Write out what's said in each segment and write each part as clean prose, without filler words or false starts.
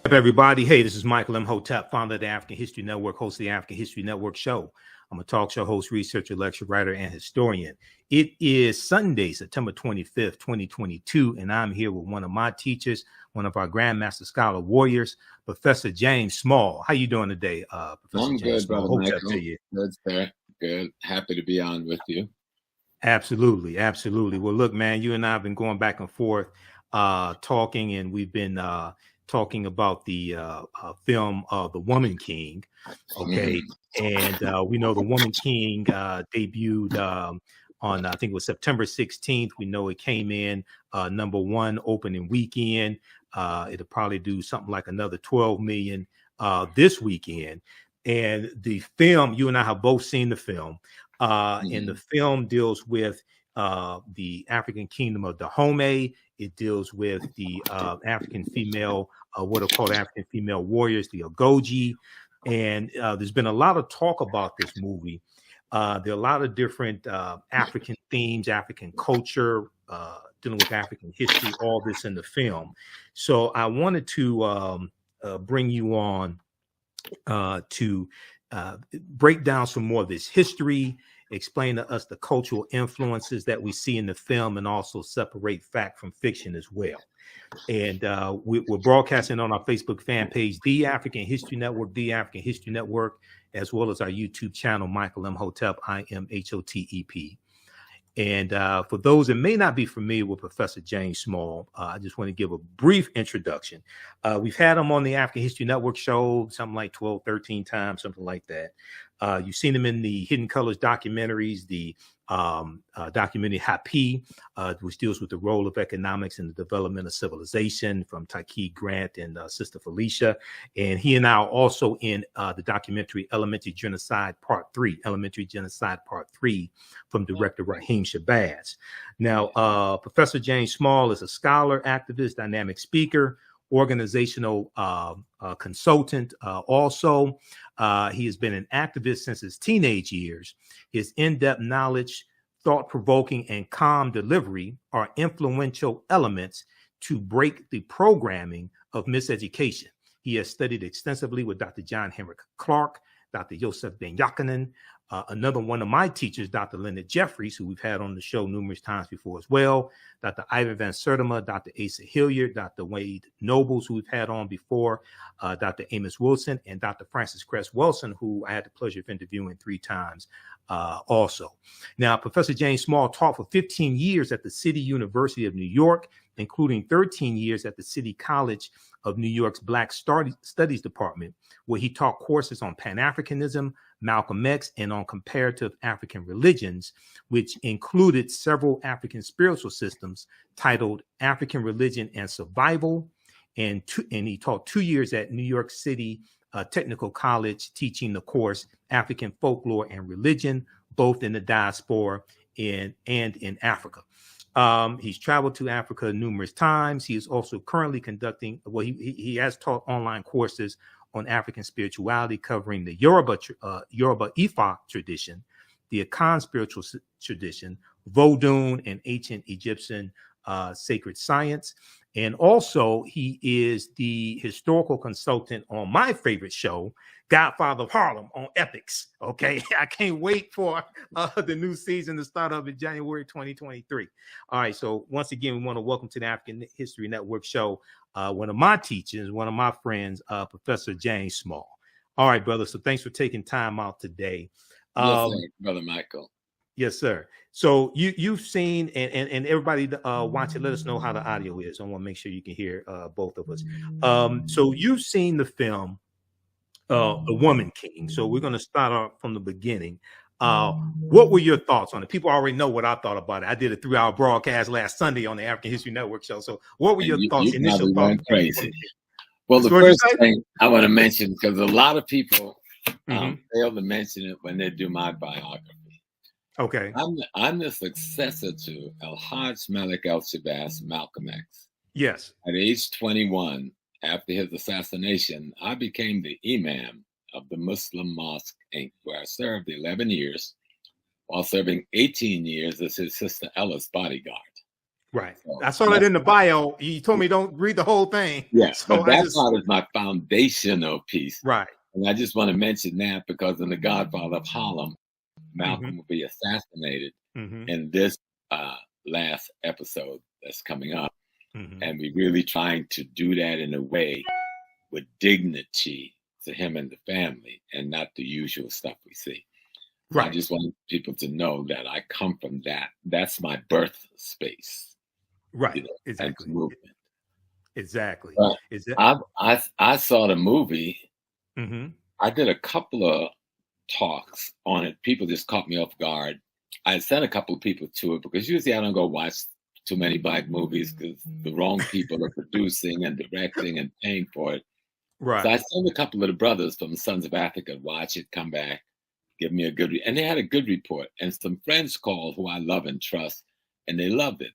Up, everybody? Hey, this is Michael Imhotep, founder of the African History Network, host of the African History Network show. I'm a talk show host, researcher, lecturer, writer, and historian. It is Sunday, September 25th, 2022, and I'm here with one of my teachers, one of our Grandmaster Scholar Warriors, Professor James Small. How you doing today, Professor I'm James good, Small? Brother Michael. Good, sir. Good. Happy to be on with you. Absolutely, absolutely. Well, look, man, you and I have been going back and forth talking, and we've been talking about the film The Woman King. Okay. And we know The Woman King debuted on, I think it was September 16th. We know it came in #1 opening weekend. It'll probably do something like another 12 million this weekend. And the film, you and I have both seen the film. And the film deals with the African kingdom of Dahomey. It deals with the African female, what are called African female warriors, the Agojie. And there's been a lot of talk about this movie. There are a lot of different African themes, African culture, dealing with African history, all this in the film. So I wanted to bring you on to break down some more of this history, explain to us the cultural influences that we see in the film, and also separate fact from fiction as well. And we're broadcasting on our Facebook fan page, The African History Network, The African History Network, as well as our YouTube channel, Michael Imhotep, Imhotep. And for those that may not be familiar with Professor James Small, I just want to give a brief introduction. We've had him on the African History Network show, something like 12, 13 times, something like that. You've seen him in the Hidden Colors documentaries, the documentary Hapi, which deals with the role of economics in the development of civilization, from Taki Grant and Sister Felicia. And he and I are also in the documentary Elementary Genocide Part 3, Elementary Genocide Part 3, from director Raheem Shabazz. Now, Professor James Small is a scholar, activist, dynamic speaker, organizational consultant. Also, he has been an activist since his teenage years. His in-depth knowledge, thought-provoking, and calm delivery are influential elements to break the programming of miseducation. He has studied extensively with Dr. John Henry Clark, Dr. Joseph Ben Yakinen, another one of my teachers, Dr. Leonard Jeffries, who we've had on the show numerous times before as well, Dr. Ivan Van Sertima, Dr. Asa Hilliard, Dr. Wade Nobles, who we've had on before, Dr. Amos Wilson, and Dr. Francis Cress Wilson, who I had the pleasure of interviewing 3 times also. Now, Professor James Small taught for 15 years at the City University of New York, including 13 years at the City College of New York's Black Studies Department, where he taught courses on Pan-Africanism, Malcolm X, and on comparative African religions, which included several African spiritual systems titled African Religion and Survival. And he taught 2 years at New York City Technical College, teaching the course African Folklore and Religion, both in the diaspora and in Africa. He's traveled to Africa numerous times. He is also currently conducting, well, he has taught online courses on African spirituality, covering the Yoruba Ifa tradition, the Akan spiritual tradition, Vodun, and ancient Egyptian sacred science. And also, he is the historical consultant on my favorite show, Godfather of Harlem, on Epics. Okay, I can't wait for the new season to start up in January 2023. All right, so once again, we want to welcome to the African History Network show one of my teachers, one of my friends, Professor James Small. All right, brother. So thanks for taking time out today. Yes, sir, Brother Michael. Yes, sir. So you've seen, and everybody watching, let us know how the audio is. I want to make sure you can hear both of us. So you've seen the film, The Woman King. So we're going to start off from the beginning. What were your thoughts on it? People already know what I thought about it. I did a 3-hour broadcast last Sunday on the African History Network show. So what were your thoughts, initial thoughts? Crazy. Well, the first thing I want to mention, because a lot of people fail to mention it when they do my biography. Okay. I'm the successor to El-Hajj Malik El-Shabazz, Malcolm X. Yes. At age 21, after his assassination, I became the imam of the Muslim Mosque, Inc., where I served 11 years, while serving 18 years as his sister Ella's bodyguard. Right. So I saw that in the bio. You told me don't read the whole thing. Yeah, so but that's part of my foundational piece. Right. And I just want to mention that because in The Godfather of Harlem, Malcolm will be assassinated in this last episode that's coming up. And we're really trying to do that in a way with dignity to him and the family and not the usual stuff we see. So I just want people to know that I come from that. That's my birth space. Right. You know, Exactly. Movement. Exactly. I saw the movie. I did a couple of talks on it. People just caught me off guard. I sent a couple of people to it because usually I don't go watch too many Black movies because the wrong people are producing and directing and paying for it. Right. So I sent a couple of the brothers from the Sons of Africa to watch it, come back, give me a good and they had a good report. And some friends called who I love and trust, and they loved it.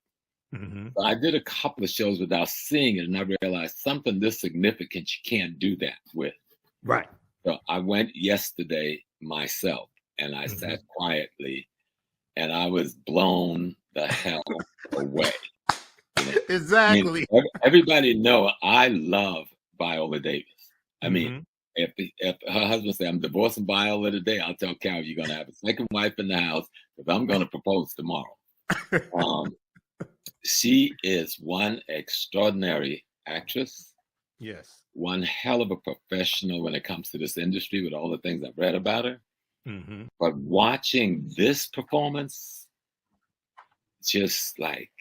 So I did a couple of shows without seeing it, and I realized something this significant you can't do that with. Right. So I went yesterday myself, and I sat quietly, and I was blown the hell away. You know? Exactly. I mean, everybody know I love Viola Davis. I mean, if her husband say I'm divorcing Viola today, I'll tell Carol you're gonna have a second wife in the house because I'm gonna propose tomorrow. She is one extraordinary actress. Yes. One hell of a professional when it comes to this industry with all the things I've read about her. But watching this performance, just like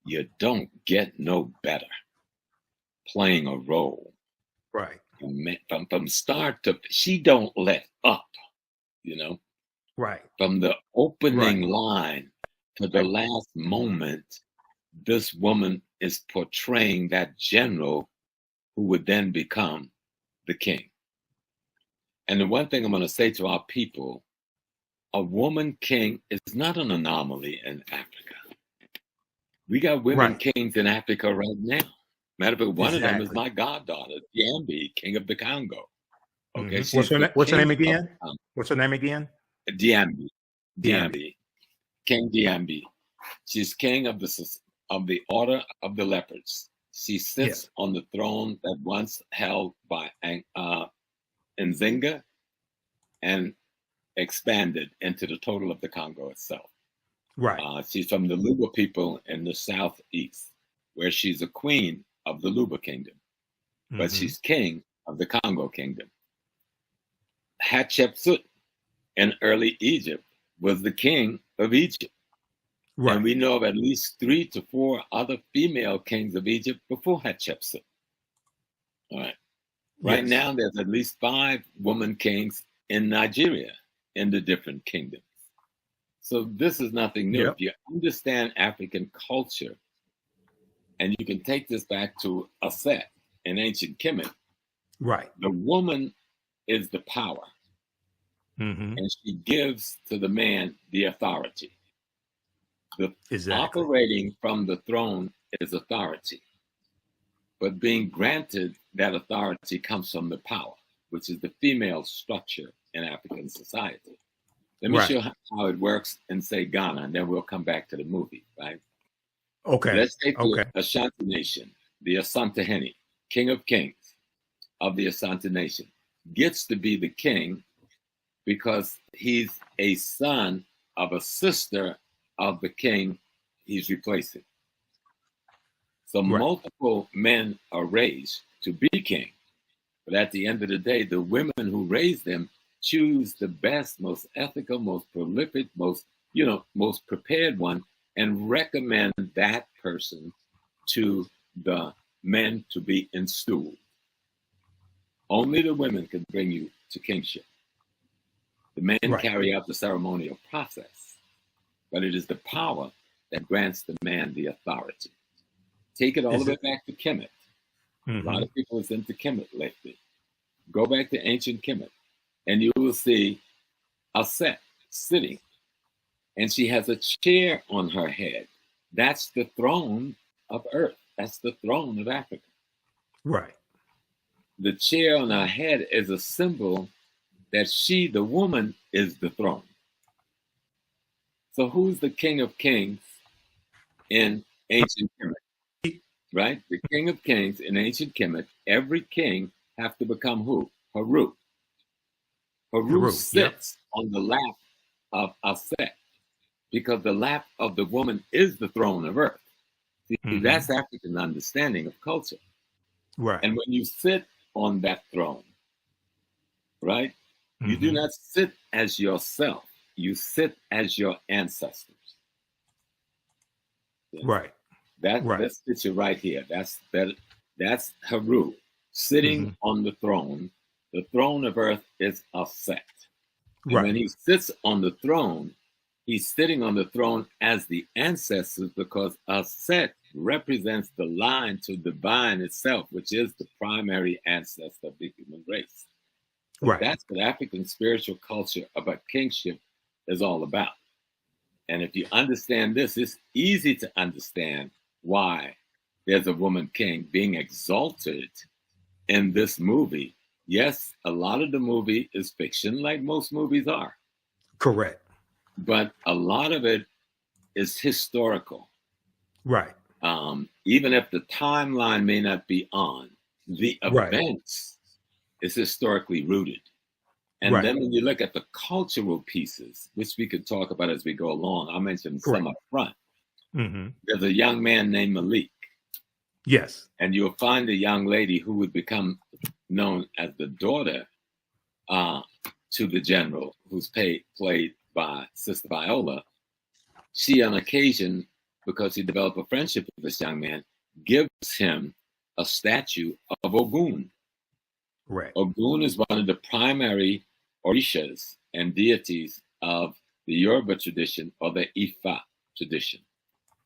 you don't get no better playing a role. Right. From start to, she don't let up, you know? Right. From the opening line to the last moment, this woman is portraying that general who would then become the king. And the one thing I'm going to say to our people, a woman king is not an anomaly in Africa. We got women kings in Africa right now. Matter of fact, one of them is my goddaughter, Diambi, king of the Congo. Okay, what's her name again? What's her name again? Diambi. King Diambi. She's king of the Order of the Leopards. She sits on the throne that once held by Nzinga and expanded into the total of the Congo itself. Right. She's from the Luba people in the southeast, where she's a queen of the Luba kingdom, but she's king of the Congo kingdom. Hatshepsut in early Egypt was the king of Egypt. Right. And we know of at least 3 to 4 other female kings of Egypt before Hatshepsut. All right. Right now, there's at least 5 woman kings in Nigeria in the different kingdoms. So this is nothing new. If you understand African culture, and you can take this back to Aset in ancient Kemet, the woman is the power, and she gives to the man the authority. Operating from the throne is authority, but being granted that authority comes from the power, which is the female structure in African society. Let me show how it works in, say, Ghana, and then we'll come back to the movie, right? Okay. Let's take the Ashanti Nation, the Asantehene, king of kings of the Asante Nation, gets to be the king because he's a son of a sister of the king he's replacing. So multiple men are raised to be king, but at the end of the day, the women who raise them choose the best, most ethical, most prolific, most prepared one, and recommend that person to the men to be installed. Only the women can bring you to kingship. The men carry out the ceremonial process, but it is the power that grants the man the authority. Take it all the way back to Kemet. A lot of people is into Kemet lately. Go back to ancient Kemet, and you will see Aset sitting, and she has a chair on her head. That's the throne of Earth. That's the throne of Africa. Right. The chair on her head is a symbol that she, the woman, is the throne. So who's the king of kings in ancient Kemet, right? The king of kings in ancient Kemet, every king have to become who? Haru. Haru sits on the lap of Aset, because the lap of the woman is the throne of earth. See, that's African understanding of culture. Right. And when you sit on that throne, right, you do not sit as yourself. You sit as your ancestors. Right. That's picture right here. That's Haru sitting on the throne. The throne of earth is Aset. And when he sits on the throne, he's sitting on the throne as the ancestors, because Aset represents the line to divine itself, which is the primary ancestor of the human race. So that's what African spiritual culture about kingship is all about. And if you understand this, it's easy to understand why there's a woman king being exalted in this movie. Yes, a lot of the movie is fiction, like most movies are. Correct. But a lot of it is historical. Right. Even if the timeline may not be on, the events is historically rooted. And then when you look at the cultural pieces, which we could talk about as we go along, I'll mention some up front. There's a young man named Malik. Yes. And you'll find a young lady who would become known as the daughter to the general, who's played by Sister Viola. She, on occasion, because he developed a friendship with this young man, gives him a statue of Ogun. Right. Ogun is one of the primary Orishas and deities of the Yoruba tradition, or the Ifa tradition.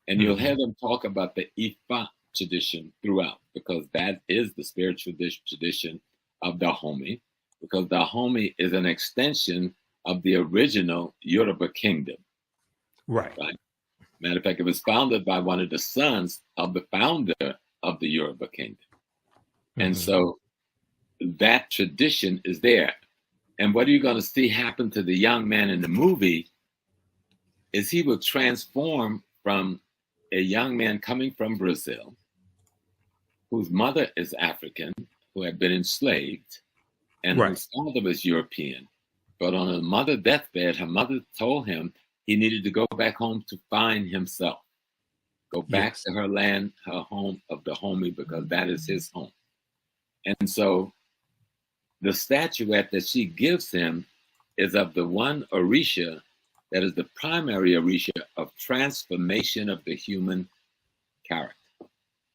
And you'll hear them talk about the Ifa tradition throughout, because that is the spiritual tradition of Dahomey, because Dahomey is an extension of the original Yoruba kingdom. Right. Matter of fact, it was founded by one of the sons of the founder of the Yoruba kingdom. And so that tradition is there. And what are you going to see happen to the young man in the movie is he will transform from a young man coming from Brazil, whose mother is African, who had been enslaved, and whose father was European. But on her mother's deathbed, her mother told him he needed to go back home to find himself. Go back to her land, her home of Dahomey, because that is his home. And so the statuette that she gives him is of the one Orisha that is the primary Orisha of transformation of the human character.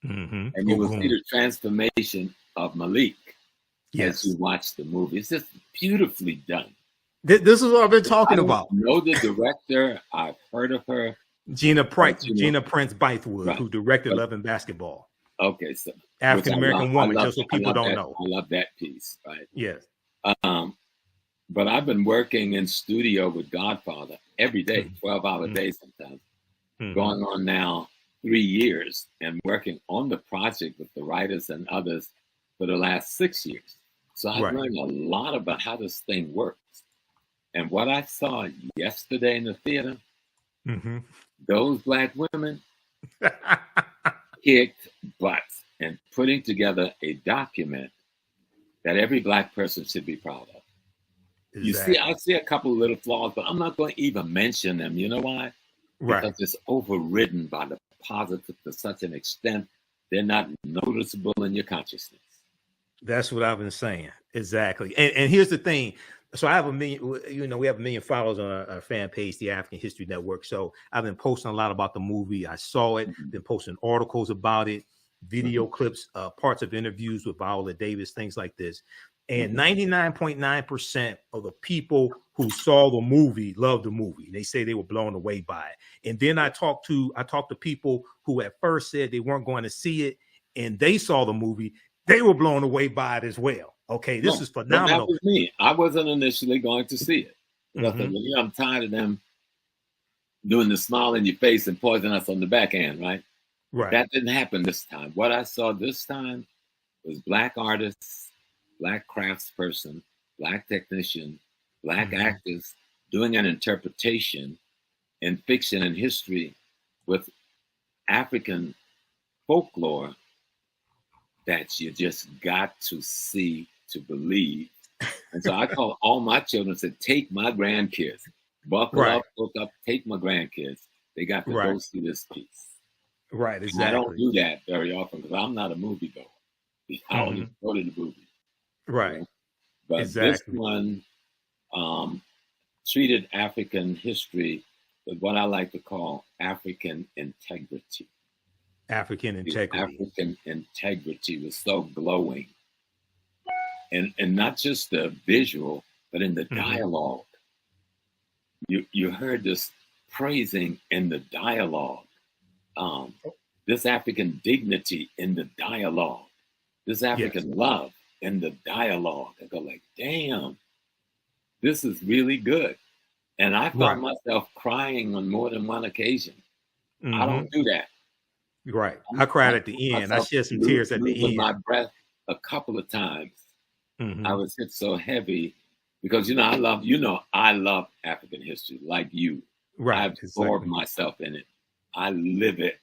And you will see the transformation of Malik as you watch the movie. It's just beautifully done. This is what I've been talking about. I know the director. I've heard of her. Gina Prince-Bythewood, who directed Love and Basketball. Okay, so African-American woman, just so people don't know. I love that piece, right? Yes. But I've been working in studio with Godfather every day, 12-hour days sometimes, going on now 3 years, and working on the project with the writers and others for the last 6 years. So I've learned a lot about how this thing works. And what I saw yesterday in the theater, those Black women kicked butt and putting together a document that every Black person should be proud of. Exactly. You see, I see a couple of little flaws, but I'm not going to even mention them. You know why? Because it's overridden by the positive to such an extent, they're not noticeable in your consciousness. That's what I've been saying. Exactly. And here's the thing. So I have we have 1 million followers on our fan page, the African History Network. So I've been posting a lot about the movie. I saw it, been posting articles about it, video clips, parts of interviews with Viola Davis, things like this. And 99.9% of the people who saw the movie loved the movie. They say they were blown away by it. And then I talked to people who at first said they weren't going to see it, and they saw the movie. They were blown away by it as well. Okay, this is phenomenal. That was me. I wasn't initially going to see it. I'm tired of them doing the smile in your face and poison us on the backhand, right? Right. That didn't happen this time. What I saw this time was Black artists, Black craftsperson, Black technician, Black actors doing an interpretation in fiction and history with African folklore that you just got to see to believe. And so I call all my children and said, take my grandkids, buckle up, hook up, take my grandkids. They got to go see this piece. Right, exactly. And I don't do that very often because I'm not a movie goer. I don't even go to the movies. Right. You know? But this one treated African history with what I like to call African integrity. African integrity. African integrity was so glowing. And not just the visual, but in the dialogue. You heard this praising in the dialogue. This African dignity in the dialogue. This African love in the dialogue. I go like, damn, this is really good. And I found myself crying on more than one occasion. I don't do that. Right. I cried at the end. I shed some tears at the end. My breath a couple of times. I was hit so heavy because, I love African history like you. Right. I've absorbed myself in it. I live it.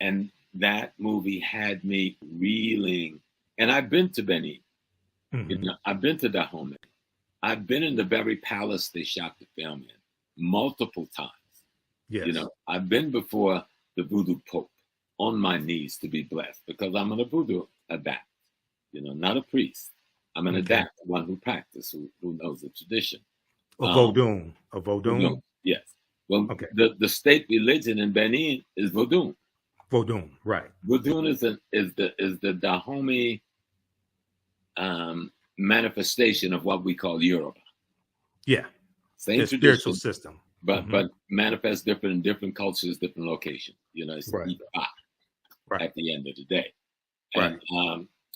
And that movie had me reeling. And I've been to Benin. I've been to Dahomey. I've been in the very palace they shot the film in multiple times. Yes. I've been before the voodoo pope on my knees to be blessed because I'm a voodoo adapt, not a priest. I'm an adapt, one who practices, who knows the tradition. A Vodun. Yes. Well, the state religion in Benin is Vodun. Vodun, right. Vodun is the Dahomey manifestation of what we call Yoruba. Yeah. Same spiritual system. But manifests different in different cultures, different locations. It's at the end of the day.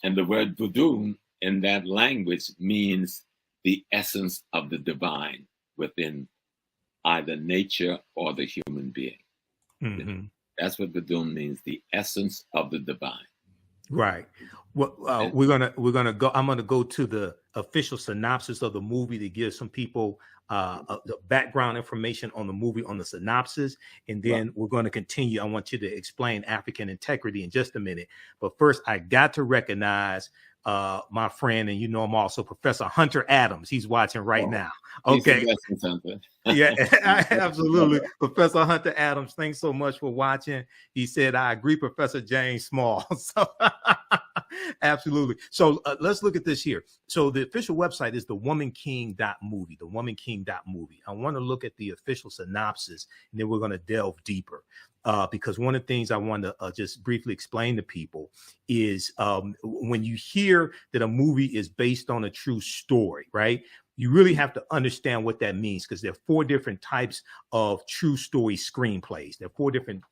And the word Vodun in that language means the essence of the divine within either nature or the human being. That's what Vodun means, the essence of the divine. Right. Well, we're gonna go. I'm gonna go to the official synopsis of the movie to give some people the background information on the movie, on the synopsis, and then we're going to continue. I want you to explain African integrity in just a minute, but first, I got to recognize my friend, and I'm also Professor Hunter Adams. He's watching right now. Okay. Yeah, absolutely. Professor Hunter Adams, thanks so much for watching. He said, I agree, Professor James Small. So absolutely. So let's look at this here. So the official website is thewomanking.movie, thewomanking.movie. I want to look at the official synopsis, and then we're going to delve deeper. Because one of the things I want to just briefly explain to people is when you hear that a movie is based on a true story, right? You really have to understand what that means, because there are 4 different types of true story screenplays. There are 4 different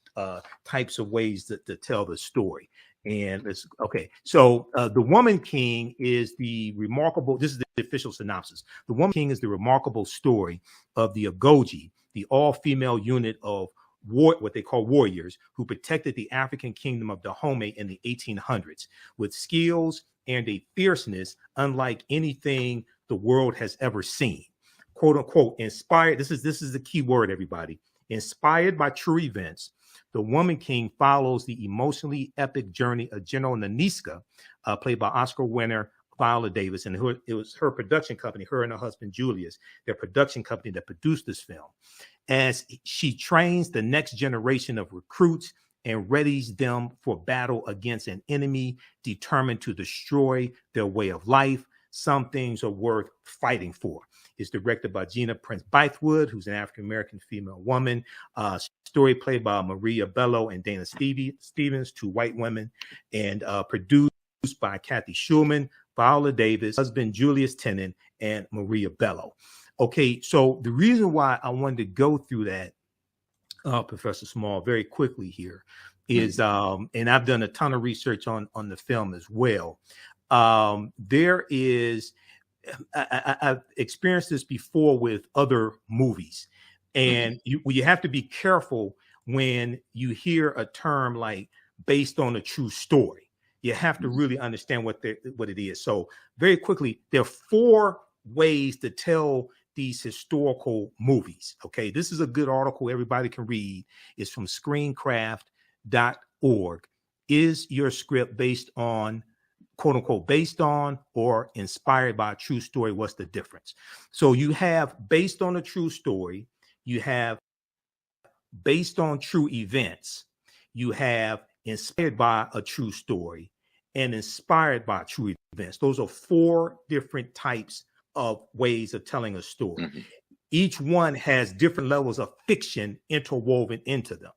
types of ways to tell the story. And so The Woman King is the remarkable, this is the official synopsis. The Woman King is the remarkable story of the Agojie, the all-female unit of what they call warriors who protected the African kingdom of Dahomey in the 1800s with skills and a fierceness unlike anything the world has ever seen. Quote unquote, inspired. This is the key word, everybody. Inspired by true events, The Woman King follows the emotionally epic journey of General Naniska, played by Oscar winner Viola Davis, and it was her production company, her and her husband Julius, their production company that produced this film, as she trains the next generation of recruits and readies them for battle against an enemy determined to destroy their way of life. Some things are worth fighting for. It's directed by Gina Prince-Bythewood, who's an African-American female woman. Story played by Maria Bello and Dana Stevens, 2 white women, and produced by Kathy Schulman, Viola Davis, husband Julius Tennant, and Maria Bello. Okay, so the reason why I wanted to go through that, Professor Small, very quickly here is, and I've done a ton of research on the film as well. There is, I've experienced this before with other movies, and you have to be careful when you hear a term like based on a true story. You have to really understand what it is. So very quickly, there are 4 ways to tell these historical movies. Okay, this is a good article everybody can read. It's from Screencraft. Is your script based on, quote unquote, based on or inspired by a true story? What's the difference? So you have based on a true story, you have based on true events, you have inspired by a true story, and inspired by true events. Those are 4 different types of ways of telling a story. Mm-hmm. Each one has different levels of fiction interwoven into them.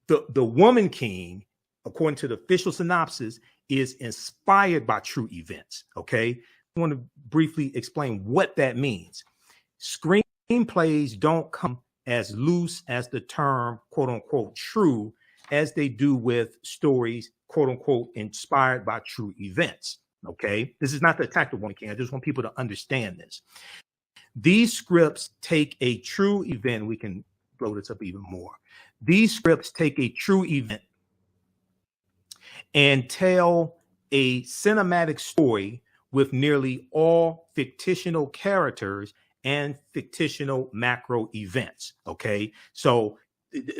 The Woman King, according to the official synopsis, is inspired by true events. Okay, I want to briefly explain what that means. Screenplays don't come as loose as the term, quote unquote, true, as they do with stories, quote unquote, inspired by true events. Okay, this is not the attack of Woman King. I just want people to understand this. These scripts take a true event. We can blow this up even more. These scripts take a true event and tell a cinematic story with nearly all fictional characters and fictional macro events. Okay, so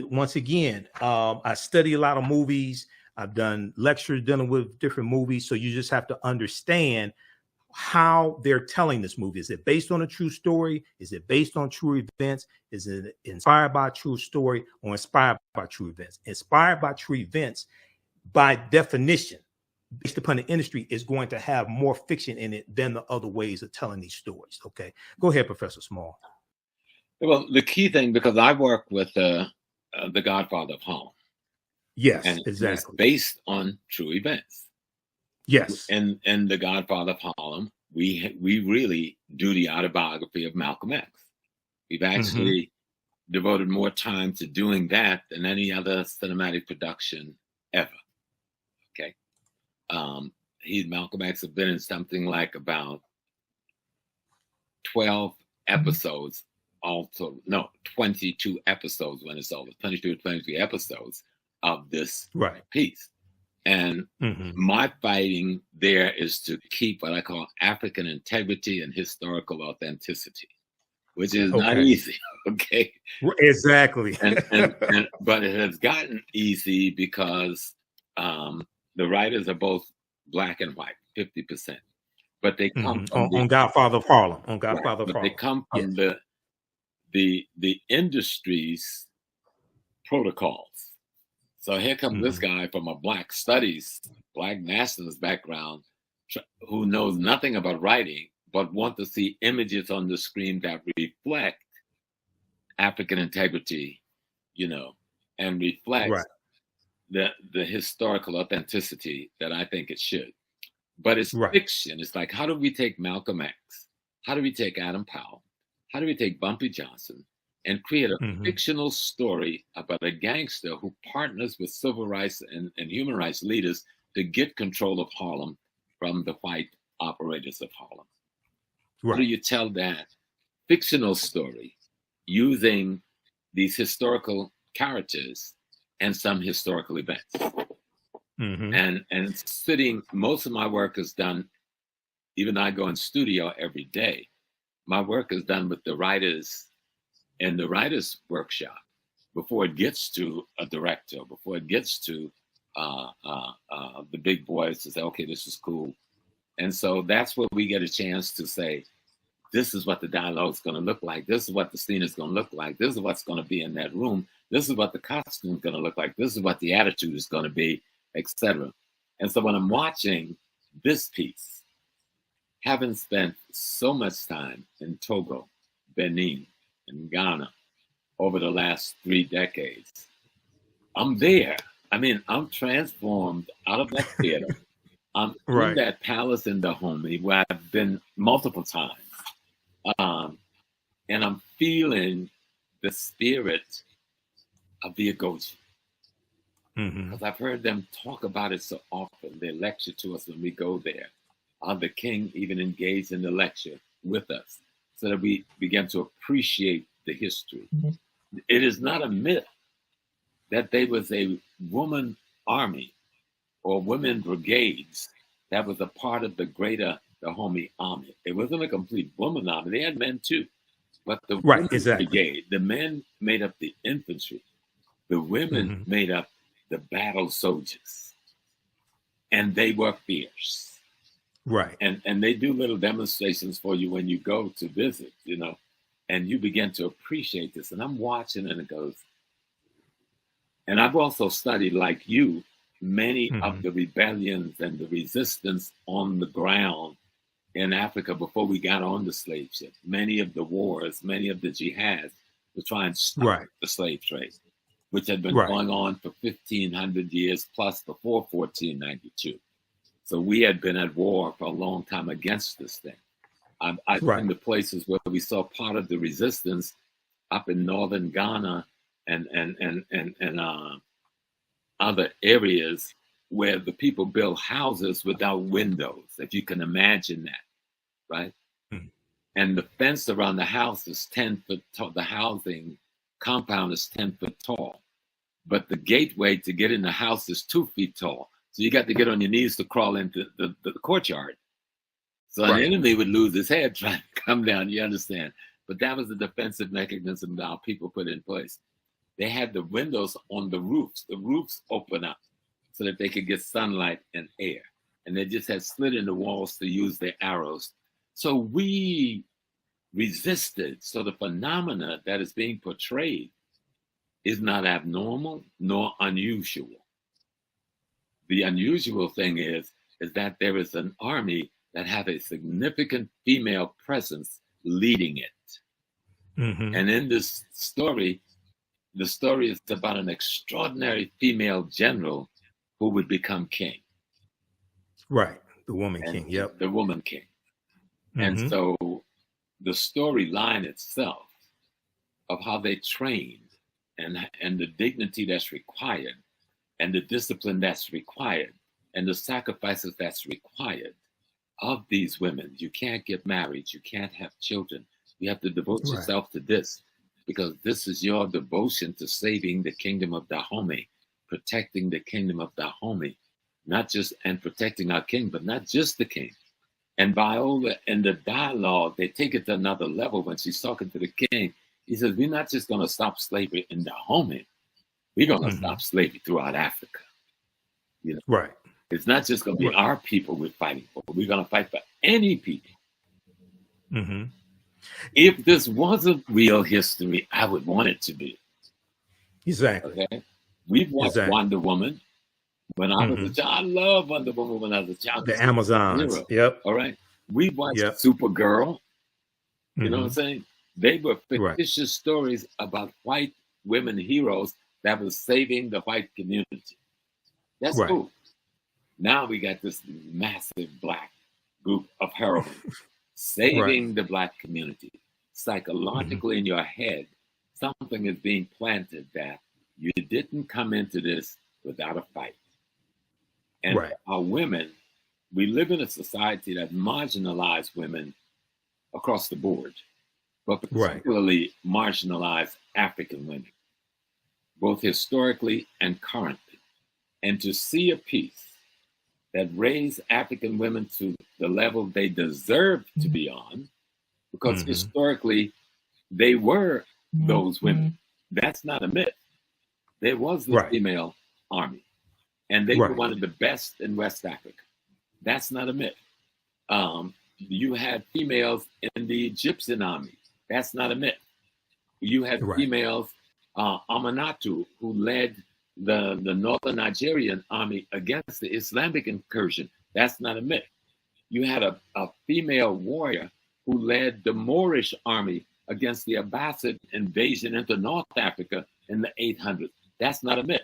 once again, I study a lot of movies. I've done lectures dealing with different movies, so you just have to understand how they're telling this movie. Is it based on a true story? Is it based on true events? Is it inspired by a true story or inspired by true events? Inspired by true events, by definition, based upon the industry, is going to have more fiction in it than the other ways of telling these stories. Okay, go ahead, Professor Small. Well, the key thing, because I work with the Godfather of Harlem. Yes, and exactly. It's based on true events. Yes. And the Godfather of Harlem, we really do the autobiography of Malcolm X. We've actually devoted more time to doing that than any other cinematic production ever. Okay. Malcolm X has been in something like about 12 episodes, also, no, 22 episodes when it's over, 22 or 23 episodes of this piece. And my fighting there is to keep what I call African integrity and historical authenticity, which is not easy. Okay. Exactly. But it has gotten easy because the writers are both black and white, 50%. But they come from on Godfather of Harlem. On Godfather of Harlem. They come from the industry's protocols. So here comes this guy from a Black Studies, Black nationalist background, who knows nothing about writing, but want to see images on the screen that reflect African integrity, and reflect the historical authenticity that I think it should. But it's fiction. It's like, how do we take Malcolm X? How do we take Adam Powell? How do we take Bumpy Johnson and create a fictional story about a gangster who partners with civil rights and human rights leaders to get control of Harlem from the white operators of Harlem? How do you tell that fictional story using these historical characters and some historical events? And sitting, most of my work is done, even though I go in studio every day, my work is done with the writers in the writers' workshop before it gets to a director, before it gets to the big boys to say, okay, this is cool. And so that's where we get a chance to say, this is what the dialogue is going to look like. This is what the scene is going to look like. This is what's going to be in that room. This is what the costume is going to look like. This is what the attitude is going to be, etc. And so when I'm watching this piece, having spent so much time in Togo, Benin, and Ghana over the last 3 decades, I'm there. I mean, I'm transformed out of that theater. I'm in that palace in Dahomey where I've been multiple times. And I'm feeling the spirit of the Agojie. Because I've heard them talk about it so often. They lecture to us when we go there. The king even engaged in the lecture with us so that we begin to appreciate the history. It is not a myth that there was a woman army or women brigades that was a part of the greater Dahomey army. It wasn't a complete woman army. They had men too. But the women brigade, the men made up the infantry. The women made up the battle soldiers, and they were fierce. Right. And they do little demonstrations for you when you go to visit, and you begin to appreciate this. And I'm watching, and it goes. And I've also studied, like you, many of the rebellions and the resistance on the ground in Africa before we got on the slave ship. Many of the wars, many of the jihads to try and stop the slave trade, which had been going on for 1,500 years plus before 1492. So we had been at war for a long time against this thing. I've been to places where we saw part of the resistance up in northern Ghana and other areas where the people built houses without windows, if you can imagine that, right? And the fence around the house is 10 foot tall. The housing compound is 10 foot tall, but the gateway to get in the house is 2 feet tall. So you got to get on your knees to crawl into the courtyard. So an enemy would lose his head trying to come down, you understand? But that was the defensive mechanism that our people put in place. They had the windows on the roofs. The roofs open up so that they could get sunlight and air. And they just had slit in the walls to use their arrows. So we resisted. So the phenomena that is being portrayed is not abnormal nor unusual. The unusual thing is that there is an army that have a significant female presence leading it. And in this story, the story is about an extraordinary female general who would become king. Right. The woman king. Yep. The woman king. And so the storyline itself of how they trained and the dignity that's required and the discipline that's required and the sacrifices that's required of these women. You can't get married. You can't have children. You have to devote yourself to this, because this is your devotion to saving the kingdom of Dahomey, protecting the kingdom of Dahomey, and protecting our king, but not just the king. And Viola, in the dialogue, they take it to another level when she's talking to the king. He says, we're not just going to stop slavery in Dahomey. We're going to stop slavery throughout Africa. Right. It's not just going to be our people we're fighting for. We're going to fight for any people. If this wasn't real history, I would want it to be. Exactly. Okay. We've watched Wonder Woman. When I was a child, I loved Wonder Woman when I was a child. The Amazons. Yep. All right. We watched Supergirl. You know what I'm saying? They were fictitious stories about white women heroes that was saving the white community. That's cool. Now we got this massive black group of heroines saving the black community. Psychologically in your head, something is being planted that you didn't come into this without a fight. And our women, we live in a society that marginalizes women across the board, but particularly marginalize African women, both historically and currently. And to see a piece that raised African women to the level they deserve to be on, because historically they were those women. That's not a myth. There was the female army, and they were one of the best in West Africa. That's not a myth. You had females in the Egyptian army. That's not a myth. You had females, Amanatu, who led the northern Nigerian army against the Islamic incursion. That's not a myth. You had a female warrior who led the Moorish army against the Abbasid invasion into North Africa in the 800s. That's not a myth.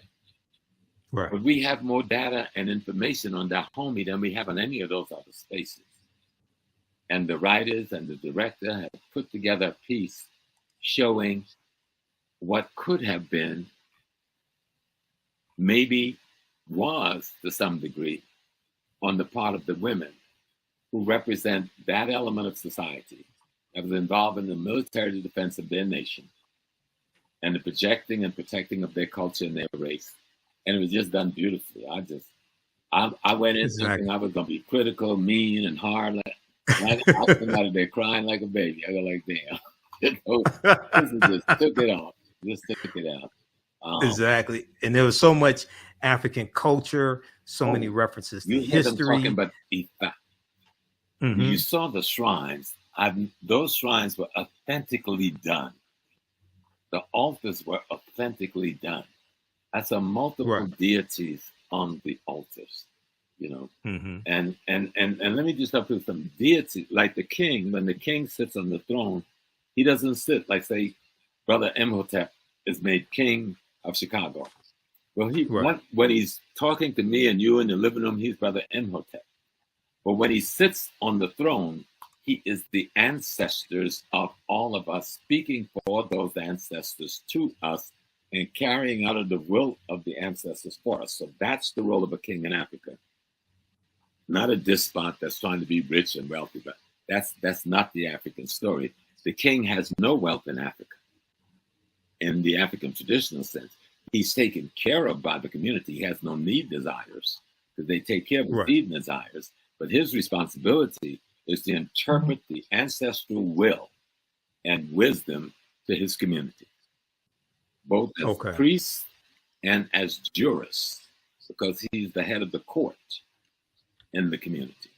But we have more data and information on Dahomey than we have on any of those other spaces. And the writers and the director have put together a piece showing what could have been, maybe was to some degree, on the part of the women who represent that element of society that was involved in the military defense of their nation and the projecting and protecting of their culture and their race. And it was just done beautifully. I went in thinking I was going to be critical, mean, and hard. I came out of there crying like a baby. I go like, damn. This just took it off. Just took it out. Exactly. And there was so much African culture, so many references to you hear them history. talking about Ifa. You saw the shrines. Those shrines were authentically done. The altars were authentically done. I saw multiple deities on the altars, you know. And let me just help you with some deities, like the king. When the king sits on the throne, he doesn't sit like, say, Brother Imhotep is made king of Chicago. Well, when he's talking to me and you in the living room, he's Brother Imhotep. But when he sits on the throne, he is the ancestors of all of us, speaking for those ancestors to us and carrying out of the will of the ancestors for us. So that's the role of a king in Africa. Not a despot that's trying to be rich and wealthy, but that's not the African story. The king has no wealth in Africa. In the African traditional sense, he's taken care of by the community. He has no need desires because they take care of his need desires. But his responsibility is to interpret the ancestral will and wisdom to his community, both as priest and as jurist, because he's the head of the court in the community.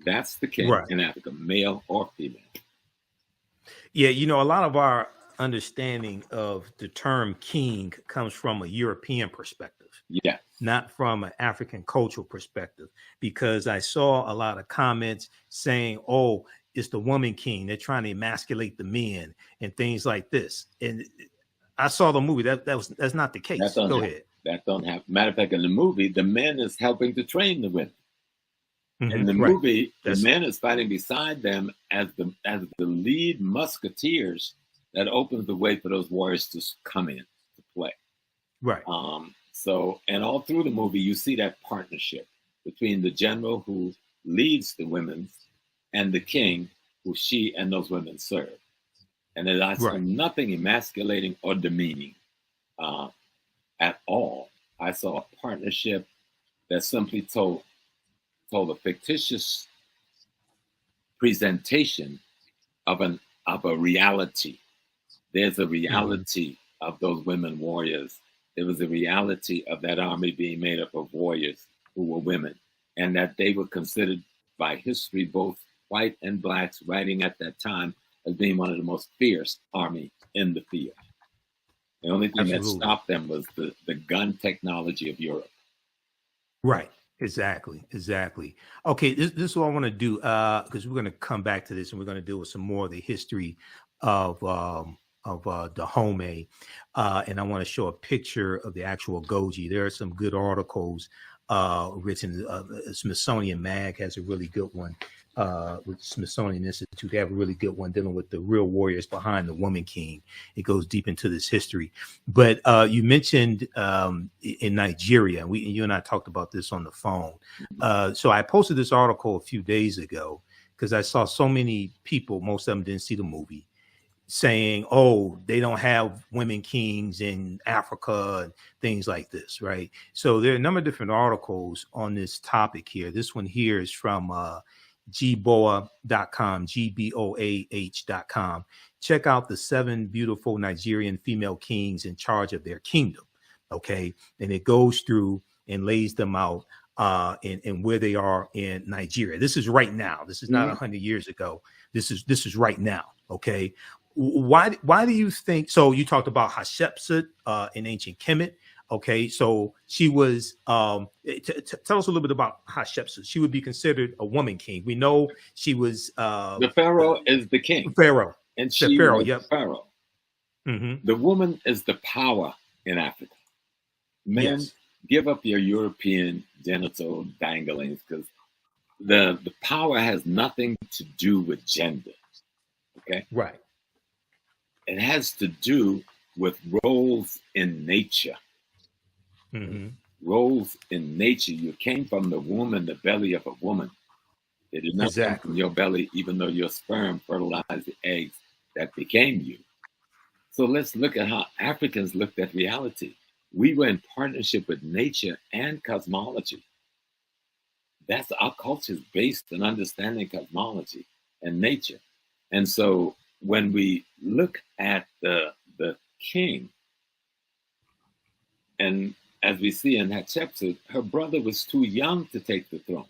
That's the king in Africa, male or female. Yeah, you know, a lot of our understanding of the term king comes from a European perspective. Yeah. Not from an African cultural perspective, because I saw a lot of comments saying, oh, it's the woman king. They're trying to emasculate the men and things like this. And I saw the movie. That's not the case. Go ahead. That don't happen. Matter of fact, in the movie, the man is helping to train the women. In the movie, the man is fighting beside them as the lead musketeers that opens the way for those warriors to come in to play. Right. So, and all through the movie, you see that partnership between the general who leads the women and the king who she and those women serve. And I saw nothing emasculating or demeaning at all. I saw a partnership that simply told a fictitious presentation of a reality. There's a reality of those women warriors. There was a reality of that army being made up of warriors who were women, and that they were considered by history, both white and blacks, writing at that time, as being one of the most fierce army in the field. The only thing that stopped them was the gun technology of Europe. Right. Exactly. Okay, this is what I want to do, because we're going to come back to this, and we're going to deal with some more of the history of Dahomey, and I want to show a picture of the actual Agojie. There are some good articles written. Smithsonian Mag has a really good one. With Smithsonian Institute, they have a really good one dealing with the real warriors behind the woman king. It goes deep into this history. But you mentioned in Nigeria, you and I talked about this on the phone. So I posted this article a few days ago because I saw so many people, most of them didn't see the movie, saying, oh, they don't have women kings in Africa and things like this, right? So there are a number of different articles on this topic here. This one here is from gboah.com, gboah.com. Check out the 7 beautiful Nigerian female kings in charge of their kingdom, okay? And it goes through and lays them out and where they are in Nigeria. This is right now. This is not 100 years ago. This is right now, okay? Why do you think? So you talked about Hatshepsut in ancient Kemet. Okay, so she was. Tell us a little bit about Hatshepsut. She would be considered a woman king. We know she was. The pharaoh is the king. Pharaoh, and she pharaoh. Was Yep. Pharaoh. The woman is the power in Africa. Men, give up your European genital danglings, because the power has nothing to do with gender. Okay, right. It has to do with roles in nature. Roles in nature. You came from the womb and the belly of a woman. It did not come from your belly, even though your sperm fertilized the eggs that became you. So let's look at how Africans looked at reality. We were in partnership with nature and cosmology. That's our culture is based on understanding cosmology and nature. And so when we look at the king, and as we see in Hatshepsut, her brother was too young to take the throne.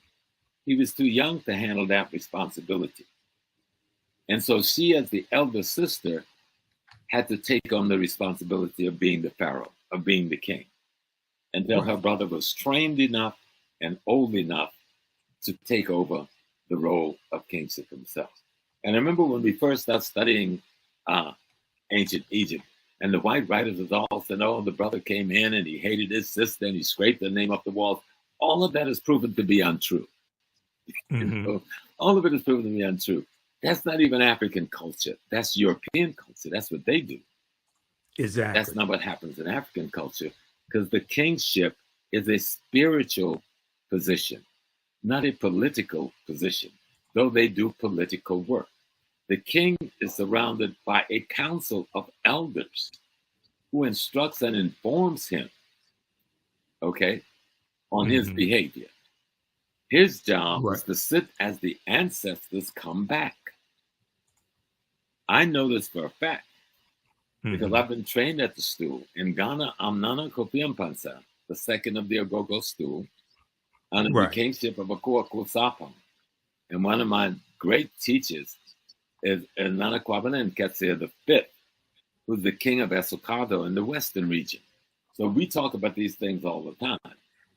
He was too young to handle that responsibility. And so she, as the elder sister, had to take on the responsibility of being the pharaoh, of being the king, until her brother was trained enough and old enough to take over the role of kingship himself. And I remember when we first started studying ancient Egypt, and the white writers was all saying, oh, the brother came in and he hated his sister and he scraped her name off the walls. All of that is proven to be untrue. So all of it is proven to be untrue. That's not even African culture. That's European culture. That's what they do. Exactly. That's not what happens in African culture, because the kingship is a spiritual position, not a political position, though they do political work. The king is surrounded by a council of elders who instructs and informs him, on his behavior. His job is to sit as the ancestors come back. I know this for a fact because I've been trained at the stool. In Ghana, I'm Nana Kofi Mpansa, the second of the Ogogo stool, under the kingship of Akua Kusapam. And one of my great teachers is Nana Kwabena Nketse the fifth, who's the king of Esokado in the Western region. So we talk about these things all the time,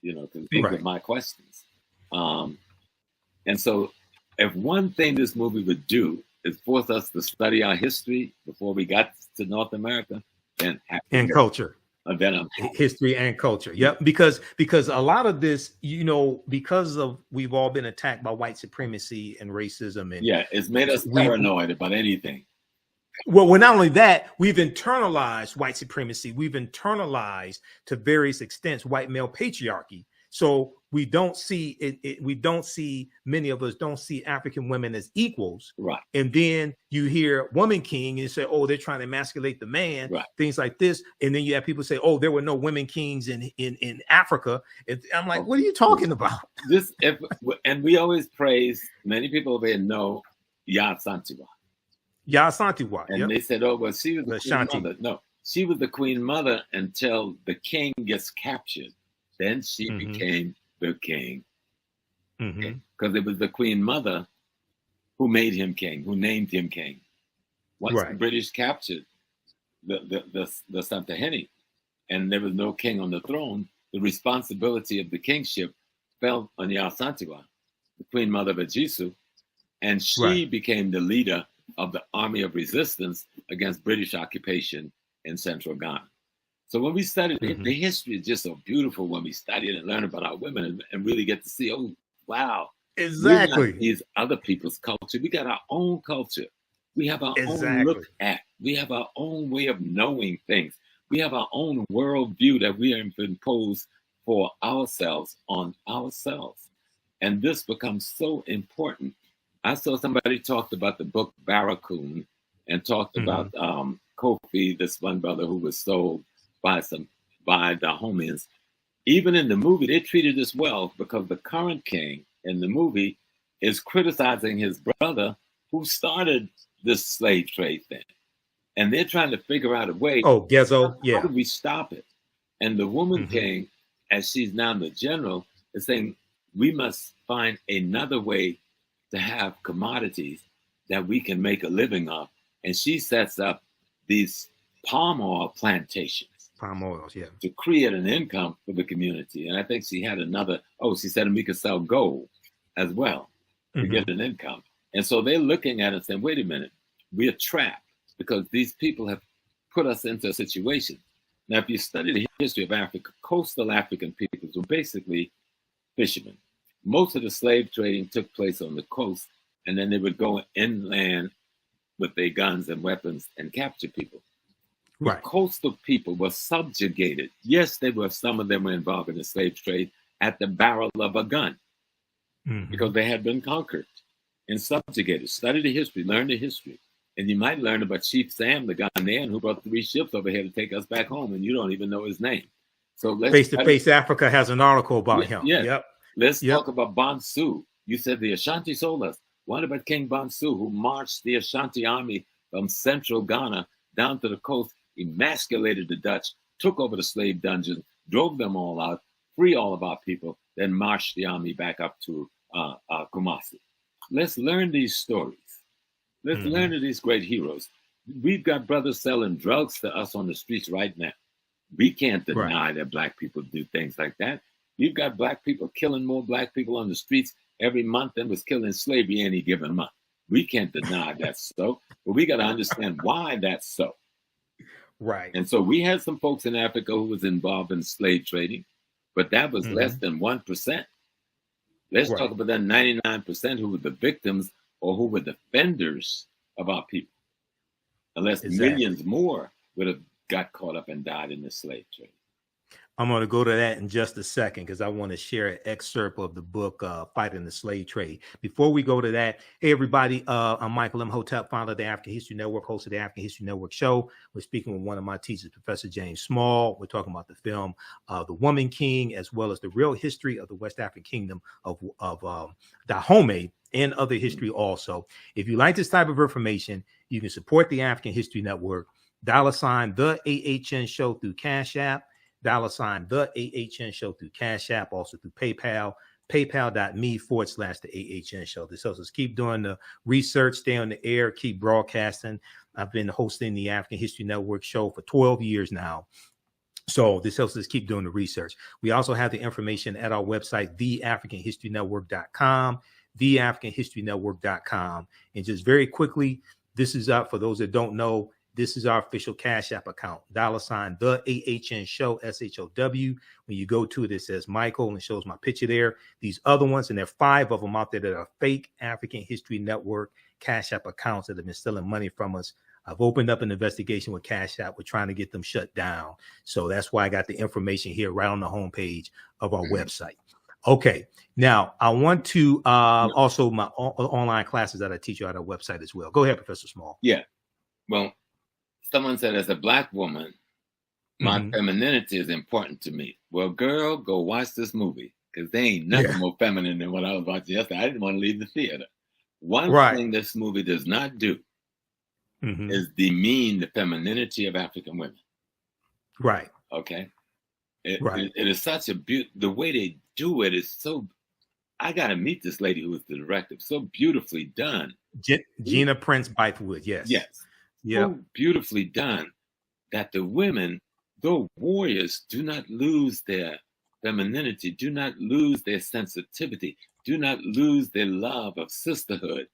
because these are my questions. And so if one thing this movie would do is force us to study our history before we got to North America, then and culture. Then I'm history and culture. Yep. Because a lot of this, because of we've all been attacked by white supremacy and racism, and it's made us paranoid about anything. Well, not only that, we've internalized white supremacy. We've internalized to various extents white male patriarchy. So we don't see it. We don't see, many of us don't see African women as equals. Right. And then you hear woman king and you say, oh, they're trying to emasculate the man, things like this. And then you have people say, oh, there were no women kings in Africa. And I'm like, what are you talking about? And we always praise, many people over here know Ya Santiwa. Ya Santiwa. And they said, oh, well, she was the queen mother. No, she was the queen mother until the king gets captured. Then she became the king. Because it was the queen mother who made him king, who named him king. Once the British captured the Santahene and there was no king on the throne, the responsibility of the kingship fell on Yasantiwa, the queen mother of Ajisu, and she became the leader of the army of resistance against British occupation in central Ghana. So when we studied the history is just so beautiful when we study it and learn about our women and really get to see, oh, wow. Exactly. These other people's culture. We got our own culture. We have our own look at. We have our own way of knowing things. We have our own worldview that we have imposed for ourselves on ourselves. And this becomes so important. I saw somebody talked about the book Barracoon and talked about Kofi, this one brother who was sold by Dahomeans. Even in the movie, they treated this well because the current king in the movie is criticizing his brother who started this slave trade thing. And they're trying to figure out a way. Oh, Gezo, how do we stop it? And the woman king, as she's now the general, is saying, we must find another way to have commodities that we can make a living off. And she sets up these palm oil plantations. Palm oils, to create an income for the community. And I think she had she said we could sell gold as well to get an income. And so they're looking at it and saying, wait a minute, we're trapped because these people have put us into a situation. Now, if you study the history of Africa, coastal African peoples were basically fishermen. Most of the slave trading took place on the coast, and then they would go inland with their guns and weapons and capture people. Right. Coastal people were subjugated. Yes, some of them were involved in the slave trade at the barrel of a gun because they had been conquered and subjugated. Study the history, learn the history. And you might learn about Chief Sam, the Ghanaian who brought 3 ships over here to take us back home, and you don't even know his name. So Face to Face Africa has an article about him. Yeah. Let's talk about Bonsu. You said the Ashanti sold us. What about King Bonsu, who marched the Ashanti army from central Ghana down to the coast, emasculated the Dutch, took over the slave dungeon, drove them all out, free all of our people, then marched the army back up to Kumasi. Let's learn these stories. Let's learn of these great heroes. We've got brothers selling drugs to us on the streets right now. We can't deny that Black people do things like that. You've got Black people killing more Black people on the streets every month than was killed in slavery any given month. We can't deny that's so, but we got to understand why that's so. Right. And so we had some folks in Africa who was involved in slave trading, but that was less than 1%. Let's talk about that 99% who were the victims or who were defenders of our people. Unless millions more would have got caught up and died in the slave trade. I'm going to go to that in just a second because I want to share an excerpt of the book, Fighting the Slave Trade. Before we go to that, hey, everybody, I'm Michael Imhotep, founder of the African History Network, host of the African History Network show. We're speaking with one of my teachers, Professor James Small. We're talking about the film, The Woman King, as well as the real history of the West African kingdom of Dahomey and other history also. If you like this type of information, you can support the African History Network, $ the AHN show through Cash App, $ the AHN show through Cash App, also through PayPal, paypal.me/the AHN show. This helps us keep doing the research, stay on the air, keep broadcasting. I've been hosting the African History Network show for 12 years now. So this helps us keep doing the research. We also have the information at our website, theafricanhistorynetwork.com, theafricanhistorynetwork.com. And just very quickly, this is up for those that don't know. This is our official Cash App account, $ the AHN show, SHOW. When you go to it, it says Michael and it shows my picture there. These other ones, and there are 5 of them out there that are fake African History Network Cash App accounts that have been stealing money from us. I've opened up an investigation with Cash App. We're trying to get them shut down. So that's why I got the information here right on the homepage of our website. Okay, now I want to also my online classes that I teach you at our website as well. Go ahead, Professor Small. Yeah, well, someone said, as a Black woman, my femininity is important to me. Well, girl, go watch this movie because there ain't nothing more feminine than what I was watching yesterday. I didn't want to leave the theater. One thing this movie does not do is demean the femininity of African women. Right. Okay. It is such a the way they do it is so. I got to meet this lady who was the director. So beautifully done. Gina Prince-Bythewood. Yes. Yes. Yeah. So beautifully done that the women, though warriors, do not lose their femininity, do not lose their sensitivity, do not lose their love of sisterhood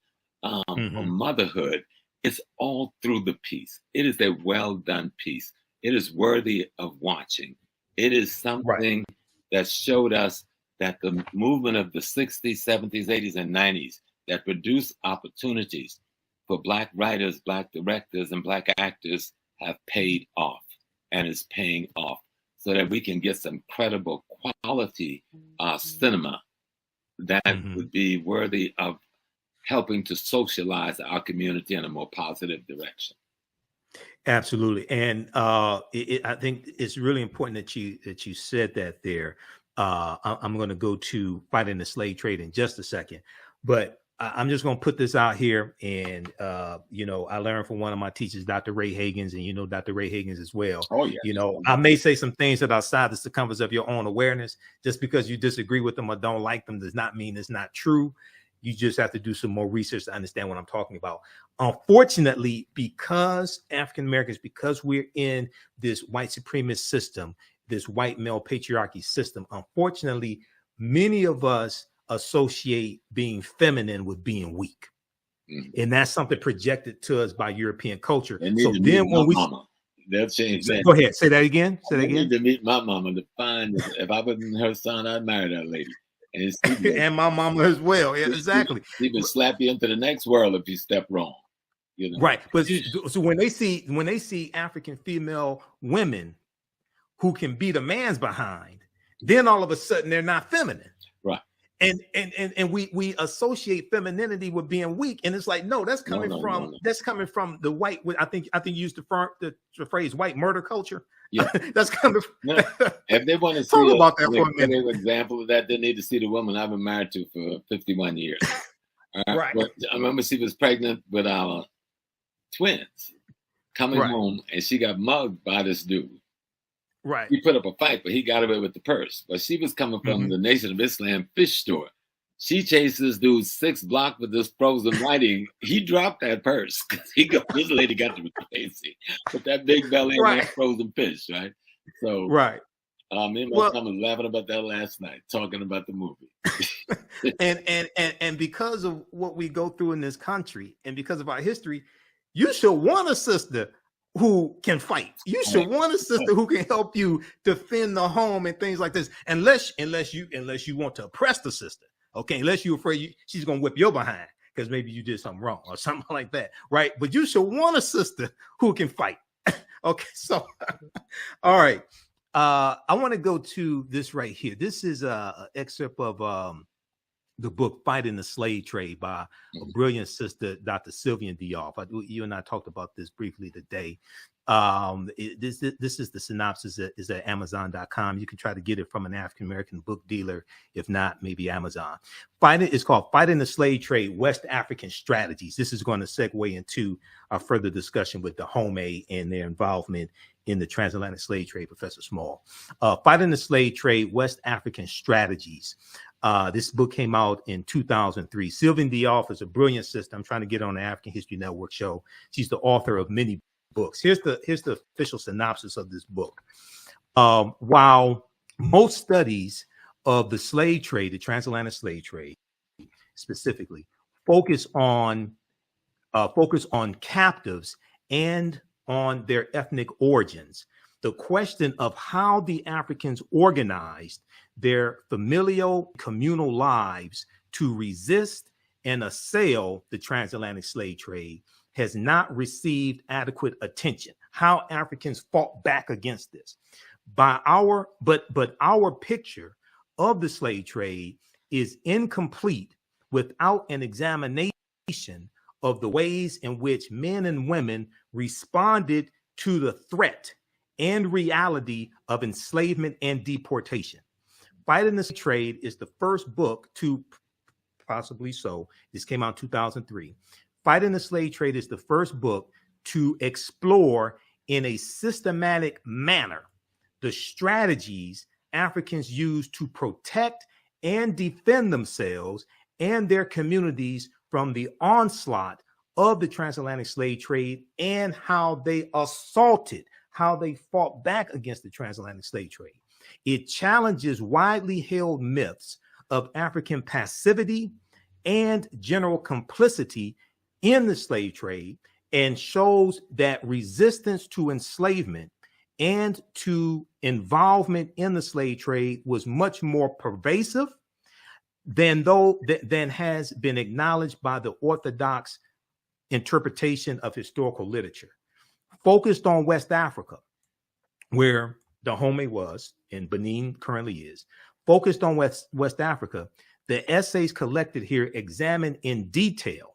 or motherhood. It's all through the piece. It is a well done piece. It is worthy of watching. It is something that showed us that the movement of the 60s, 70s, 80s, and 90s that produced opportunities for Black writers, Black directors, and Black actors have paid off and is paying off so that we can get some credible quality cinema that would be worthy of helping to socialize our community in a more positive direction. Absolutely. And I think it's really important that you said that there. I'm going to go to Fighting the Slave Trade in just a second, but I'm just going to put this out here. And, I learned from one of my teachers, Dr. Ray Hagins, and Dr. Ray Hagins as well. Oh, yeah. I may say some things that are outside the circumference of your own awareness. Just because you disagree with them or don't like them does not mean it's not true. You just have to do some more research to understand what I'm talking about. Unfortunately, because African Americans, because we're in this white supremacist system, this white male patriarchy system, unfortunately, many of us associate being feminine with being weak. And that's something projected to us by European culture. So then when they'll change that. Go ahead, say that again. Say that again. Need to meet my mama to find if I wasn't her son, I'd marry that lady. And my mama as well. Yeah, exactly. She would slap you into the next world if you step wrong. Right. But so when they see African female women who can beat a man's behind, then all of a sudden they're not feminine. Right. And we associate femininity with being weak, and it's like, no, that's coming from from the white. I think you used the phrase white murder culture. Yeah, that's coming. If they want to see about that for a minute, example of that, they need to see the woman I've been married to for 51 years. Right. But I remember she was pregnant with our twins, coming home, and she got mugged by this dude. Right. He put up a fight, but he got away with the purse. But she was coming from the Nation of Islam fish store. She chased this dude 6 blocks with this frozen whiting. He dropped that purse because this lady got to be crazy with that big belly and that frozen fish, right? So, me and my son was laughing about that last night, talking about the movie. and because of what we go through in this country, and because of our history, you should want a sister who can fight. You should want a sister who can help you defend the home and things like this. Unless you want to oppress the sister, okay? Unless you're afraid she's gonna whip your behind because maybe you did something wrong or something like that, right? But you should want a sister who can fight. Okay, so all right. I want to go to this right here. This is an excerpt of the book Fighting the Slave Trade by a brilliant sister, Dr. Sylvian Diop. You and I talked about this briefly today. This is the synopsis. Is at Amazon.com. You can try to get it from an African-American book dealer. If not, maybe Amazon. It's called Fighting the Slave Trade, West African Strategies. This is going to segue into our further discussion with Dahomey and their involvement in the transatlantic slave trade, Professor Small. Fighting the Slave Trade, West African Strategies. This book came out in 2003. Sylvian Diop is a brilliant sister. I'm trying to get on the African History Network show. She's the author of many books. Here's the official synopsis of this book. While most studies of the slave trade, the transatlantic slave trade specifically, focus on captives and on their ethnic origins, the question of how the Africans organized their familial communal lives to resist and assail the transatlantic slave trade has not received adequate attention. How Africans fought back against this. But our picture of the slave trade is incomplete without an examination of the ways in which men and women responded to the threat and reality of enslavement and deportation. Fighting the Slave Trade is the first book to, possibly so, this came out in 2003. Fighting the Slave Trade is the first book to explore in a systematic manner the strategies Africans used to protect and defend themselves and their communities from the onslaught of the transatlantic slave trade, and how they fought back against the transatlantic slave trade. It challenges widely held myths of African passivity and general complicity in the slave trade, and shows that resistance to enslavement and to involvement in the slave trade was much more pervasive than has been acknowledged by the orthodox interpretation of historical literature. Focused on West Africa, where Dahomey was and Benin currently is, focused on West Africa, the essays collected here examine in detail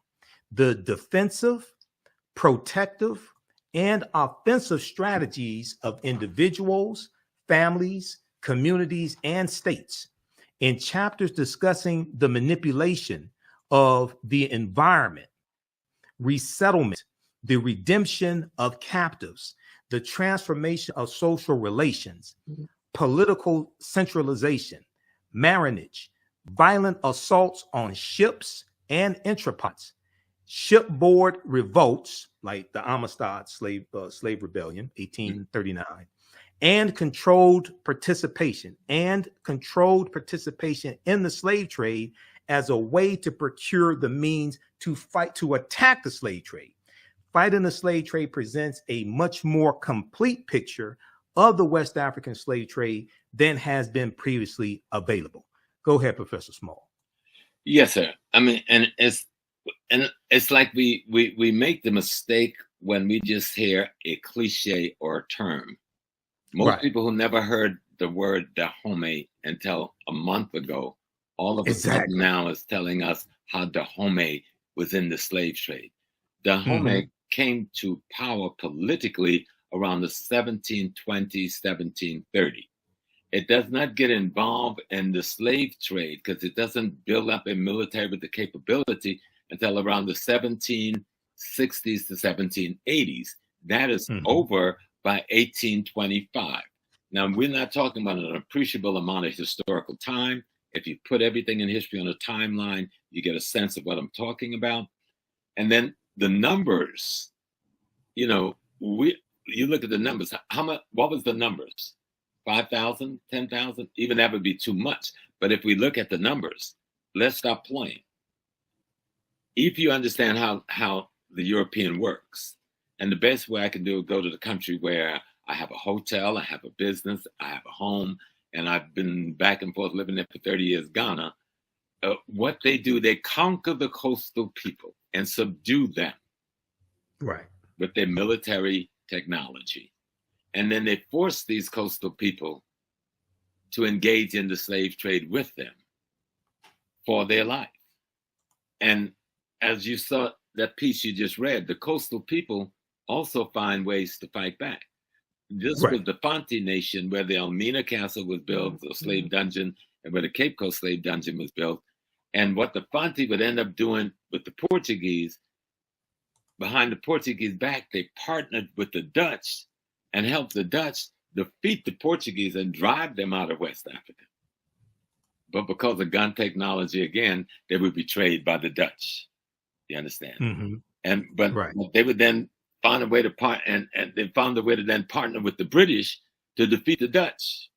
the defensive, protective, and offensive strategies of individuals, families, communities, and states. In chapters discussing the manipulation of the environment, resettlement, the redemption of captives, the transformation of social relations, political centralization, marriage, violent assaults on ships and entrepots, shipboard revolts like the Amistad slave rebellion, 1839, and controlled participation in the slave trade as a way to procure the means to attack the slave trade. Fighting the Slave Trade presents a much more complete picture of the West African slave trade than has been previously available. Go ahead, Professor Small. Yes, sir. I mean, and it's like we make the mistake when we just hear a cliche or a term. Most people who never heard the word Dahomey until a month ago, all of a sudden now is telling us how Dahomey was in the slave trade. Dahomey came to power politically around the 1720, 1730. It does not get involved in the slave trade because it doesn't build up a military with the capability until around the 1760s to 1780s. That is over by 1825. Now, we're not talking about an appreciable amount of historical time. If you put everything in history on a timeline, you get a sense of what I'm talking about. And then the numbers, you know, you look at the numbers. How much? What was the numbers? 5,000, 10,000? Even that would be too much. But if we look at the numbers, let's stop playing. If you understand how the European works, and the best way I can do is go to the country where I have a hotel, I have a business, I have a home, and I've been back and forth living there for 30 years, Ghana. What they do, they conquer the coastal people and subdue them. Right. With their military technology. And then they force these coastal people to engage in the slave trade with them for their life. And as you saw that piece you just read, the coastal people also find ways to fight back. This was the Fanti Nation, where the Elmina Castle was built, the slave dungeon, and where the Cape Coast slave dungeon was built. And what the Fanti would end up doing with the Portuguese, behind the Portuguese back, they partnered with the Dutch and helped the Dutch defeat the Portuguese and drive them out of West Africa. But because of gun technology, again, they were betrayed by the Dutch. You understand? But they would then find a way to they found a way to then partner with the British to defeat the Dutch.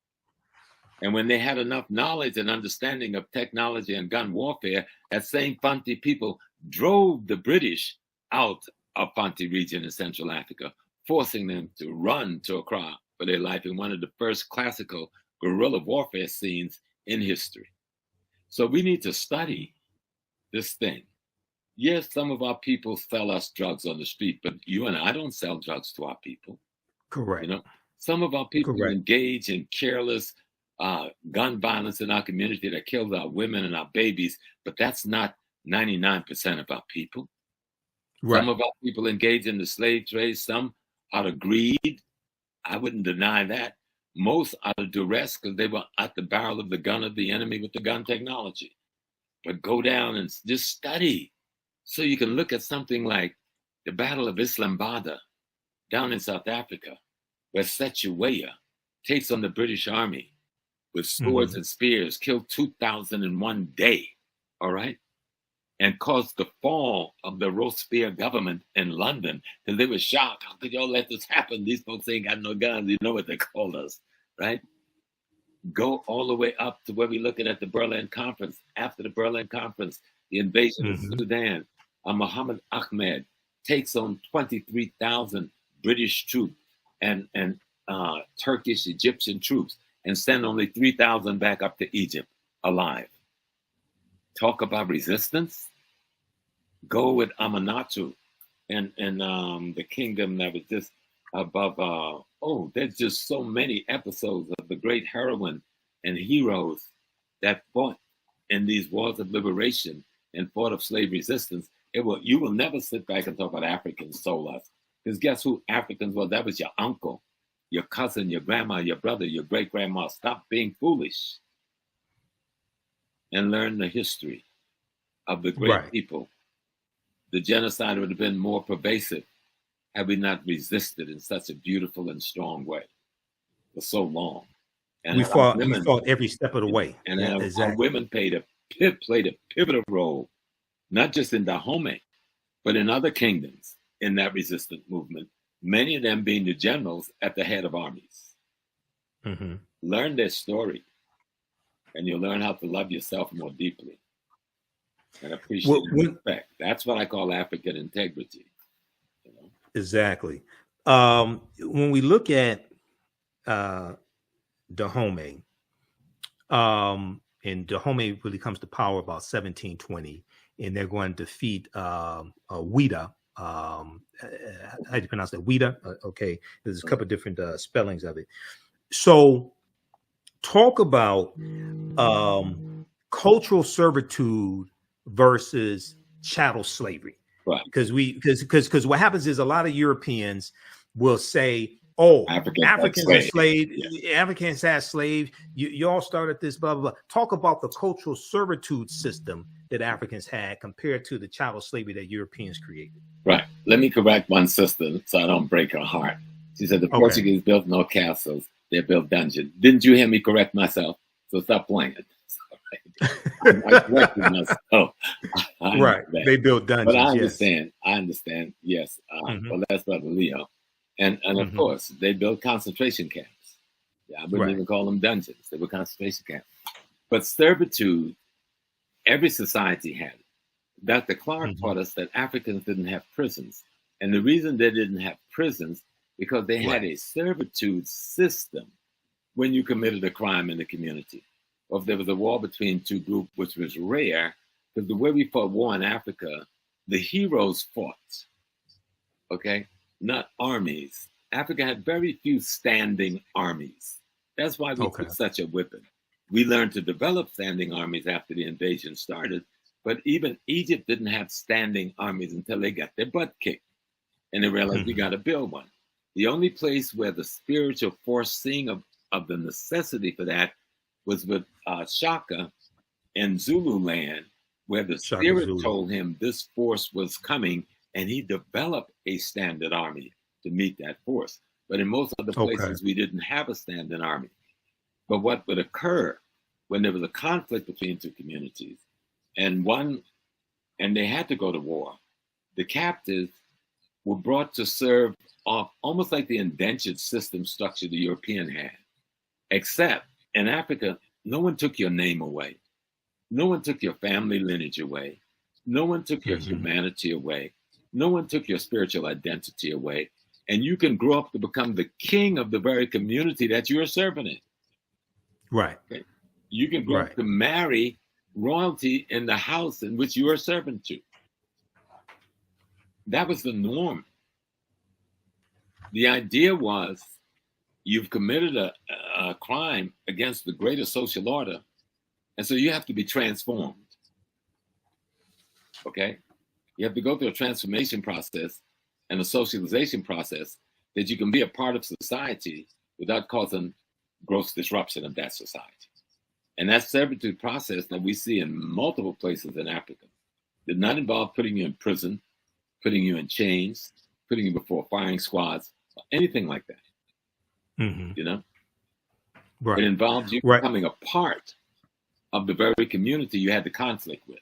And when they had enough knowledge and understanding of technology and gun warfare, that same Fanti people drove the British out of Fanti region in Central Africa, forcing them to run to Accra for their life in one of the first classical guerrilla warfare scenes in history. So we need to study this thing. Yes, some of our people sell us drugs on the street, but you and I don't sell drugs to our people. Correct. You know, some of our people engage in careless gun violence in our community that kills our women and our babies, but that's not 99% of our people. Right. Some of our people engage in the slave trade, some out of greed. I wouldn't deny that. Most out of duress because they were at the barrel of the gun of the enemy with the gun technology. But go down and just study. So you can look at something like the Battle of Islamabad down in South Africa, where Setuweya takes on the British Army with swords and spears, killed 2,000 in one day, all right? And caused the fall of the Robespierre government in London, because they were shocked. How could y'all let this happen? These folks ain't got no guns. You know what they called us, right? Go all the way up to where we're looking at the Berlin Conference. After the Berlin Conference, the invasion of Sudan, Muhammad Ahmed takes on 23,000 British troops and Turkish, Egyptian troops, and send only 3,000 back up to Egypt alive. Talk about resistance. Go with Amanatu and the kingdom that was just above. There's just so many episodes of the great heroine and heroes that fought in these wars of liberation and fought of slave resistance. You will never sit back and talk about Africans sold us. Because guess who Africans were? That was your uncle, your cousin, your grandma, your brother, your great-grandma. Stop being foolish and learn the history of the great people. The genocide would have been more pervasive had we not resisted in such a beautiful and strong way for so long. And we fought every step of the way. And our women played a pivotal role, not just in Dahomey, but in other kingdoms in that resistance movement, many of them being the generals at the head of armies. Learn their story, and you'll learn how to love yourself more deeply and appreciate and respect. That's what I call African integrity. You know? Exactly. When we look at Dahomey, and Dahomey really comes to power about 1720, and they're going to defeat Ouida. How do you pronounce that? Ouida? Okay. There's a couple of different spellings of it. So talk about cultural servitude versus chattel slavery. Right. Because what happens is a lot of Europeans will say, oh, Africans are slaves. Yeah. Africans had slaves. You all started this, blah, blah, blah. Talk about the cultural servitude system that Africans had compared to the chattel slavery that Europeans created. Right. Let me correct one sister so I don't break her heart. She said the Portuguese built no castles. They built dungeons. Didn't you hear me correct myself? So stop playing. I corrected myself. Right. They built dungeons. But I understand. Yes. I understand. Yes. Well, that's Brother Leo. And of course, they built concentration camps. Yeah, I wouldn't even call them dungeons. They were concentration camps. But servitude, every society had it. Dr. Clark taught us that Africans didn't have prisons. And the reason they didn't have prisons, because they had a servitude system when you committed a crime in the community. Or if there was a war between two groups, which was rare, because the way we fought war in Africa, the heroes fought, okay? Not armies. Africa had very few standing armies. That's why we took such a whipping. We learned to develop standing armies after the invasion started, but even Egypt didn't have standing armies until they got their butt kicked. And they realized we got to build one. The only place where the spiritual foreseeing of the necessity for that was with Shaka in Zululand, where the spirit told him this force was coming, and he developed a standing army to meet that force. But in most other places, we didn't have a standing army. But what would occur when there was a conflict between two communities, and they had to go to war, the captives were brought to serve off almost like the indentured system structure the European had, except in Africa, no one took your name away. No one took your family lineage away. No one took your humanity away. No one took your spiritual identity away. And you can grow up to become the king of the very community that you are serving in. Right. Okay? You can grow up to marry royalty in the house in which you are serving to. That was the norm. The idea was you've committed a crime against the greater social order, and so you have to be transformed. Okay? You have to go through a transformation process and a socialization process that you can be a part of society without causing gross disruption of that society. And that servitude process that we see in multiple places in Africa did not involve putting you in prison, putting you in chains, putting you before firing squads, or anything like that. You know? Right. It involves you becoming a part of the very community you had the conflict with.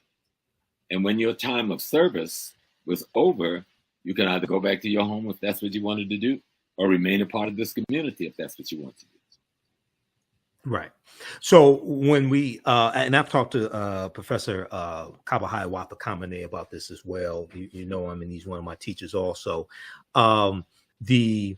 And when your time of service was over, you can either go back to your home if that's what you wanted to do, or remain a part of this community if that's what you want to do. Right. So when we, and I've talked to Professor Kabahai Wapa-Kamene about this as well. You know him, and he's one of my teachers also. The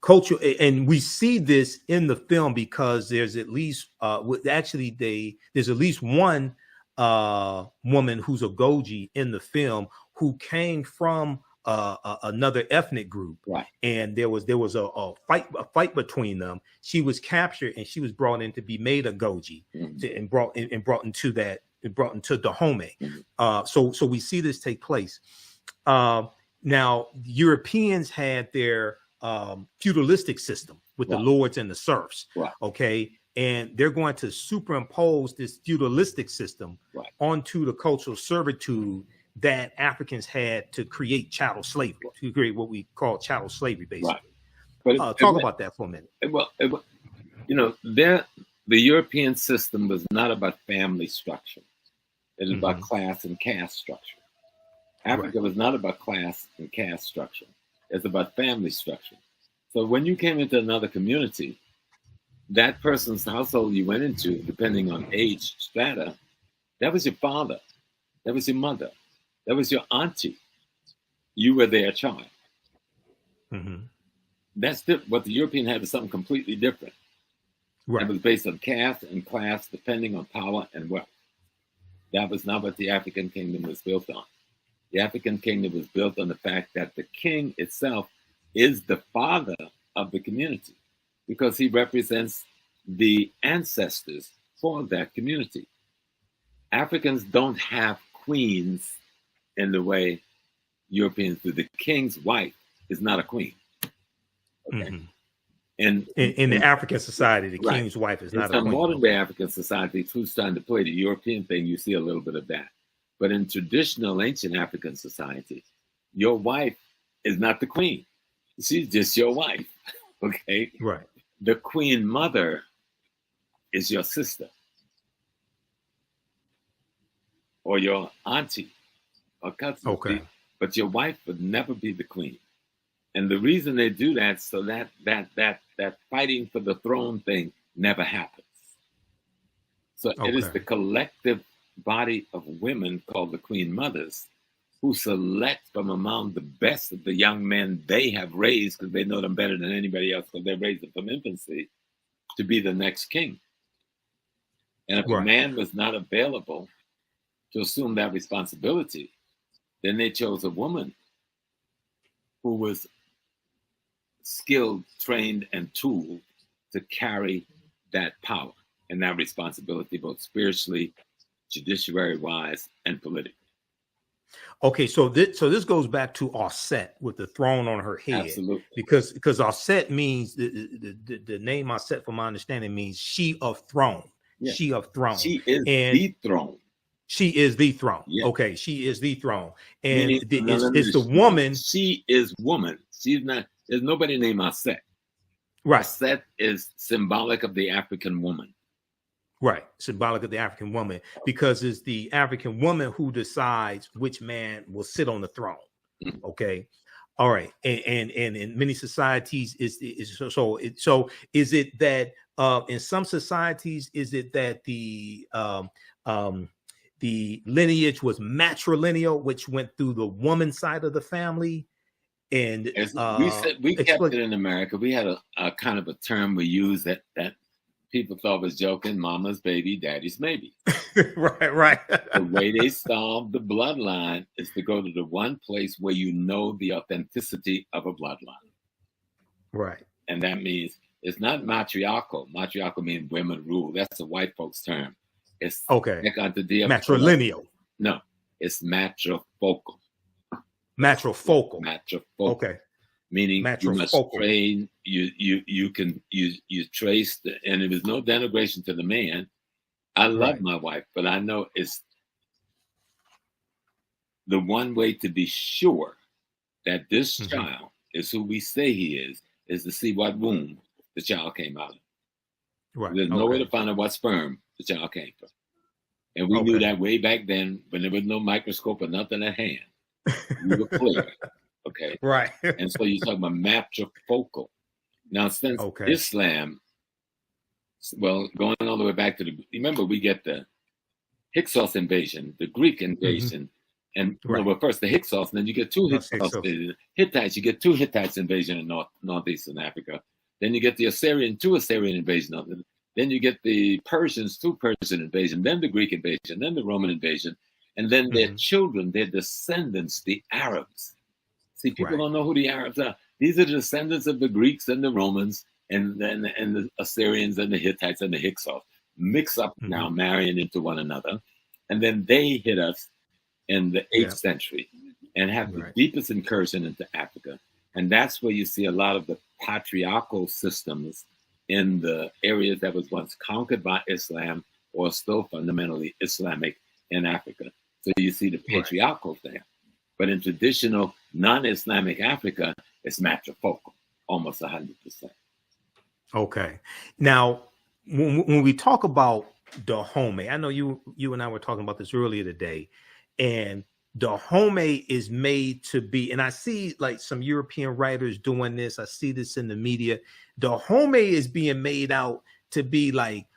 culture, and we see this in the film because there's at least, there's at least one woman who's Agojie in the film who came from another ethnic group, and there was a fight between them. She was captured and she was brought in to be made Agojie, and brought into Dahomey. So we see this take place. Now Europeans had their feudalistic system with the lords and the serfs. Okay. And they're going to superimpose this feudalistic system onto the cultural servitude that Africans had to create chattel slavery, to create what we call chattel slavery, basically. But talk about that for a minute. You know, the European system was not about family structure. It was about class and caste structure. Africa was not about class and caste structure. It's about family structure. So when you came into another community, that person's household you went into, depending on age strata, that was your father, that was your mother, that was your auntie. You were their child. That's what the European had was something completely different. It was based on caste and class, depending on power and wealth. That was not what the African kingdom was built on. The African kingdom was built on the fact that the king itself is the father of the community, because he represents the ancestors for that community. Africans don't have queens in the way Europeans do. The king's wife is not a queen. Okay? In the African society, the king's wife is not a queen. In modern day African society, who's trying to play the European thing, you see a little bit of that. But in traditional ancient African society, your wife is not the queen. She's just your wife. Okay? the queen mother is your sister or your auntie or cousin. Okay. But your wife would never be the queen. And the reason they do that, so that fighting for the throne thing never happens. So it is the collective body of women called the queen mothers who select from among the best of the young men they have raised, because they know them better than anybody else, because they raised them from infancy, to be the next king. And if a man was not available to assume that responsibility, then they chose a woman who was skilled, trained, and tooled to carry that power and that responsibility, both spiritually, judiciary-wise, and politically. Okay, so this goes back to Auset with the throne on her head. Absolutely. Because Auset means the name Auset, from my understanding, means she of throne. Yeah. She of throne. She is the throne. She is the throne. Yeah. Okay, she is the throne. And it's the woman. She is woman. She's not, there's nobody named Auset. Right. Auset is symbolic of the African woman. Right, symbolic of the African woman, because it's the African woman who decides which man will sit on the throne. Okay, all right, and in many societies is it that in some societies is it that the lineage was matrilineal, which went through the woman side of the family, and we kept it in America. We had a kind of a term we used that people thought was joking: mama's baby, daddy's maybe. right. The way they solve the bloodline is to go to the one place where you know the authenticity of a bloodline. Right. And that means it's not matriarchal. Matriarchal means women rule. That's a white folks term. It's matrilineal. No, it's matrifocal. Matrifocal. Okay. Meaning you must train, you trace, and there was no denigration to the man. I love my wife, but I know it's the one way to be sure that this child is who we say he is to see what womb the child came out of. Right. There's no way to find out what sperm the child came from. And we knew that way back then when there was no microscope or nothing at hand. We were clear. Okay. Right. And so you talk about matrifocal. Now, since Islam, well, going all the way back to remember, we get the Hyksos invasion, the Greek invasion, and well, first the Hyksos, and then you get two Hyksos invasions. Hittites, you get two Hittites invasion in northeastern Africa. Then you get the two Assyrian invasion of it. Then you get the Persians, two Persian invasion, then the Greek invasion, then the Roman invasion, and then their children, their descendants, the Arabs. See, people don't know who the Arabs are. These are the descendants of the Greeks and the Romans and the Assyrians and the Hittites and the Hyksos mix up now, marrying into one another. And then they hit us in the 8th century and have the deepest incursion into Africa. And that's where you see a lot of the patriarchal systems in the areas that was once conquered by Islam or still fundamentally Islamic in Africa. So you see the patriarchal there. But in traditional non-Islamic Africa, it's matrifocal, almost 100%. Okay. Now, when we talk about Dahomey, I know you and I were talking about this earlier today, and Dahomey is made to be, and I see like some European writers doing this. I see this in the media. Dahomey is being made out to be like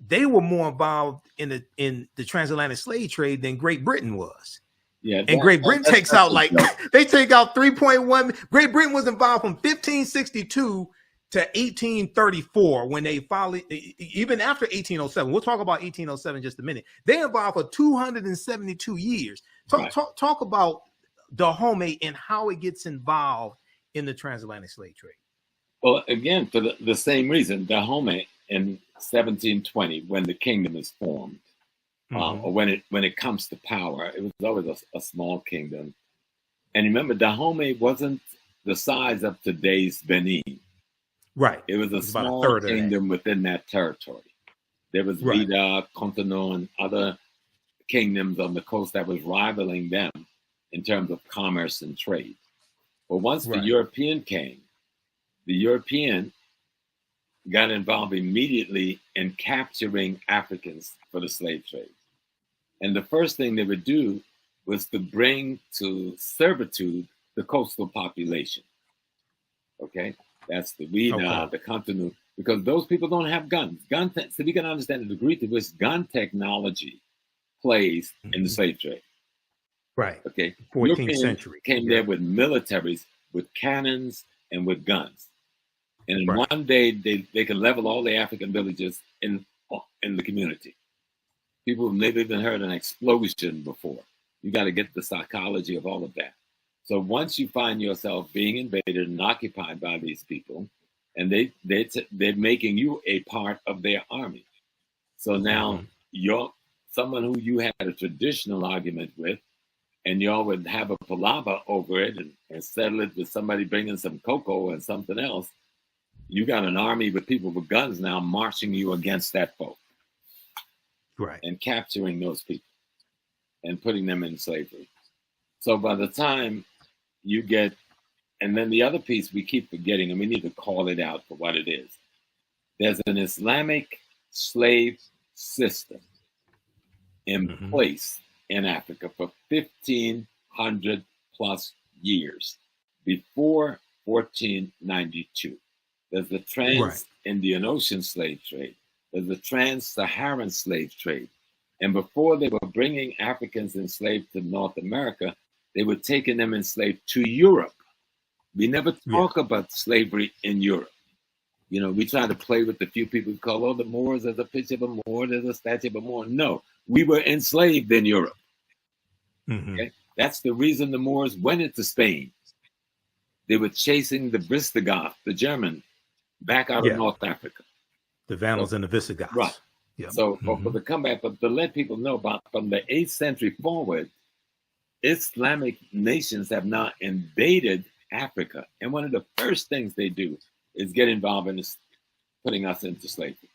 they were more involved in the transatlantic slave trade than Great Britain was. Yeah, and Great Britain takes out like they take out 3.1. Great Britain was involved from 1562 to 1834 when they finally, even after 1807. We'll talk about 1807 in just a minute. They involved for 272 years. Talk about Dahomey and how it gets involved in the transatlantic slave trade. Well, again, for the same reason, Dahomey in 1720, when the kingdom is formed. Or when it comes to power, it was always a small kingdom. And remember, Dahomey wasn't the size of today's Benin. Right. It was a small kingdom within that territory. There was Vida, Cotonou, and other kingdoms on the coast that was rivaling them in terms of commerce and trade. But once the European came, the European got involved immediately in capturing Africans for the slave trade. And the first thing they would do was to bring to servitude the coastal population. Okay, that's the Wida, the Contonu, because those people don't have guns. So we can understand the degree to which gun technology plays in the slave trade. Right. Okay. 14th Europeans century. came there with militaries, with cannons, and with guns. And in one day, they can level all the African villages in the community. People have never even heard an explosion before. You got to get the psychology of all of that. So once you find yourself being invaded and occupied by these people, and they're making you a part of their army. So now you're someone who you had a traditional argument with, and y'all would have a palaver over it and settle it with somebody bringing some cocoa and something else. You got an army with people with guns now marching you against that foe. Right. And capturing those people and putting them in slavery. So by the time you get, and then the other piece we keep forgetting, and we need to call it out for what it is. There's an Islamic slave system in place in Africa for 1,500 plus years before 1492. There's the trans-Indian Ocean slave trade. There's the trans-Saharan slave trade. And before they were bringing Africans enslaved to North America, they were taking them enslaved to Europe. We never talk about slavery in Europe. You know, we try to play with the few people who call, oh, the Moors, there's a picture of a Moor, there's a statue of a Moor. No, we were enslaved in Europe. Okay? That's the reason the Moors went into Spain. They were chasing the Visigoth, the German, back out of North Africa. The Vandals and the Visigoths. Right. Yeah. So for the comeback, but to let people know about from the 8th century forward, Islamic nations have now invaded Africa. And one of the first things they do is get involved in this, putting us into slavery.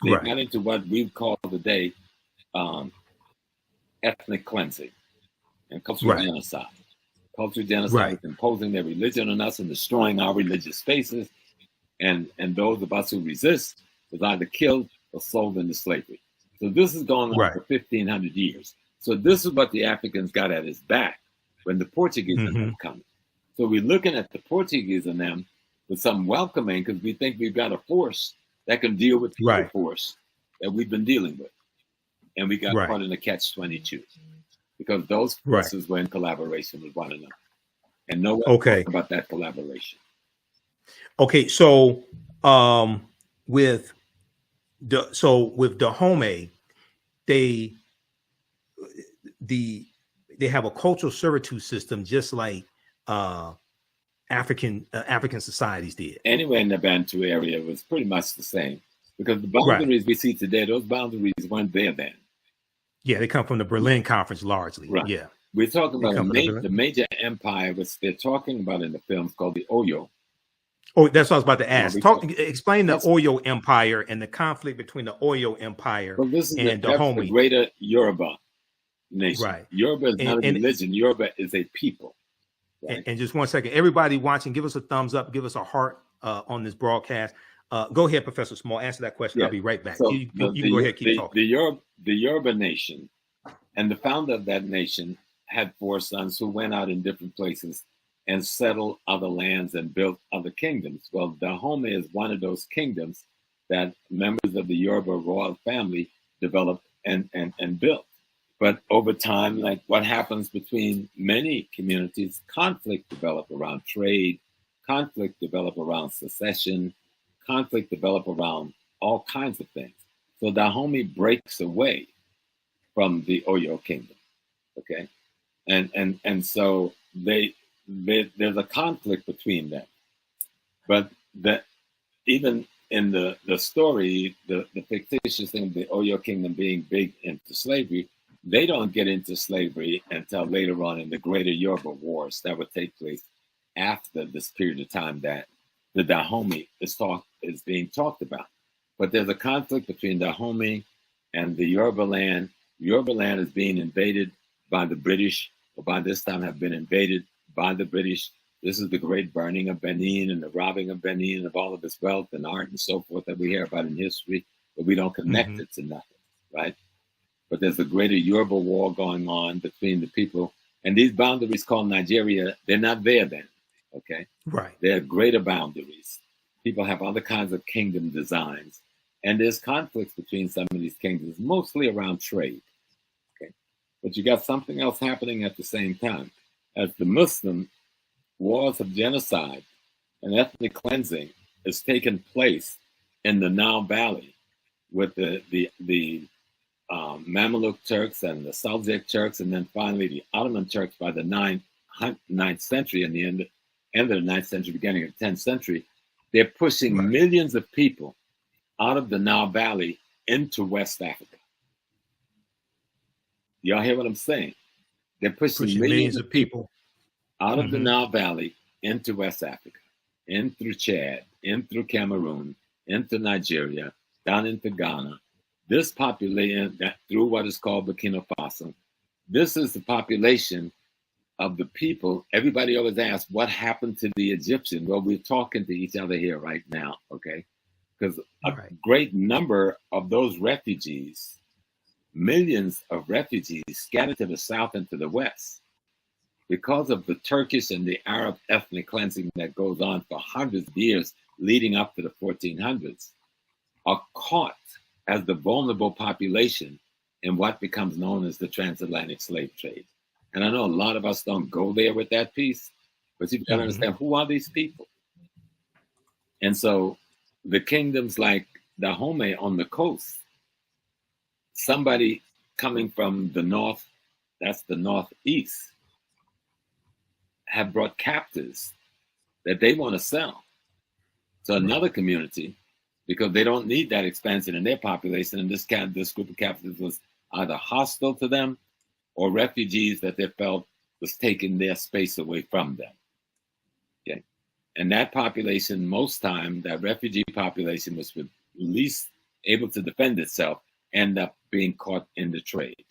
They got into what we call today ethnic cleansing and cultural genocide. Cultural genocide is imposing their religion on us and destroying our religious spaces. And those of us who resist was either killed or sold into slavery. So this is going on for 1,500 years. So this is what the Africans got at his back when the Portuguese are coming. So we're looking at the Portuguese and them with some welcoming because we think we've got a force that can deal with the force that we've been dealing with. And we got caught in a catch-22 because those forces were in collaboration with one another. And no one talked about that collaboration. Okay, so with Dahomey, they have a cultural servitude system just like African societies did. Anywhere in the Bantu area was pretty much the same because the boundaries we see today, those boundaries weren't there then. Yeah, they come from the Berlin Conference largely. Right. Yeah, we're talking about the major empire which they're talking about in the films called the Oyo. Oh, that's what I was about to ask. Explain the Oyo Empire and the conflict between the Oyo Empire and Dahomey. The greater Yoruba nation. Right. Yoruba is not a religion. Yoruba is a people. Right? And just 1 second, everybody watching, give us a thumbs up, give us a heart on this broadcast. Go ahead, Professor Small. Answer that question. I'll be right back. So you go ahead, keep talking. The Yoruba nation and the founder of that nation had 4 sons who went out in different places and settled other lands and built other kingdoms. Well, Dahomey is one of those kingdoms that members of the Yoruba royal family developed and built. But over time, like what happens between many communities, conflict develop around trade, conflict develop around secession, conflict develop around all kinds of things. So Dahomey breaks away from the Oyo kingdom, okay? And so there's a conflict between them. But even in the story, the fictitious thing of the Oyo kingdom being big into slavery, they don't get into slavery until later on in the greater Yoruba wars that would take place after this period of time that the Dahomey is being talked about. But there's a conflict between Dahomey and the Yoruba land. Yoruba land is being invaded by the British, or by this time have been invaded by the British This is the great burning of Benin and the robbing of Benin of all of its wealth and art and so forth that we hear about in history, but we don't connect it to nothing, right? But there's a greater Yoruba war going on between the people. And these boundaries called Nigeria, they're not there then, okay? Right. They're greater boundaries. People have other kinds of kingdom designs. And there's conflicts between some of these kingdoms, mostly around trade, okay? But you got something else happening at the same time. As the Muslim wars of genocide and ethnic cleansing has taken place in the Nile Valley with the Mamluk Turks and the Seljuk Turks, and then finally the Ottoman Turks by the 9th century and the end of the 9th century, beginning of the 10th century. They're pushing millions of people out of the Nile Valley into West Africa. Y'all hear what I'm saying? They're pushing millions of people out of the Nile Valley into West Africa, in through Chad, in through Cameroon, into Nigeria, down into Ghana. This population, that through what is called Burkina Faso, this is the population of the people. Everybody always asks, what happened to the Egyptian? Well, we're talking to each other here right now, okay? Because a great number of those refugees, millions of refugees scattered to the south and to the west, because of the Turkish and the Arab ethnic cleansing that goes on for hundreds of years leading up to the 1400s, are caught as the vulnerable population in what becomes known as the transatlantic slave trade. And I know a lot of us don't go there with that piece, but you've got to understand, who are these people? And so the kingdoms like Dahomey on the coast, somebody coming from the north, that's the northeast, have brought captives that they want to sell to another community because they don't need that expansion in their population. And this group of captives was either hostile to them or refugees that they felt was taking their space away from them. Okay. And that population, most time, that refugee population was least able to defend itself, end up being caught in the trade.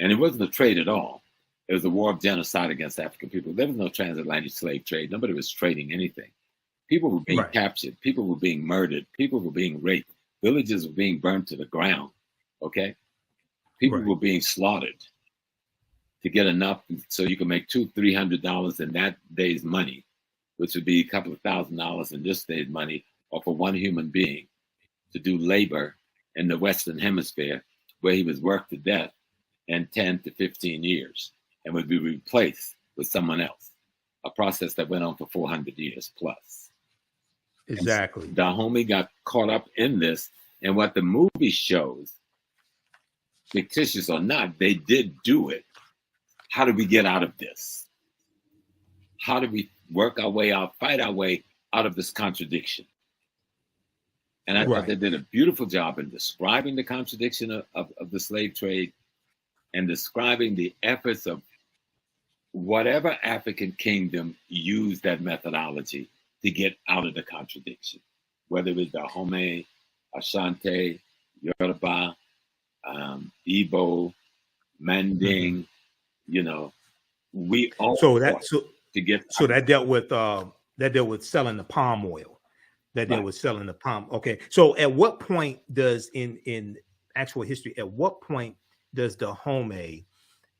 And it wasn't a trade at all. It was a war of genocide against African people. There was no transatlantic slave trade. Nobody was trading anything. People were being captured. People were being murdered. People were being raped. Villages were being burned to the ground. Okay? People were being slaughtered to get enough so you could make $200-300 in that day's money, which would be a couple of $1,000s in this day's money, or for one human being to do labor in the Western Hemisphere, where he was worked to death in 10 to 15 years. And would be replaced with someone else, a process that went on for 400 years plus. Exactly. Dahomey got caught up in this, and what the movie shows, fictitious or not, they did do it. How do we get out of this? How do we work our way out, fight our way out of this contradiction? And I thought they did a beautiful job in describing the contradiction of the slave trade and describing the efforts of whatever African kingdom used that methodology to get out of the contradiction, whether it was Dahomey, Ashanti, Yoruba, Igbo, Manding, you know, we all that dealt with selling the palm oil. That dealt with selling the palm. Okay, so at what point does in actual history, at what point does Dahomey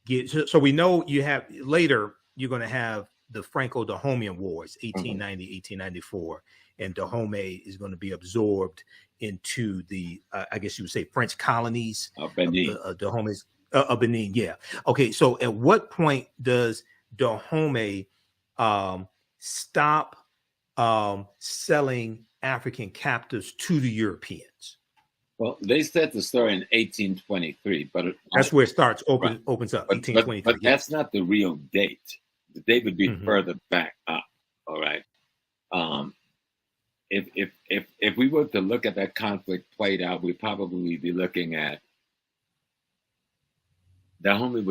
get? So we know you have later. You're going to have the Franco-Dahomean Wars, 1890, 1894, and Dahomey is going to be absorbed into the, I guess you would say, French colonies. Benin. Dahomey's Benin, yeah. Okay, so at what point does Dahomey stop selling African captives to the Europeans? Well, they said the story in 1823, but that's where it starts. Opens up. 1823. But that's not the real date. The date would be further back up. All right. If we were to look at that conflict played out, we'd probably be looking at Dahomey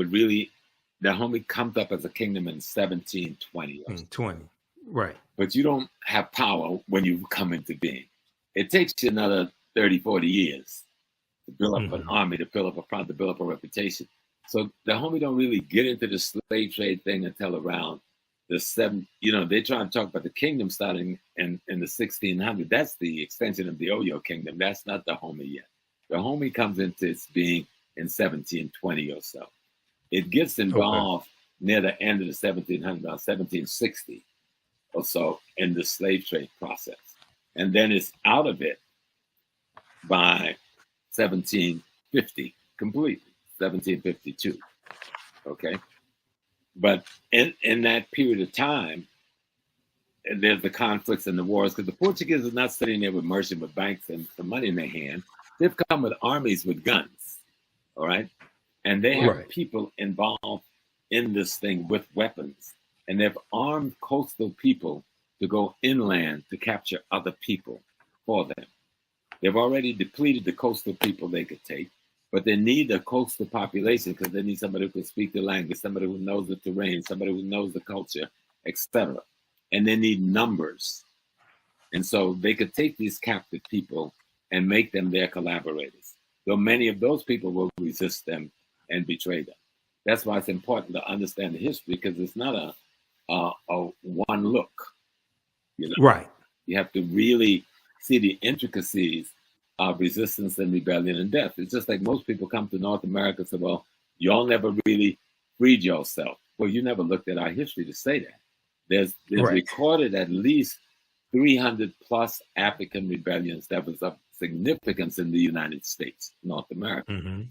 comes up as a kingdom in 1720. 20, right. But you don't have power when you come into being. It takes you another 30, 40 years to build up an army, to build up a front, to build up a reputation. So Dahomey don't really get into the slave trade thing until around they try to talk about the kingdom starting in the 1600s. That's the extension of the Oyo kingdom. That's not Dahomey yet. Dahomey comes into its being in 1720 or so. It gets involved near the end of the 1700s, about 1760 or so, in the slave trade process. And then it's out of it by 1750 completely, 1752. Okay. But in that period of time, there's the conflicts and the wars, because the Portuguese are not sitting there with merchant with banks and some money in their hand. They've come with armies with guns, all right? And they have people involved in this thing with weapons. And they've armed coastal people to go inland to capture other people for them. They've already depleted the coastal people they could take, but they need a coastal population because they need somebody who can speak the language, somebody who knows the terrain, somebody who knows the culture, etc. And they need numbers. And so they could take these captive people and make them their collaborators. Though many of those people will resist them and betray them. That's why it's important to understand the history, because it's not a one look. You know? Right. You have to really see the intricacies of resistance and rebellion and death. It's just like most people come to North America and say, well, y'all never really freed yourself. Well, you never looked at our history to say that. There's recorded at least 300 plus African rebellions that was of significance in the United States, North America. Mm-hmm.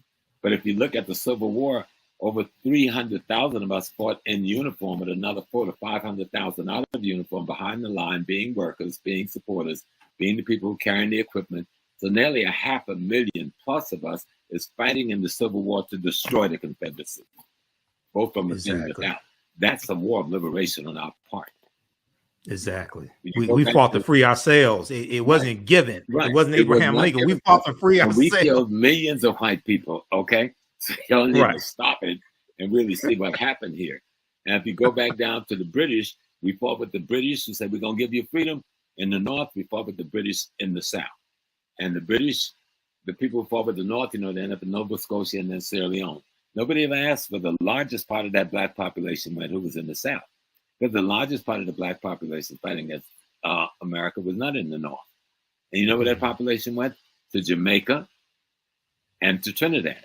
But if you look at the Civil War, over 300,000 of us fought in uniform, and another 400,000 to 500,000 out of uniform behind the line, being workers, being supporters, being the people who carrying the equipment. So nearly 500,000 plus of us is fighting in the Civil War to destroy the Confederacy, both from within and without. That's a war of liberation on our part. Exactly. We fought to free ourselves. It wasn't given. Right. It wasn't Abraham Lincoln. We fought to free ourselves. We killed millions of white people. Okay. So y'all need to stop it and really see what happened here. And if you go back down to the British, we fought with the British who said, we're going to give you freedom. In the North, we fought with the British in the South. And the British, the people who fought with the North, they end up in Nova Scotia and then Sierra Leone. Nobody ever asked for the largest part of that black population went, who was in the South. Because the largest part of the black population fighting against America was not in the North. And you know where that population went? To Jamaica and to Trinidad.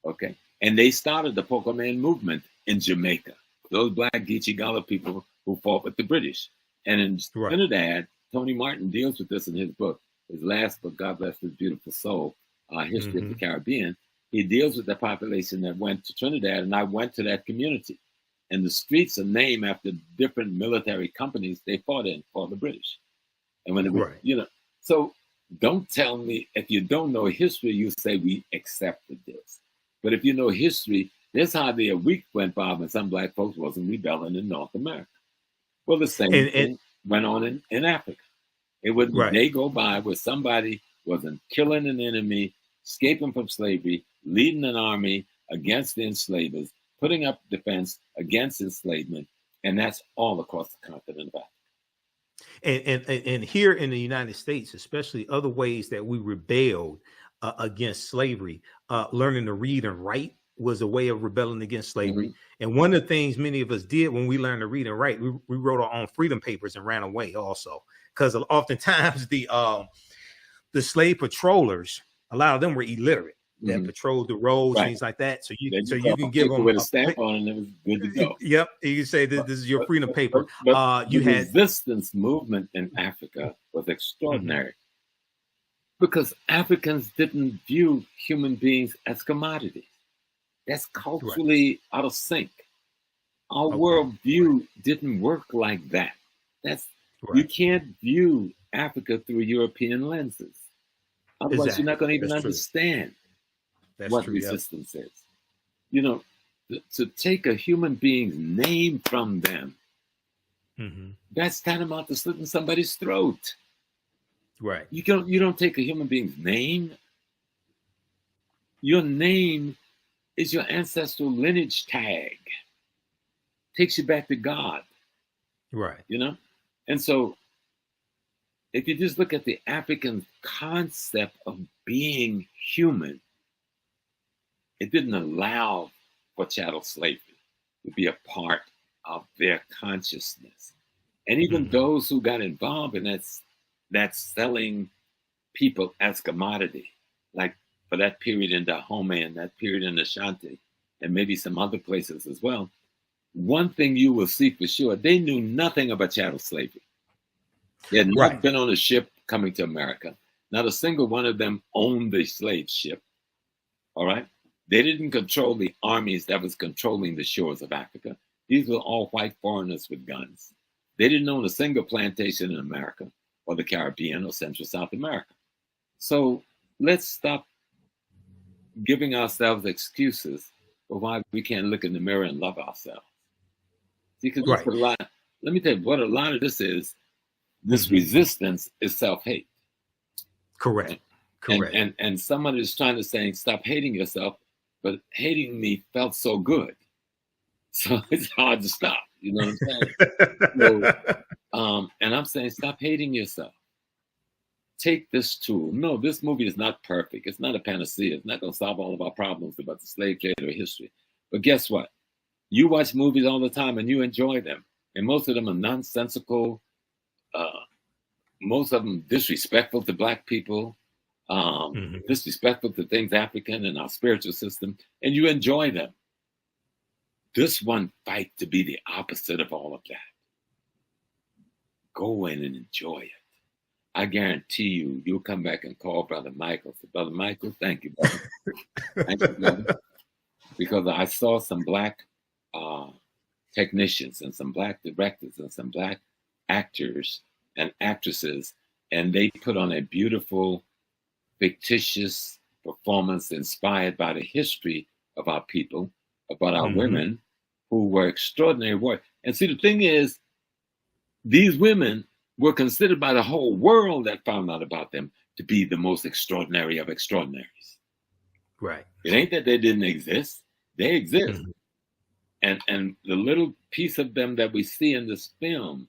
Okay. And they started the Poker Man movement in Jamaica. Those black Geechee Gullah people who fought with the British. And in Trinidad, Tony Martin deals with this in his book, his last book, God Bless His Beautiful Soul, History of the Caribbean. He deals with the population that went to Trinidad, and I went to that community. And the streets are named after different military companies they fought in for the British. And when it was, so don't tell me, if you don't know history, you say we accepted this. But if you know history, there's hardly a week went by when some black folks wasn't rebelling in North America. Well, the same thing went on in Africa. It wouldn't a day go by where somebody wasn't killing an enemy, escaping from slavery, leading an army against the enslavers, putting up defense against enslavement, and that's all across the continent of Africa. And here in the United States, especially, other ways that we rebelled against slavery, learning to read and write was a way of rebelling against slavery. Mm-hmm. And one of the things many of us did when we learned to read and write, we wrote our own freedom papers and ran away also. Because oftentimes the slave patrollers, a lot of them were illiterate. That patrolled the roads, things like that. So you can give them with a stamp on, and it was good to go. Yep, you can say this is your freedom paper. But the resistance movement in Africa was extraordinary because Africans didn't view human beings as commodities. That's culturally out of sync. Our worldview didn't work like that. You can't view Africa through European lenses. Otherwise, you're not going to even understand what resistance is. To take a human being's name from them, that's tantamount to slitting somebody's throat. Right. You don't take a human being's name. Your name is your ancestral lineage tag. Takes you back to God. Right. And so if you just look at the African concept of being human, it didn't allow for chattel slavery to be a part of their consciousness. And even those who got involved in that selling people as commodity, like for that period in Dahomey and that period in Ashanti, and maybe some other places as well, one thing you will see for sure, they knew nothing about chattel slavery. They had not been on a ship coming to America. Not a single one of them owned the slave ship. All right? They didn't control the armies that was controlling the shores of Africa. These were all white foreigners with guns. They didn't own a single plantation in America or the Caribbean or Central South America. So let's stop giving ourselves excuses for why we can't look in the mirror and love ourselves. Because a lot, let me tell you what a lot of this is. This resistance is self-hate. Correct. Correct. And someone is trying to say, stop hating yourself, but hating me felt so good. So it's hard to stop. You know what I'm saying? So, and I'm saying, stop hating yourself. Take this tool. No, this movie is not perfect. It's not a panacea. It's not going to solve all of our problems about the slave trade or history. But guess what? You watch movies all the time and you enjoy them. And most of them are nonsensical. Most of them disrespectful to Black people. Disrespectful to things African and our spiritual system. And you enjoy them. This one fight to be the opposite of all of that. Go in and enjoy it. I guarantee you, you'll come back and call Brother Michael. So, Brother Michael, thank you, brother. Thank you, brother. Because I saw some Black technicians and some Black directors and some Black actors and actresses, and they put on a beautiful, fictitious performance inspired by the history of our people, about our women who were extraordinary warriors. And see, the thing is, these women were considered by the whole world that found out about them to be the most extraordinary of extraordinaries. Right. It ain't that they didn't exist. They exist. And the little piece of them that we see in this film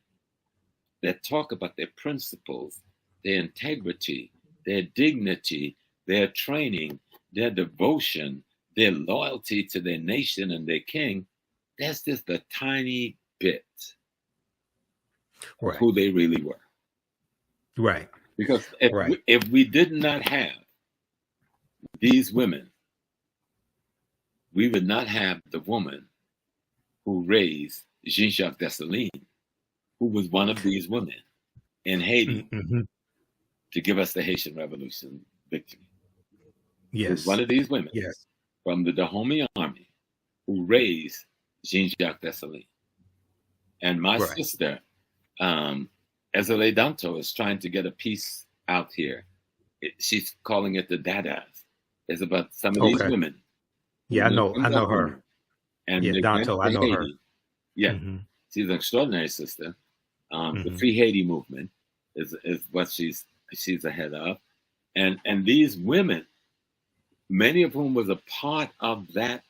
that talk about their principles, their integrity, their dignity, their training, their devotion, their loyalty to their nation and their king, that's just a tiny bit of who they really were. Right. Because if we did not have these women, we would not have the woman who raised Jean-Jacques Dessalines, who was one of these women in Haiti to give us the Haitian Revolution victory. Yes. One of these women from the Dahomey army who raised Jean-Jacques Dessalines. And my sister, Ezele Danto, is trying to get a piece out here. She's calling it the Dadas. It's about some of these women. Yeah, I know her. And Danto, I know her. Yeah, she's an extraordinary sister. The Free Haiti movement is what she's ahead of. And these women, many of whom was a part of that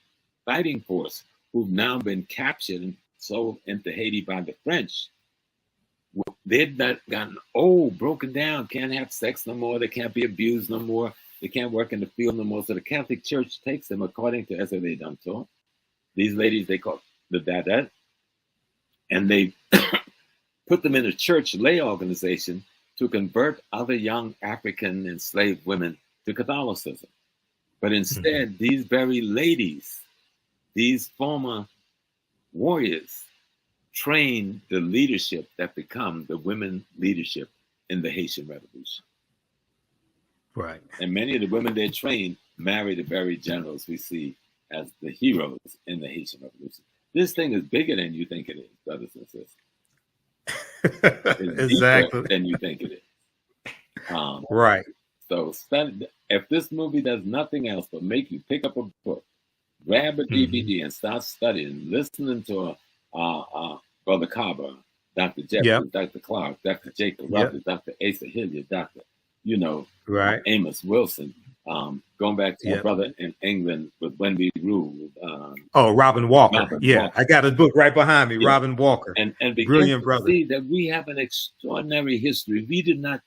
fighting force, who've now been captured and sold into Haiti by the French. They've not gotten old, broken down, can't have sex no more, they can't be abused no more, they can't work in the field no more. So the Catholic Church takes them, according to Ezele Danto. These ladies, they call the Dadat, and they put them in a church lay organization to convert other young African enslaved women to Catholicism. But instead, these very ladies, these former warriors, trained the leadership that become the women leadership in the Haitian Revolution. Right. And many of the women they trained married the very generals we see as the heroes in the Haitian Revolution. This thing is bigger than you think it is, brothers and sisters. It's exactly. deeper than you think it is. Right. So study, if this movie does nothing else but make you pick up a book, grab a DVD and start studying, listening to Brother Carver, Dr. Jeffries, Dr. Clark, Dr. Jacob Rogers, Dr. Asa Hilliard, Dr. Amos Wilson, going back to my brother in England with When We Ruled. Robin Walker. Walker. I got his book right behind me, Robin Walker. And brilliant brother. See that we have an extraordinary history. We did not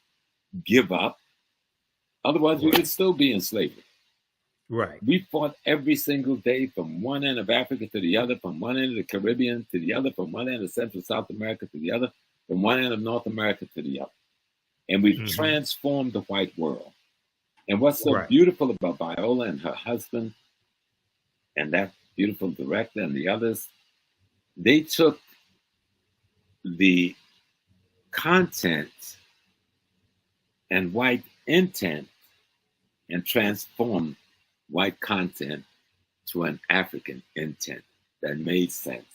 give up. Otherwise, we would still be in slavery. Right. We fought every single day from one end of Africa to the other, from one end of the Caribbean to the other, from one end of Central South America to the other, from one end of North America to the other. And we've transformed the white world. And what's so beautiful about Viola and her husband and that beautiful director and the others, they took the content and white intent and transformed white content to an African intent that made sense.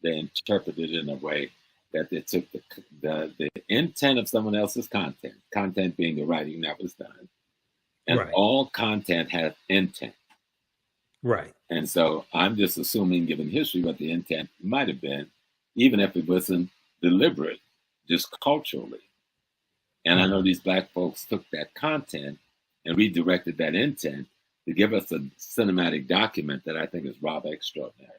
They interpreted it in a way that they took the intent of someone else's content being the writing that was done. And all content has intent. Right. And so I'm just assuming, given history, what the intent might have been, even if it wasn't deliberate, just culturally. And I know these Black folks took that content and redirected that intent to give us a cinematic document that I think is rather extraordinary.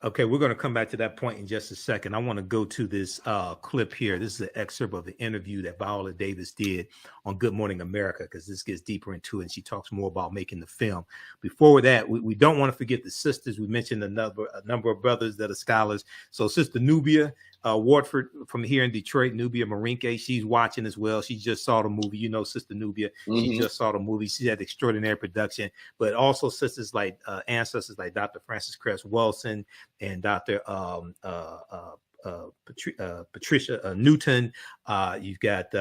Okay, we're going to come back to that point in just a second. I want to go to this clip here. This is an excerpt of the interview that Viola Davis did on Good Morning America, because this gets deeper into it, and she talks more about making the film. Before that, we don't want to forget the sisters. We mentioned a number of brothers that are scholars. So Sister Nubia Wardford from here in Detroit, Nubia Marinke, she's watching as well. She just saw the movie. You know, Sister Nubia, she just saw the movie. She had extraordinary production, but also sisters like ancestors like Dr. Francis Cress Wilson and Dr. Patricia Newton. You've got,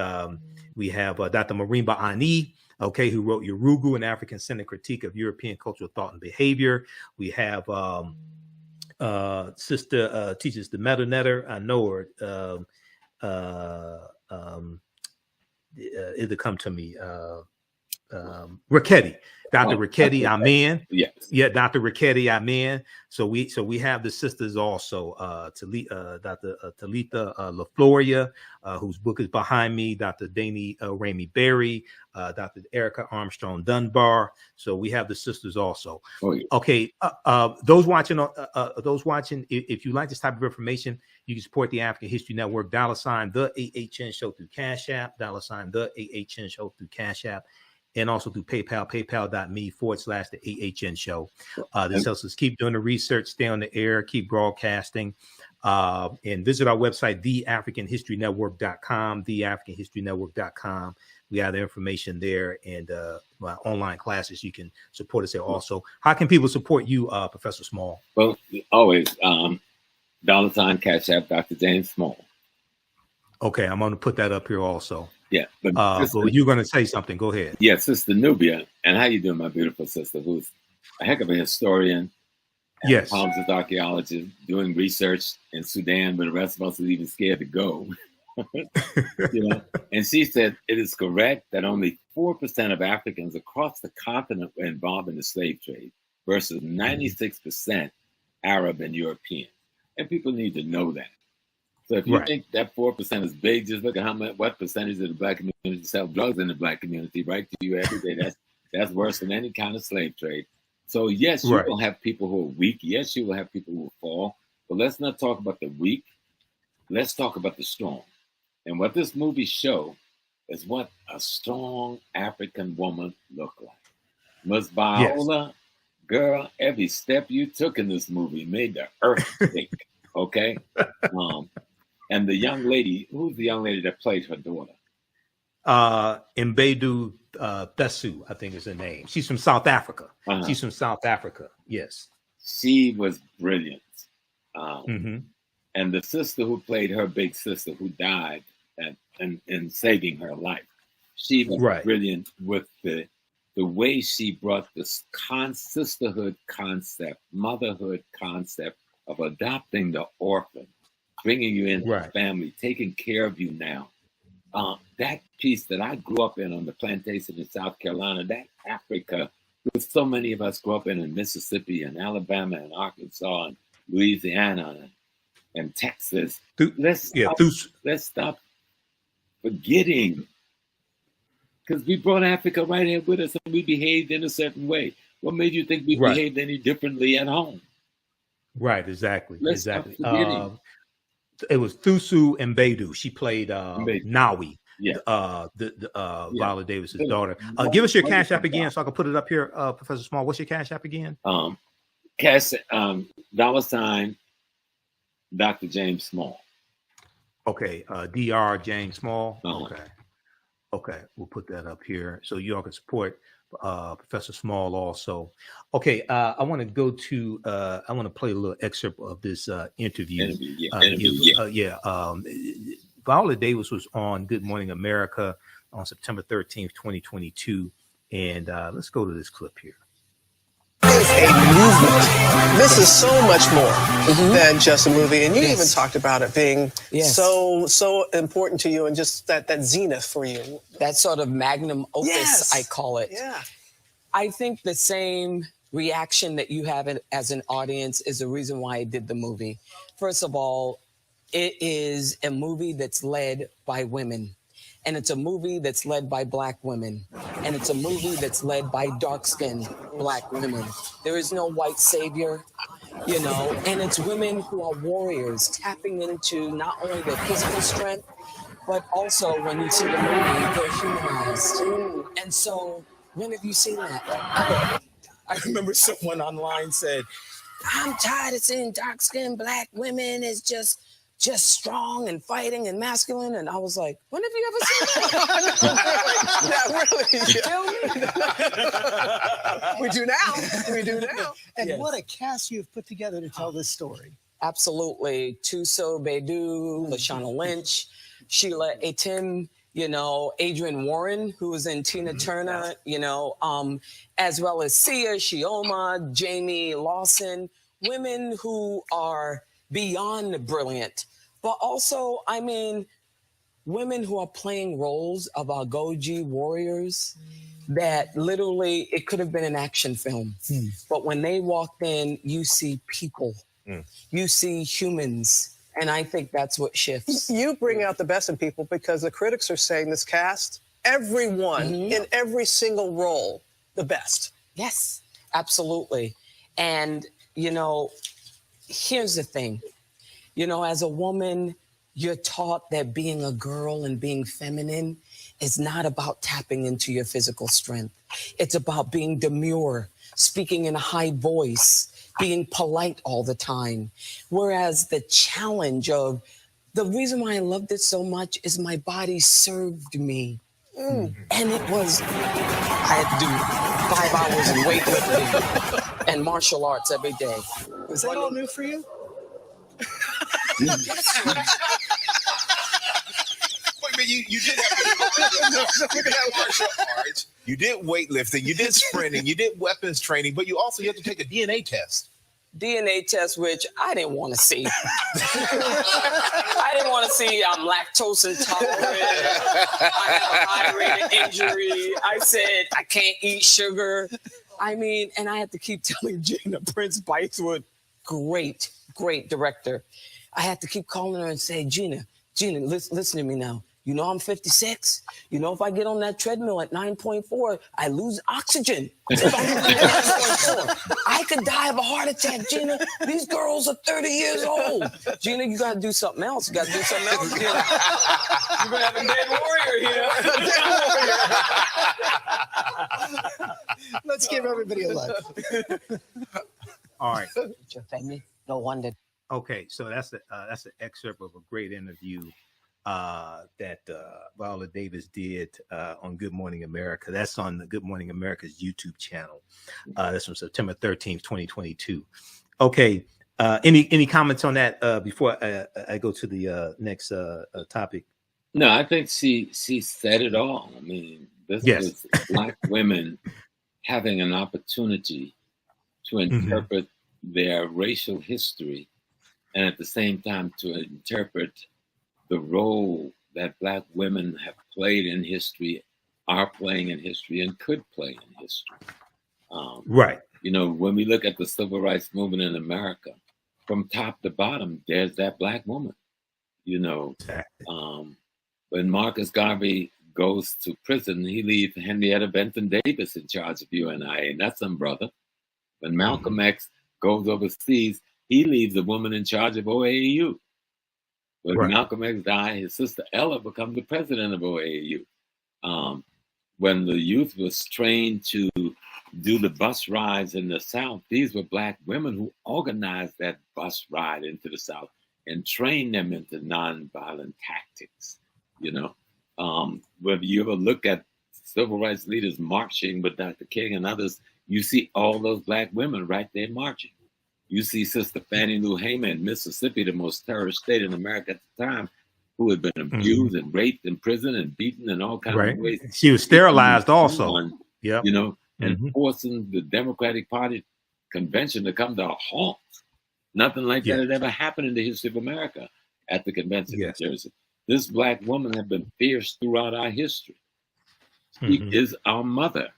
we have Dr. Marimba Ani, okay, who wrote Yorugu, an African-centered critique of European cultural thought and behavior. We have sister teaches the Metal Netter. I know her. It'll come to me. Richetti, Dr. Richetti Amen. Yes. Yeah, Dr. Richetti Amen. So we have the sisters also, Dr. Talitha LaFloria, whose book is behind me, Dr. Danny Ramey Berry, Dr. Erica Armstrong Dunbar. So we have the sisters also. Oh, yeah. Okay, those watching, if you like this type of information, you can support the African History Network, $ the AHNShow through Cash App, $ the AHNShow through Cash App, and also through PayPal, paypal.me/the AHNShow. This helps us keep doing the research, stay on the air, keep broadcasting, and visit our website, theafricanhistorynetwork.com, theafricanhistorynetwork.com. We have the information there, and my online classes. You can support us there also. How can people support you, Professor Small? Well, always $ Cash App, Dr. James Small. Okay, I'm going to put that up here also. Yeah, but you're going to say something. Go ahead. Yeah, Sister Nubia, and how you doing, my beautiful sister, who's a heck of a historian. Yes, Palms archaeologist, doing research in Sudan, but the rest of us are even scared to go. You know, and she said it is correct that only 4% of Africans across the continent were involved in the slave trade, versus 96% Arab and European. And people need to know that. So if you think that 4% is big, just look at what percentage of the Black community sell drugs in the Black community, right? To you every day. That's worse than any kind of slave trade. So yes, you will have people who are weak. Yes, you will have people who will fall. But let's not talk about the weak. Let's talk about the strong. And what this movie shows is what a strong African woman looked like. Ms. Viola, girl, every step you took in this movie made the earth shake. Okay? And the young lady, who's the young lady that played her daughter? Mbedu Thesu, I think is her name. She's from South Africa. She's from South Africa. Yes. She was brilliant. And the sister who played her big sister who died and saving her life, she was brilliant with the way she brought this sisterhood concept, motherhood concept of adopting the orphan, bringing you into the family, taking care of you now. That piece that I grew up in on the plantation in South Carolina, that Africa, which so many of us grew up in Mississippi and Alabama and Arkansas and Louisiana and Texas. Let's stop forgetting, because we brought Africa right here with us and we behaved in a certain way. What made you think we behaved any differently at home? Right, exactly. It was Thusu Mbedu. She played Nawi. Viola Davis's daughter. Give us your Cash App again so I can put it up here, Professor Small. What's your Cash App again? $ Dr. James Small. Okay, Dr. James Small. Uh-huh. Okay, we'll put that up here so you all can support Professor Small also. Okay, I want to go to I want to play a little excerpt of this interview. Viola Davis was on Good Morning America on September 13th, 2022, and let's go to this clip here. It's a movement. This is so much more than just a movie, and you even talked about it being so important to you, and just that zenith for you. That sort of magnum opus, I call it. Yeah. I think the same reaction that you have as an audience is the reason why I did the movie. First of all, it is a movie that's led by women. And it's a movie that's led by Black women. And it's a movie that's led by dark-skinned Black women. There is no white savior, you know, and it's women who are warriors, tapping into not only their physical strength, but also when you see the movie, they're humanized. And so, when have you seen that? I remember someone online said, I'm tired of seeing dark-skinned Black women as just strong and fighting and masculine. And I was like, when have you ever seen that? We do now. And what a cast you've put together to tell this story. Absolutely. Tuso Bedu, Lashana Lynch, Sheila Etim, you know, Adrian Warren, who was in Tina Turner, you know, as well as Sia, Shioma, Jamie Lawson, women who are beyond brilliant, but also, I mean, women who are playing roles of Agojie warriors that literally, it could have been an action film. But when they walked in, you see people, you see humans. And I think that's what shifts. You bring out the best in people because the critics are saying this cast, everyone in every single role, the best. Yes, absolutely. And, you know, here's the thing. You know, as a woman, you're taught that being a girl and being feminine is not about tapping into your physical strength. It's about being demure, speaking in a high voice, being polite all the time. Whereas the challenge of, the reason why I loved it so much is my body served me. And it was, I had to do 5 hours of weightlifting and martial arts every day. Was that all new for you? Wait a minute, you did martial arts, you did weightlifting, you did sprinting, you did weapons training, but you had to take a DNA test. DNA test, which I didn't want to see. I didn't want to see I'm lactose intolerant. I have a high rate of injury. I said I can't eat sugar. I mean, and I had to keep telling Gina, Prince-Bythewood, great director. I had to keep calling her and say, Gina, listen to me now. You know I'm 56. You know if I get on that treadmill at 9.4, I lose oxygen. If I'm at 9.4, I could die of a heart attack, Gina. These girls are 30 years old. Gina, you got to do something else. You got to do something else, Gina. You're going to have a dead warrior here. Let's give everybody a look. All right. Your family, no wonder. Okay, so that's an excerpt of a great interview that Viola Davis did on Good Morning America. That's on the Good Morning America's YouTube channel. That's from September 13th, 2022. Okay, any comments on that before I go to the next topic? No, I think she said it all. I mean, this was Black women having an opportunity to interpret their racial history, and at the same time to interpret the role that Black women have played in history, are playing in history, and could play in history. Right. You know, when we look at the civil rights movement in America, from top to bottom, there's that Black woman. You know, when Marcus Garvey goes to prison, he leaves Henrietta Benton Davis in charge of UNI, and that's some brother. When Malcolm X goes overseas, he leaves a woman in charge of OAU. When Right. Malcolm X died, his sister Ella becomes the president of OAU. When the youth was trained to do the bus rides in the South, these were Black women who organized that bus ride into the South and trained them into nonviolent tactics. You know, whether you ever look at civil rights leaders marching with Dr. King and others, you see all those Black women right there marching. You see Sister Fannie Lou Hamer in Mississippi, the most terrorist state in America at the time, who had been abused and raped in prison and beaten in all kinds of ways. She was sterilized also. You know, and forcing the Democratic Party convention to come to a halt. Nothing like that had ever happened in the history of America at the convention in Jersey. This Black woman had been fierce throughout our history. She is our mother.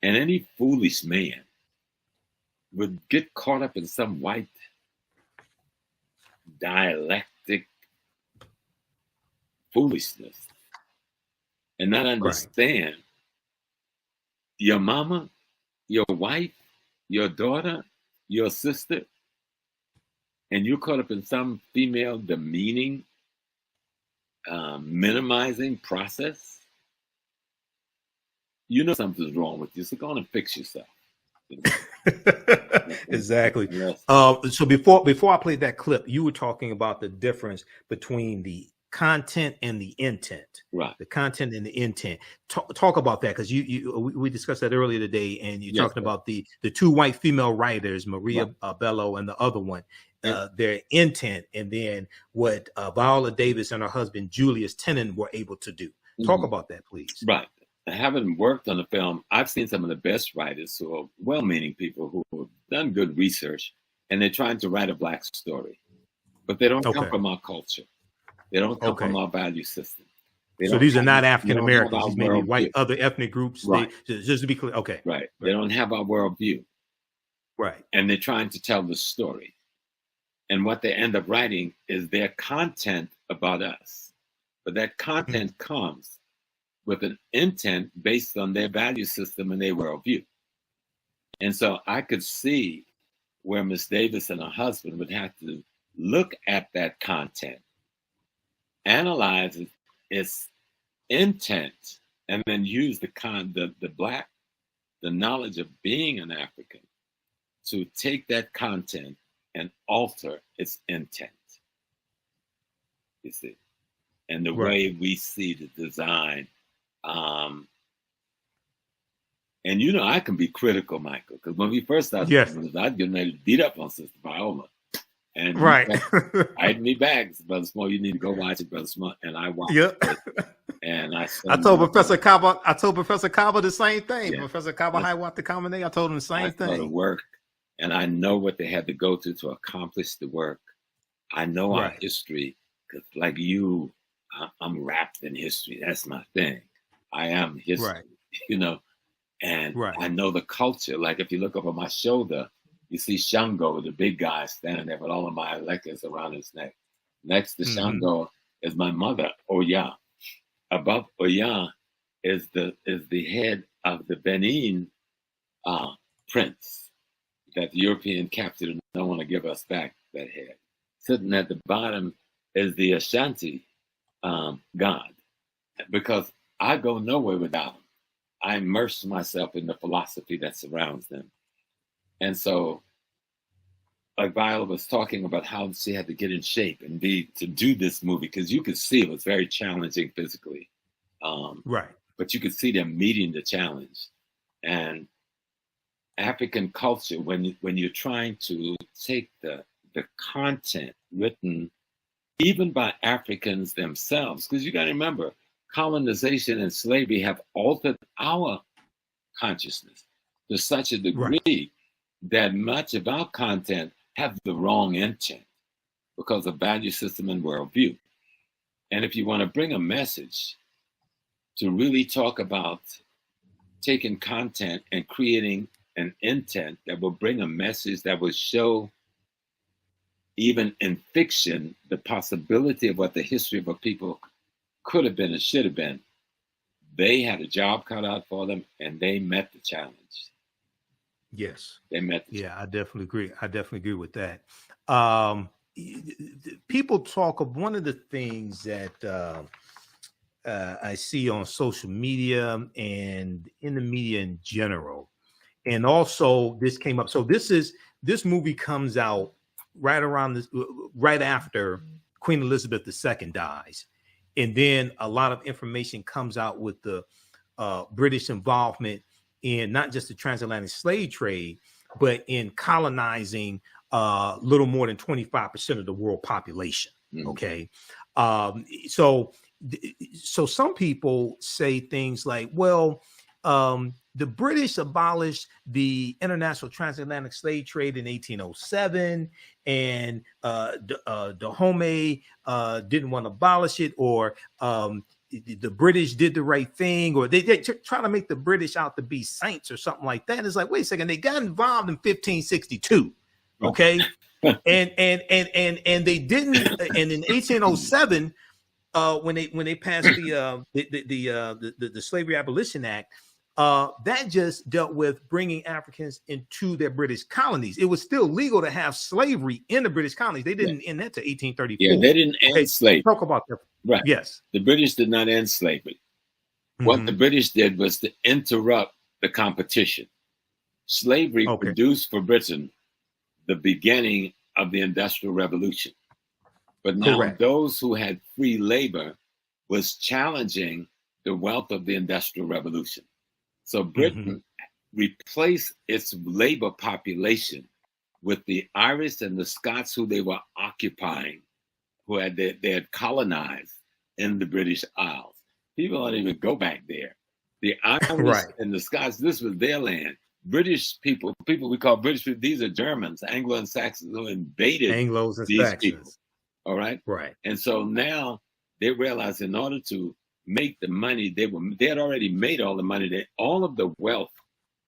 And any foolish man would get caught up in some white dialectic foolishness and not understand your mama, your wife, your daughter, your sister, and you're caught up in some female demeaning, minimizing process. You know something's wrong with you, so go on and fix yourself. Exactly. Yes. So before I played that clip, you were talking about the difference between the content and the intent. Right. The content and the intent. Talk about that, because we discussed that earlier today, and you're talking about the two white female writers, Maria Bello and the other one, their intent, and then what Viola Davis and her husband Julius Tennant were able to do. Talk about that, please. Right. Having worked on the film, I've seen some of the best writers who are well-meaning people who have done good research, and they're trying to write a Black story, but they don't come from our culture. They don't come from our value system. So these are not African Americans. These may be white, other ethnic groups. Right. Just to be clear. Okay. Right. They don't have our worldview. Right. And they're trying to tell the story. And what they end up writing is their content about us. But that content comes with an intent based on their value system and their worldview. And so I could see where Miss Davis and her husband would have to look at that content, analyze its intent, and then use the knowledge of being an African to take that content and alter its intent. You see, and the way we see the design. And you know, I can be critical, Michael, because when we first started, I'd get ready to beat up on Sister Viola. And I'd me back, Brother Small, you need to go watch it, Brother Small. And I watched it. And I told Professor Kaba the same thing. Professor Kaba Hiawatha the Kamene, I told him the same thing. The work, and I know what they had to go through to accomplish the work. I know our history, because like you, I'm wrapped in history. That's my thing. I am history, you know, and I know the culture. Like if you look over my shoulder, you see Shango, the big guy, standing there with all of my electors around his neck. Next to Shango is my mother, Oya. Above Oya is the head of the Benin prince that the European captured and don't want to give us back that head. Sitting at the bottom is the Ashanti god, because I go nowhere without them. I immerse myself in the philosophy that surrounds them. And so, like Viola was talking about how she had to get in shape and to do this movie, because you could see it was very challenging physically. But you could see them meeting the challenge. And African culture, when you're trying to take the content written even by Africans themselves, because you got to remember, colonization and slavery have altered our consciousness to such a degree that much of our content have the wrong intent because of value system and worldview. And if you want to bring a message to really talk about taking content and creating an intent that will bring a message that will show, even in fiction, the possibility of what the history of a people could have been and should have been, they had a job cut out for them, and they met the challenge. Yes, they met. I definitely agree. I definitely agree with that. people talk of one of the things that I see on social media and in the media in general, and also this came up. So this movie comes out right after Queen Elizabeth II dies, and then a lot of information comes out with the British involvement in not just the transatlantic slave trade, but in colonizing little more than 25% of the world population. Okay. So some people say things like, well, the British abolished the international transatlantic slave trade in 1807, and Dahomey didn't want to abolish it, or the British did the right thing, or they try to make the British out to be saints or something like that. And it's like, wait a second, they got involved in 1562, okay, and they didn't. And in 1807, when they passed the Slavery Abolition Act, that just dealt with bringing Africans into their British colonies. It was still legal to have slavery in the British colonies. They didn't end that to 1834. Yeah, they didn't end slavery. Talk about that. Right. Yes. The British did not end slavery. What the British did was to interrupt the competition. Slavery produced for Britain the beginning of the Industrial Revolution. But now those who had free labor was challenging the wealth of the Industrial Revolution. So Britain replaced its labor population with the Irish and the Scots who they were occupying, who they had colonized in the British Isles. People don't even go back there. The Irish and the Scots, this was their land. British people we call British people, these are Germans, Anglo and Saxons who invaded these people. All right? Right. And so now they realize in order to make the money, they had already made all the money, all of the wealth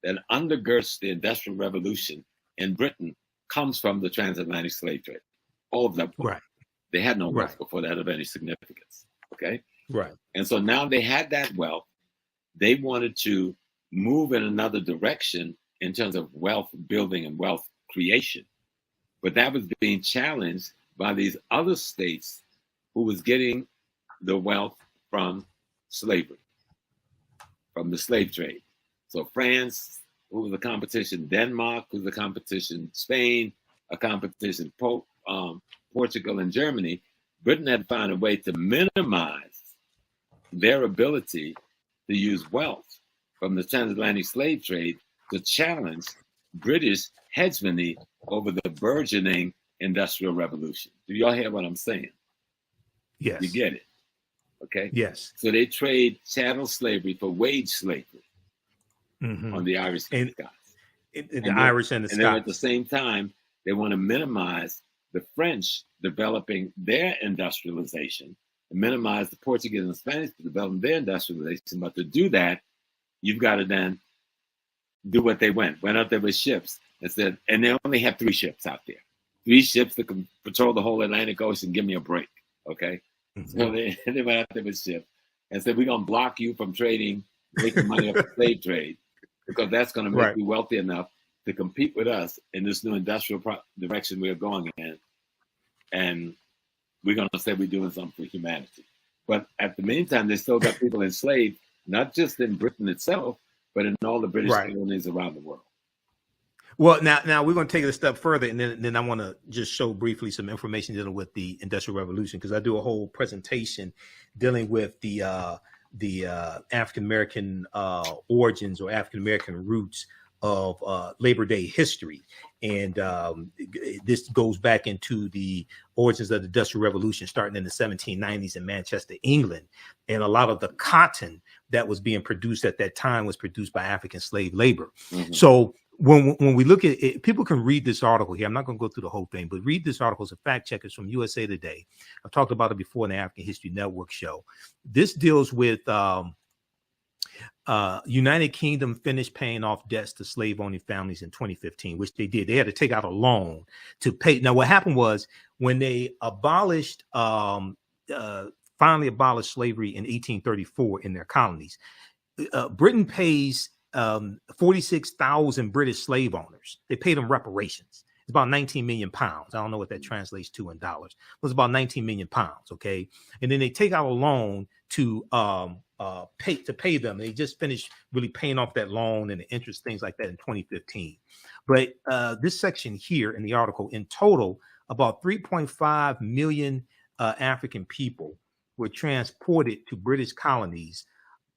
that undergirds the Industrial Revolution in Britain comes from the transatlantic slave trade. All of that. Right. They had no wealth before that of any significance. Okay. Right. And so now they had that wealth. They wanted to move in another direction in terms of wealth building and wealth creation. But that was being challenged by these other states who was getting the wealth from slavery, from the slave trade. So France, who was the competition, Denmark, who was the competition, Spain, a competition, Portugal and Germany. Britain had to find a way to minimize their ability to use wealth from the transatlantic slave trade to challenge British hegemony over the burgeoning Industrial Revolution. Do y'all hear what I'm saying? Yes. You get it? Okay? Yes. So they trade chattel slavery for wage slavery on the Irish and Scots. The Irish and the Scots. And then at the same time, they want to minimize the French developing their industrialization and minimize the Portuguese and Spanish developing their industrialization. But to do that, you've got to then do what they went out there with ships and said, and they only have 3 ships out there. 3 ships that can patrol the whole Atlantic Ocean. Give me a break, okay? So they went out there with ships and said, we're going to block you from trading, making money off the slave trade, because that's going to make you wealthy enough to compete with us in this new industrial direction we're going in. And we're going to say we're doing something for humanity. But at the meantime, they still got people enslaved, not just in Britain itself, but in all the British colonies around the world. Well, now we're going to take it a step further, and then I want to just show briefly some information dealing with the Industrial Revolution, because I do a whole presentation dealing with the African American origins or African American roots of Labor Day history, and this goes back into the origins of the Industrial Revolution, starting in the 1790s in Manchester, England, and a lot of the cotton that was being produced at that time was produced by African slave labor. So when we look at it, people can read this article here. I'm not going to go through the whole thing, but read this article. It's a fact check. It's from USA Today. I've talked about it before in the African History Network show. This deals with United Kingdom finished paying off debts to slave-owning families in 2015, which they did. They had to take out a loan to pay. Now, what happened was when they abolished, finally abolished slavery in 1834 in their colonies, Britain pays 46,000 British slave owners. They paid them reparations. It's about 19 million pounds. I don't know what that translates to in dollars. It was about 19 million pounds. Okay. And then they take out a loan to pay them. They just finished really paying off that loan and the interest, things like that in 2015. But this section here in the article, in total, about 3.5 million African people were transported to British colonies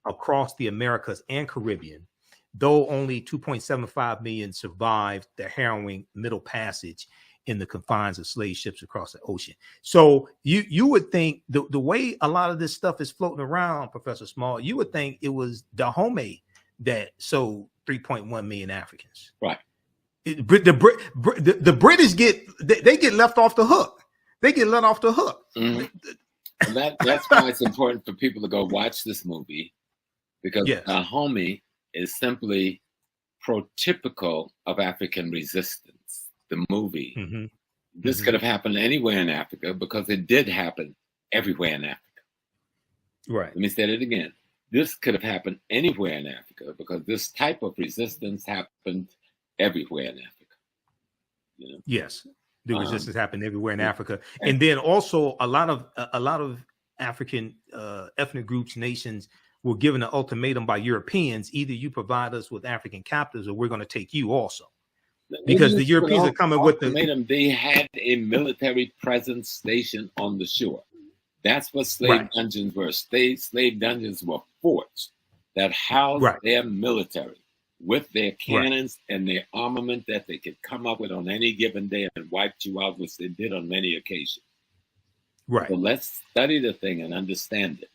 across the Americas and Caribbean, though only 2.75 million survived the harrowing Middle Passage in the confines of slave ships across the ocean. So you would think the way a lot of this stuff is floating around, Professor Small, you would think it was Dahomey that sold 3.1 million Africans. Right. The British get left off the hook. They get let off the hook. Mm-hmm. And that's why it's important for people to go watch this movie, because Dahomey is simply prototypical of African resistance. The movie. Mm-hmm. This could have happened anywhere in Africa because it did happen everywhere in Africa. Right. Let me say it again. This could have happened anywhere in Africa because this type of resistance happened everywhere in Africa. You know? Yes, the resistance happened everywhere in Africa, and then also a lot of African ethnic groups, nations were given an ultimatum by Europeans: either you provide us with African captives, or we're going to take you also. Because the Europeans are coming with they had a military presence stationed on the shore. That's what slave dungeons were. Slave dungeons were forts that housed their military with their cannons and their armament that they could come up with on any given day and wipe you out, which they did on many occasions. Right. So let's study the thing and understand it.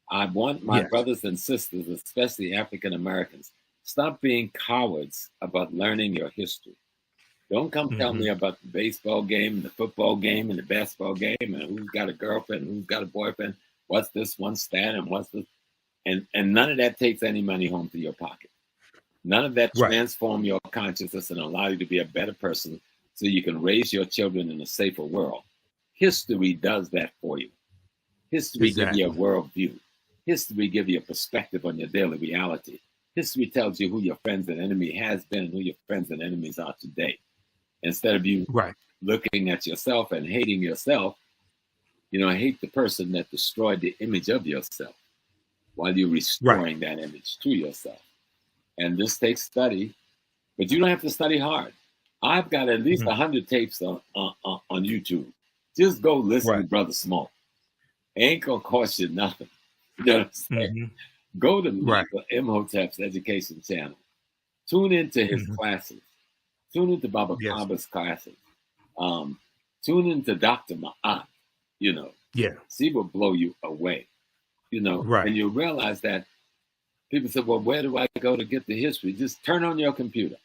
I want my brothers and sisters, especially African Americans, stop being cowards about learning your history. Don't come tell me about the baseball game, the football game, and the basketball game, and who's got a girlfriend, who's got a boyfriend, what's this one stat, and what's this, and none of that takes any money home to your pocket. None of that transform your consciousness and allow you to be a better person so you can raise your children in a safer world. History does that for you. History gives you a worldview. History gives you a perspective on your daily reality. History tells you who your friends and enemy has been and who your friends and enemies are today. Instead of you looking at yourself and hating yourself, hate the person that destroyed the image of yourself while you're restoring that image to yourself. And this takes study, but you don't have to study hard. I've got at least 100 tapes on YouTube. Just go listen to Brother Small. Ain't gonna cost you nothing. You know what I'm saying? Go to Michael Imhotep's education channel. Tune into his classes. Tune into Baba Kaba's classes. Tune into Dr. Ma'at. See what blow you away. And you'll realize that people say, well, where do I go to get the history? Just turn on your computer.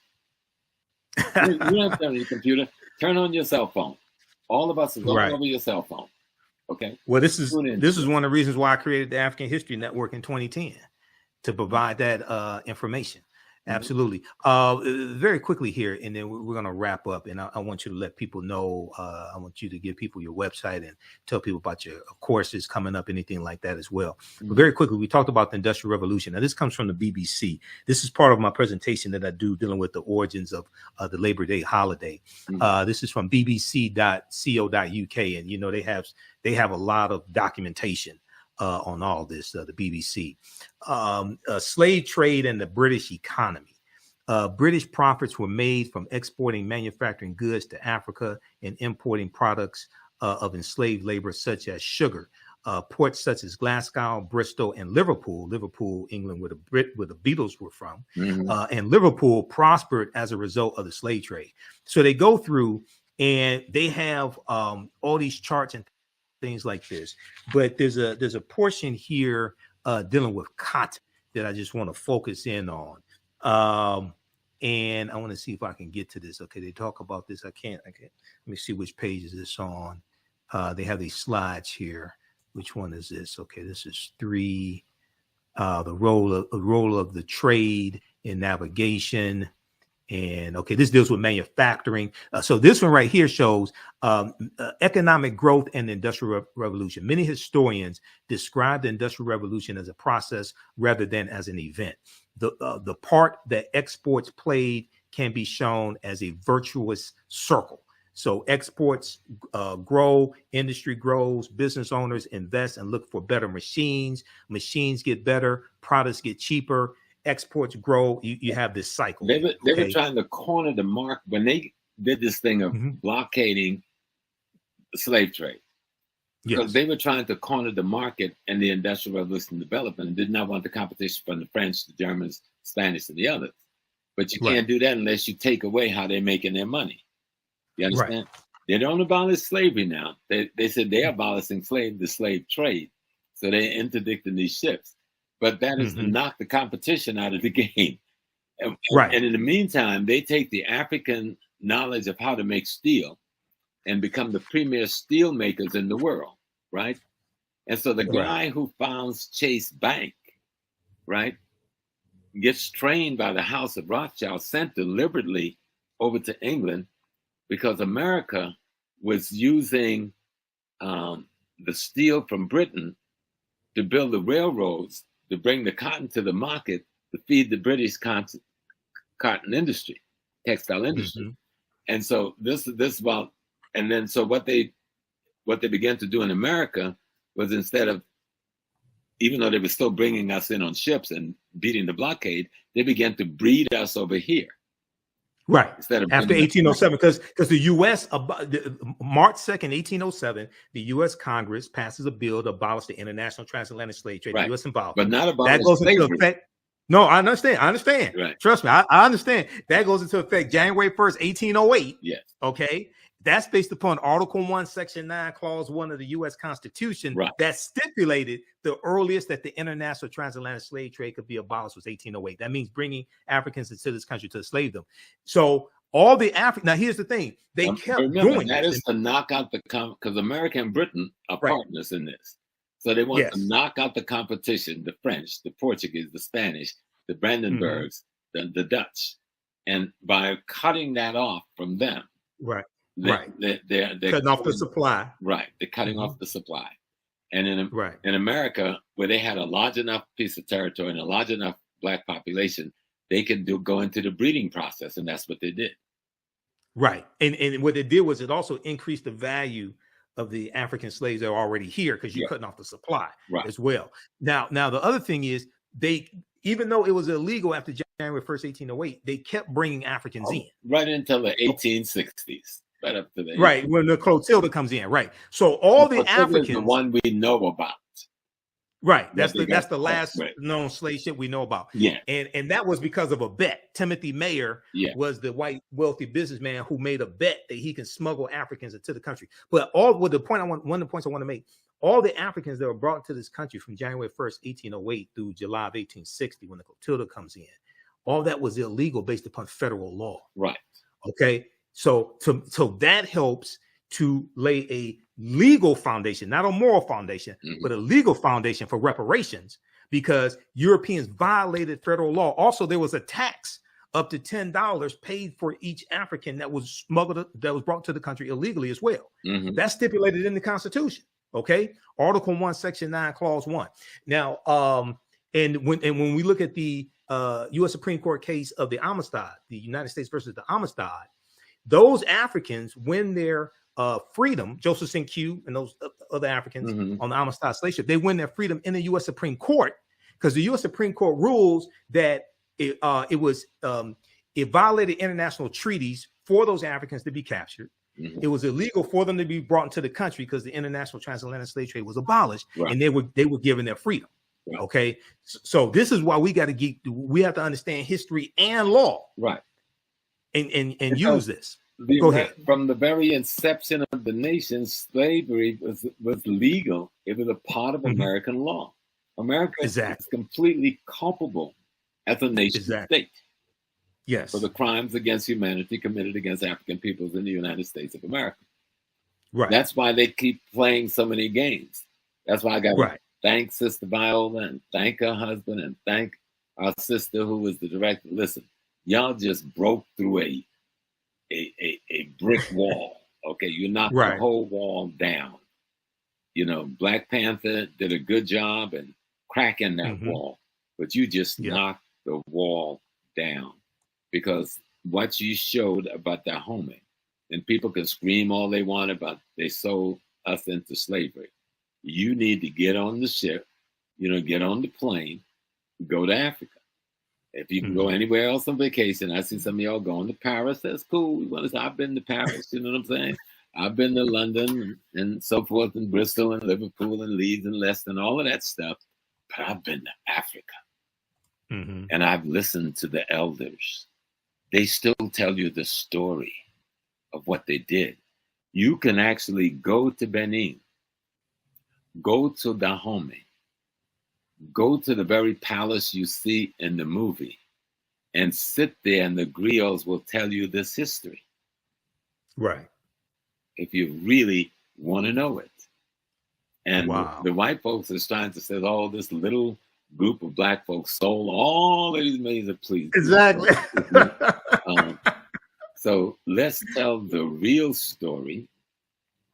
You don't have to turn on your computer. Turn on your cell phone. All of us is all over your cell phone. Okay. Well, this is one of the reasons why I created the African History Network in 2010 to provide that information. Absolutely. Very quickly here, and then we're going to wrap up. And I want you to let people know. I want you to give people your website and tell people about your courses coming up, anything like that as well. But very quickly, we talked about the Industrial Revolution. Now, this comes from the BBC. This is part of my presentation that I do dealing with the origins of the Labor Day holiday. This is from bbc.co.uk, and they have a lot of documentation on all this, the BBC. Slave trade and the British economy. British profits were made from exporting manufacturing goods to Africa and importing products of enslaved labor, such as sugar. Ports such as Glasgow, Bristol, and Liverpool, England, where the Beatles were from, and Liverpool prospered as a result of the slave trade. So they go through and they have all these charts and things like this, but there's a portion here dealing with cotton that I just want to focus in on, and I want to see if I can get to this. Okay, they talk about this. I can't. Let me see which page is this on. They have these slides here. Which one is this? Okay, this is 3. The role of the trade in navigation. And okay, this deals with manufacturing. So this one right here shows economic growth and the Industrial Revolution. Many historians describe the Industrial Revolution as a process rather than as an event. The part that exports played can be shown as a virtuous circle. So exports grow, industry grows, business owners invest and look for better machines. Machines get better, products get cheaper, exports grow. You have this cycle. They were trying to corner the market when they did this thing of blockading the slave trade. Because they were trying to corner the market and the Industrial Revolution development and did not want the competition from the French, the Germans, Spanish, and the others. But you can't do that unless you take away how they're making their money. You understand? They don't abolish slavery now. They said they're abolishing the slave trade. So they're interdicting these ships. But that is to knock the competition out of the game. And in the meantime, they take the African knowledge of how to make steel and become the premier steel makers in the world, right? And so the guy who founds Chase Bank, right, gets trained by the House of Rothschild, sent deliberately over to England because America was using the steel from Britain to build the railroads, to bring the cotton to the market, to feed the British cotton industry, textile industry. And so this about, and then so what they began to do in America was, instead of, even though they were still bringing us in on ships and beating the blockade, they began to breed us over here. Right. Instead of after 1807, because the U.S. March 2nd, 1807, the U.S. Congress passes a bill to abolish the international transatlantic slave trade. The U.S. involved, but not abolish that goes slavery. into effect. No, I understand. Right. Trust me, I understand. That goes into effect January 1st, 1808. Yes. Okay. That's based upon Article 1, Section 9, Clause 1 of the U.S. Constitution that stipulated the earliest that the international transatlantic slave trade could be abolished was 1808. That means bringing Africans into this country to enslave them. So all the now here's the thing. They kept doing that is to knock out because America and Britain are partners in this. So they want to knock out the competition, the French, the Portuguese, the Spanish, the Brandenburgs, the Dutch. And by cutting that off from them, they're cutting off the supply. Right. They're cutting off the supply. And in America, where they had a large enough piece of territory and a large enough Black population, they could go into the breeding process. And that's what they did. Right. And what it did was it also increased the value of the African slaves that are already here, because you're cutting off the supply as well. Now, the other thing is, even though it was illegal after January 1st, 1808, they kept bringing Africans in. Right until the 1860s. Right up to the when the Clotilda comes in, So all the Africans, the one we know about, That's the last known slave ship we know about. And that was because of a bet. Timothy Mayer was the white wealthy businessman who made a bet that he can smuggle Africans into the country. But one of the points I want to make, all the Africans that were brought to this country from January 1st, 1808 through July of 1860, when the Clotilda comes in, all that was illegal based upon federal law. Right. Okay. So that helps to lay a legal foundation, not a moral foundation, but a legal foundation for reparations, because Europeans violated federal law. Also, there was a tax up to $10 paid for each African that was smuggled, that was brought to the country illegally as well. That's stipulated in the Constitution. Okay. Article 1, Section 9, Clause 1. Now, and when we look at the U.S. Supreme Court case of the Amistad, the United States versus the Amistad, those Africans win their freedom, Joseph St. Q and those other Africans on the Amistad slave ship, they win their freedom in the U.S. Supreme Court, because the U.S. Supreme Court rules that it violated international treaties for those Africans to be captured. It was illegal for them to be brought into the country because the international transatlantic slave trade was abolished, and they were given their freedom. Okay, so this is why we have to understand history and law, and use this. Go ahead. From the very inception of the nation, slavery was legal. It was a part of American law. America is completely culpable as a nation state. Yes. For the crimes against humanity committed against African peoples in the United States of America. Right. That's why they keep playing so many games. That's why I got to thank Sister Viola and thank her husband and thank our sister who was the director. Listen, y'all just broke through a brick wall. Okay, you knocked the whole wall down. You know, Black Panther did a good job in cracking that wall, but you just knocked the wall down, because what you showed about Dahomey. And people can scream all they want about they sold us into slavery. You need to get on the ship, get on the plane, go to Africa. If you can go anywhere else on vacation, I see some of y'all going to Paris. That's cool. I've been to Paris, you know what I'm saying? I've been to London and so forth, and Bristol and Liverpool and Leeds and Leicester and all of that stuff. But I've been to Africa. And I've listened to the elders. They still tell you the story of what they did. You can actually go to Benin, go to Dahomey, go to the very palace you see in the movie, and sit there, and the griots will tell you this history. Right. If you really want to know it. And the white folks is trying to say, oh, this little group of black folks sold all of these millions of please. Exactly. So let's tell the real story,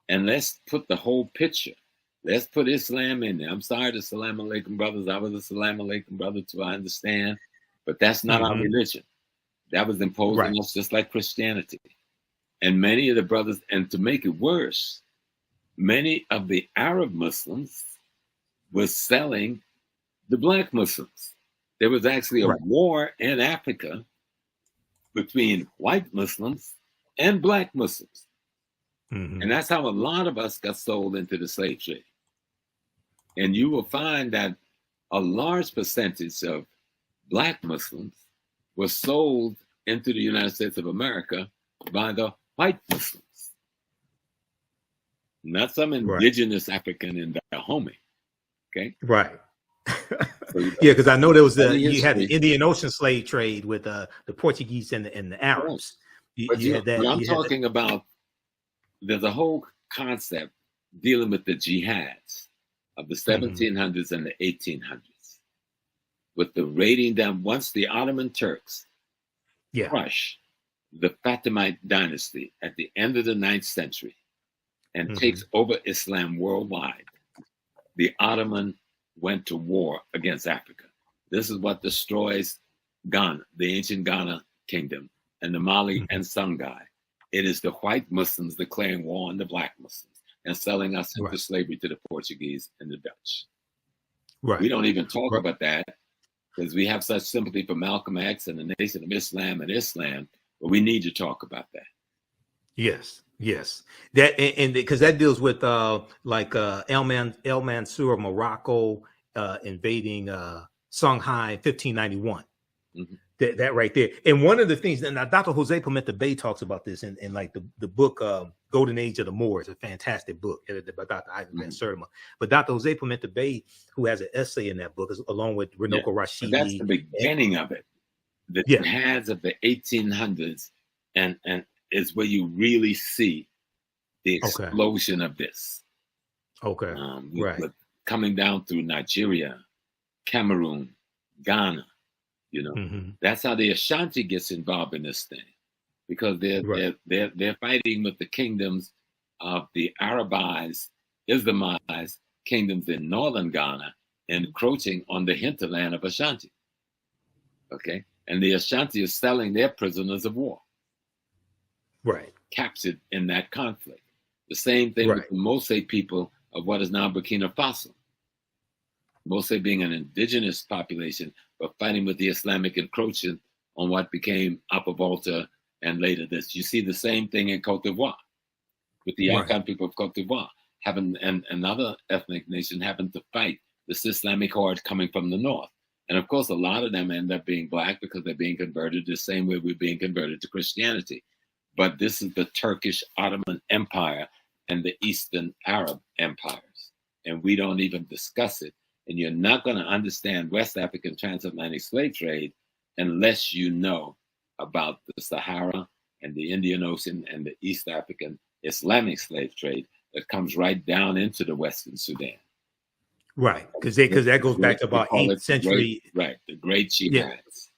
and let's put the whole picture. Let's put Islam in there. I'm sorry to Salam Alaikum brothers. I was a Salam Alaikum brother too, I understand. But that's not our religion. That was imposed on us just like Christianity. And many of the brothers, and to make it worse, many of the Arab Muslims were selling the black Muslims. There was actually a war in Africa between white Muslims and black Muslims. And that's how a lot of us got sold into the slave trade. And you will find that a large percentage of black Muslims were sold into the United States of America by the white Muslims. Not some indigenous African in Dahomey. Okay? Right. Yeah, because I know there was you had the Indian Ocean slave trade with the Portuguese and the Arabs. I'm talking about, there's a whole concept dealing with the jihads of the 1700s and the 1800s, with the raiding down. Once the Ottoman Turks crush the Fatimite dynasty at the end of the 9th century and takes over Islam worldwide, the Ottoman went to war against Africa. This is what destroys Ghana, the ancient Ghana kingdom, and the Mali and Songhai. It is the white Muslims declaring war on the black Muslims and selling us into slavery to the Portuguese and the Dutch. We don't even talk about that because we have such sympathy for Malcolm X and the Nation of Islam and Islam, but we need to talk about that. Yes. That and because that deals with El Mansur of Morocco invading Songhai in 1591. That right there. And one of the things, and Dr. Jose Pimenta Bay talks about this in like the book Golden Age of the Moors, a fantastic book edited by Dr. Ivan Van Sertima. But Dr. Jose Pimenta Bay, who has an essay in that book, along with Renoko Rashidi. That's the beginning of it. The jihads of the 1800s, and is where you really see the explosion of this. With coming down through Nigeria, Cameroon, Ghana. That's how the Ashanti gets involved in this thing, because they're fighting with the kingdoms of the Arabized, Islamized kingdoms in northern Ghana, encroaching on the hinterland of Ashanti. Okay, and the Ashanti is selling their prisoners of war, captured in that conflict. The same thing with the Mose people of what is now Burkina Faso. Mose being an indigenous population, but fighting with the Islamic encroachment on what became Upper Volta and later this. You see the same thing in Cote d'Ivoire, with the Akan people of Cote d'Ivoire, having and another ethnic nation having to fight this Islamic horde coming from the north. And of course, a lot of them end up being black because they're being converted the same way we're being converted to Christianity. But this is the Turkish Ottoman Empire and the Eastern Arab empires. And we don't even discuss it. And you're not going to understand West African transatlantic slave trade unless you know about the Sahara and the Indian Ocean and the East African Islamic slave trade that comes right down into the Western Sudan. Because that goes back to about 8th century. The Great Jihads.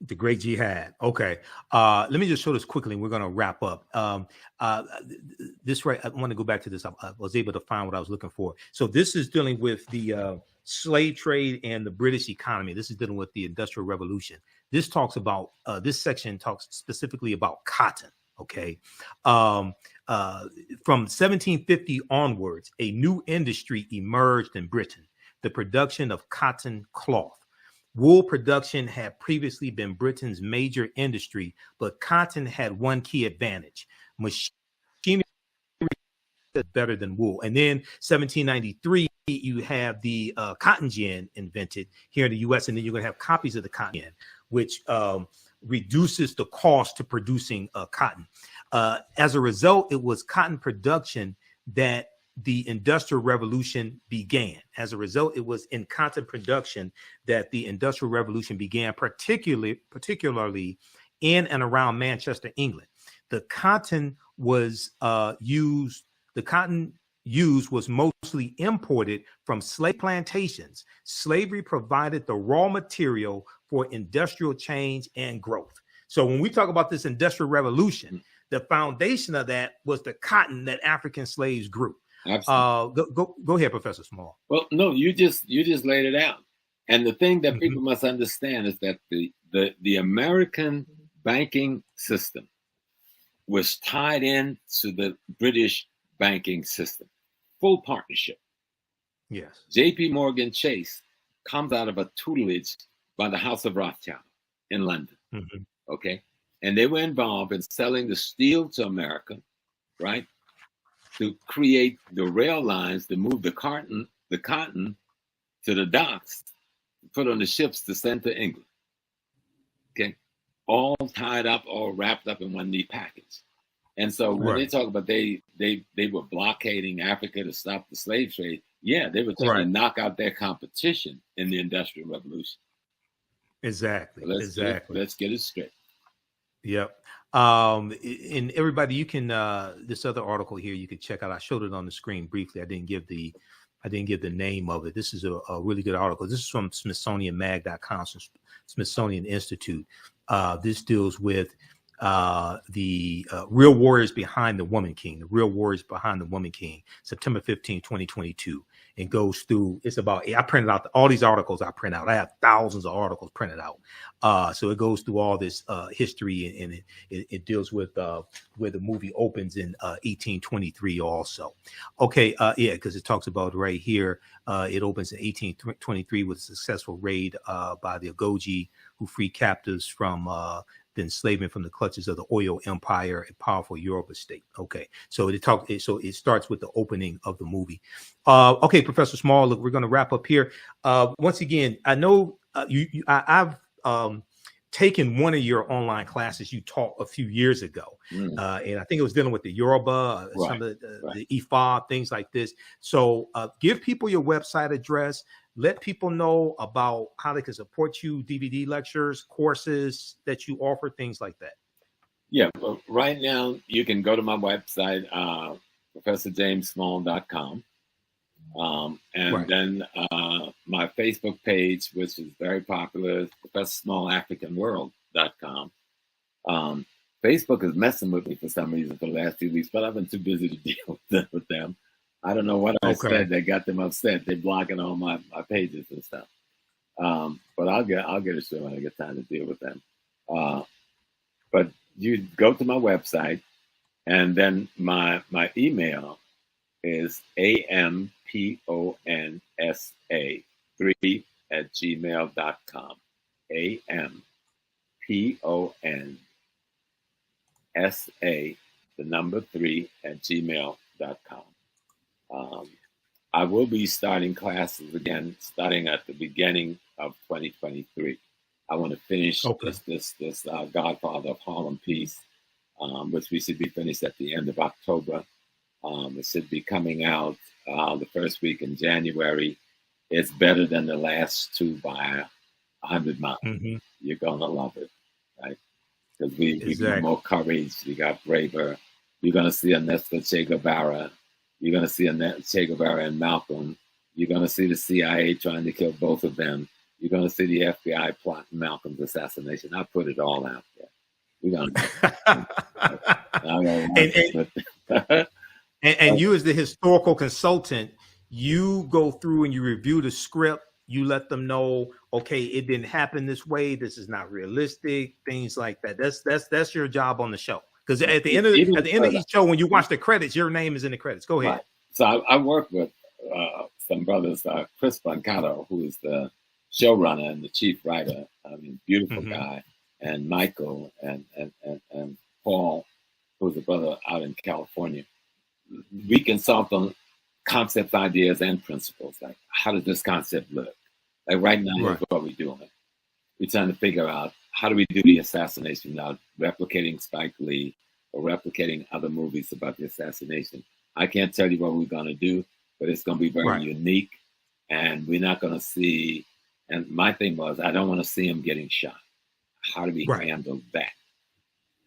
The Great Jihad. Okay. Let me just show this quickly and we're going to wrap up. I want to go back to this. I was able to find what I was looking for. So this is dealing with the slave trade and the British economy. This is dealing with the Industrial Revolution. this talks about this section talks specifically about cotton. Okay. From 1750 onwards, a new industry emerged in Britain, the production of cotton cloth. Wool production had previously been Britain's major industry, but cotton had one key advantage: machinery is better than wool. And then 1793, you have the cotton gin invented here in the U.S., and then you're going to have copies of the cotton gin, which reduces the cost to producing cotton. As a result, it was cotton production that the Industrial Revolution began. As a result, it was in cotton production that the Industrial Revolution began, particularly in and around Manchester, England. The cotton used was mostly imported from slave plantations. Slavery provided the raw material for industrial change and growth. So when we talk about this Industrial Revolution, the foundation of that was the cotton that African slaves grew. Go ahead, Professor Small. Well, no, you just laid it out. And the thing that people must understand is that the American banking system was tied in to the British banking system. Full partnership. Yes. J.P. Morgan Chase comes out of a tutelage by the House of Rothschild in London. Okay. And they were involved in selling the steel to America, right? To create the rail lines to move the cotton to the docks, put on the ships to send to England. Okay. All tied up, all wrapped up in one neat package. And so when they talk about they were blockading Africa to stop the slave trade, yeah, they were trying to knock out their competition in the Industrial Revolution. Exactly. So let's get it straight. Yep. And everybody, you can this other article here you can check out. I showed it on the screen briefly. I didn't give the name of it. This is a really good article. This is from SmithsonianMag.com, Smithsonian Institute. This deals with the real warriors behind the Woman King, September 15, 2022. It goes through, I printed out all these articles I print out. I have thousands of articles printed out. So it goes through all this history, and it deals with where the movie opens in 1823 also. Okay, because it talks about right here, it opens in 1823 with a successful raid by the Agojie, who freed captives from the enslavement from the clutches of the Oyo Empire, a powerful Yoruba state. Okay, so it starts with the opening of the movie. Okay, Professor Small, look, we're going to wrap up here. Once again, I know I've taken one of your online classes you taught a few years ago, and I think it was dealing with the Yoruba, some of the Ifa, things like this. So give people your website address. Let people know about how they can support you, DVD lectures, courses that you offer, things like that. Yeah, well, right now you can go to my website, ProfessorJamesSmall.com. Then my Facebook page, which is very popular, ProfessorSmallAfricanWorld.com. Facebook is messing with me for some reason for the last 2 weeks, but I've been too busy to deal with them. I don't know what I said that got them upset. They're blocking all my pages and stuff. But I'll get it soon when I get time to deal with them. But you go to my website, and then my email is amponsa3@gmail.com. amponsa3@gmail.com. I will be starting classes again, starting at the beginning of 2023. I want to finish this Godfather of Harlem piece, which we should be finished at the end of October. It should be coming out the first week in January. It's better than the last two by 100 miles. You're gonna love it, right? Because we got more courage, we got braver. You're gonna see a Nesta Che Guevara. You're going to see Che Guevara and Malcolm. You're going to see the CIA trying to kill both of them. You're going to see the FBI plotting Malcolm's assassination. I put it all out there. We're going to. And you, as the historical consultant, you go through and you review the script You let them know, okay, it didn't happen this way. This is not realistic. Things like that. That's your job on the show. Because at the end of each show, when you watch the credits, your name is in the credits. Go ahead. Right. So I work with some brothers, Chris Brancato, who is the showrunner and the chief writer. I mean, beautiful guy, and Michael and Paul, who's a brother out in California. We consult on concepts, ideas, and principles. Like, how does this concept look? Like right now, here's what we're doing. We're trying to figure out, how do we do the assassination without replicating Spike Lee or replicating other movies about the assassination? I can't tell you what we're going to do, but it's going to be very unique, and we're not going to see. And my thing was, I don't want to see him getting shot. How do we handle that?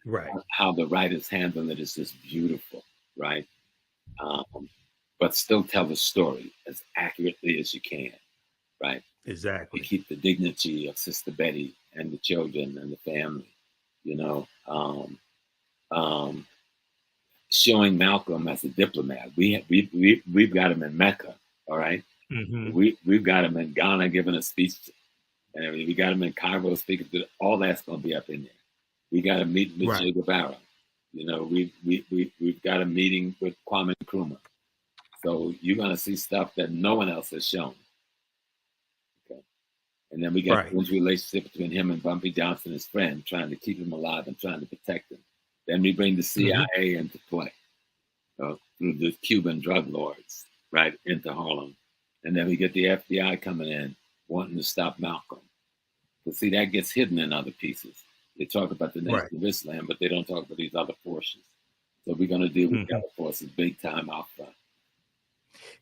Right. How the writers handle it is just beautiful, right? But still tell the story as accurately as you can, right? Exactly. You keep the dignity of Sister Betty and the children and the family, you know. Showing Malcolm as a diplomat. We've got him in Mecca, all right? We've got him in Ghana giving a speech, and we got him in Cairo speaking to. All that's going to be up in there. We got a meeting with Che Guevara. You know, we've got a meeting with Kwame Nkrumah. So you're going to see stuff that no one else has shown. Okay, and then we got a relationship between him and Bumpy Johnson, his friend, trying to keep him alive and trying to protect him. Then we bring the CIA into play through the Cuban drug lords, right, into Harlem. And then we get the FBI coming in, wanting to stop Malcolm. But see, that gets hidden in other pieces. They talk about the Nation of Islam, but they don't talk about these other forces. So we're going to deal with the other forces big time out front.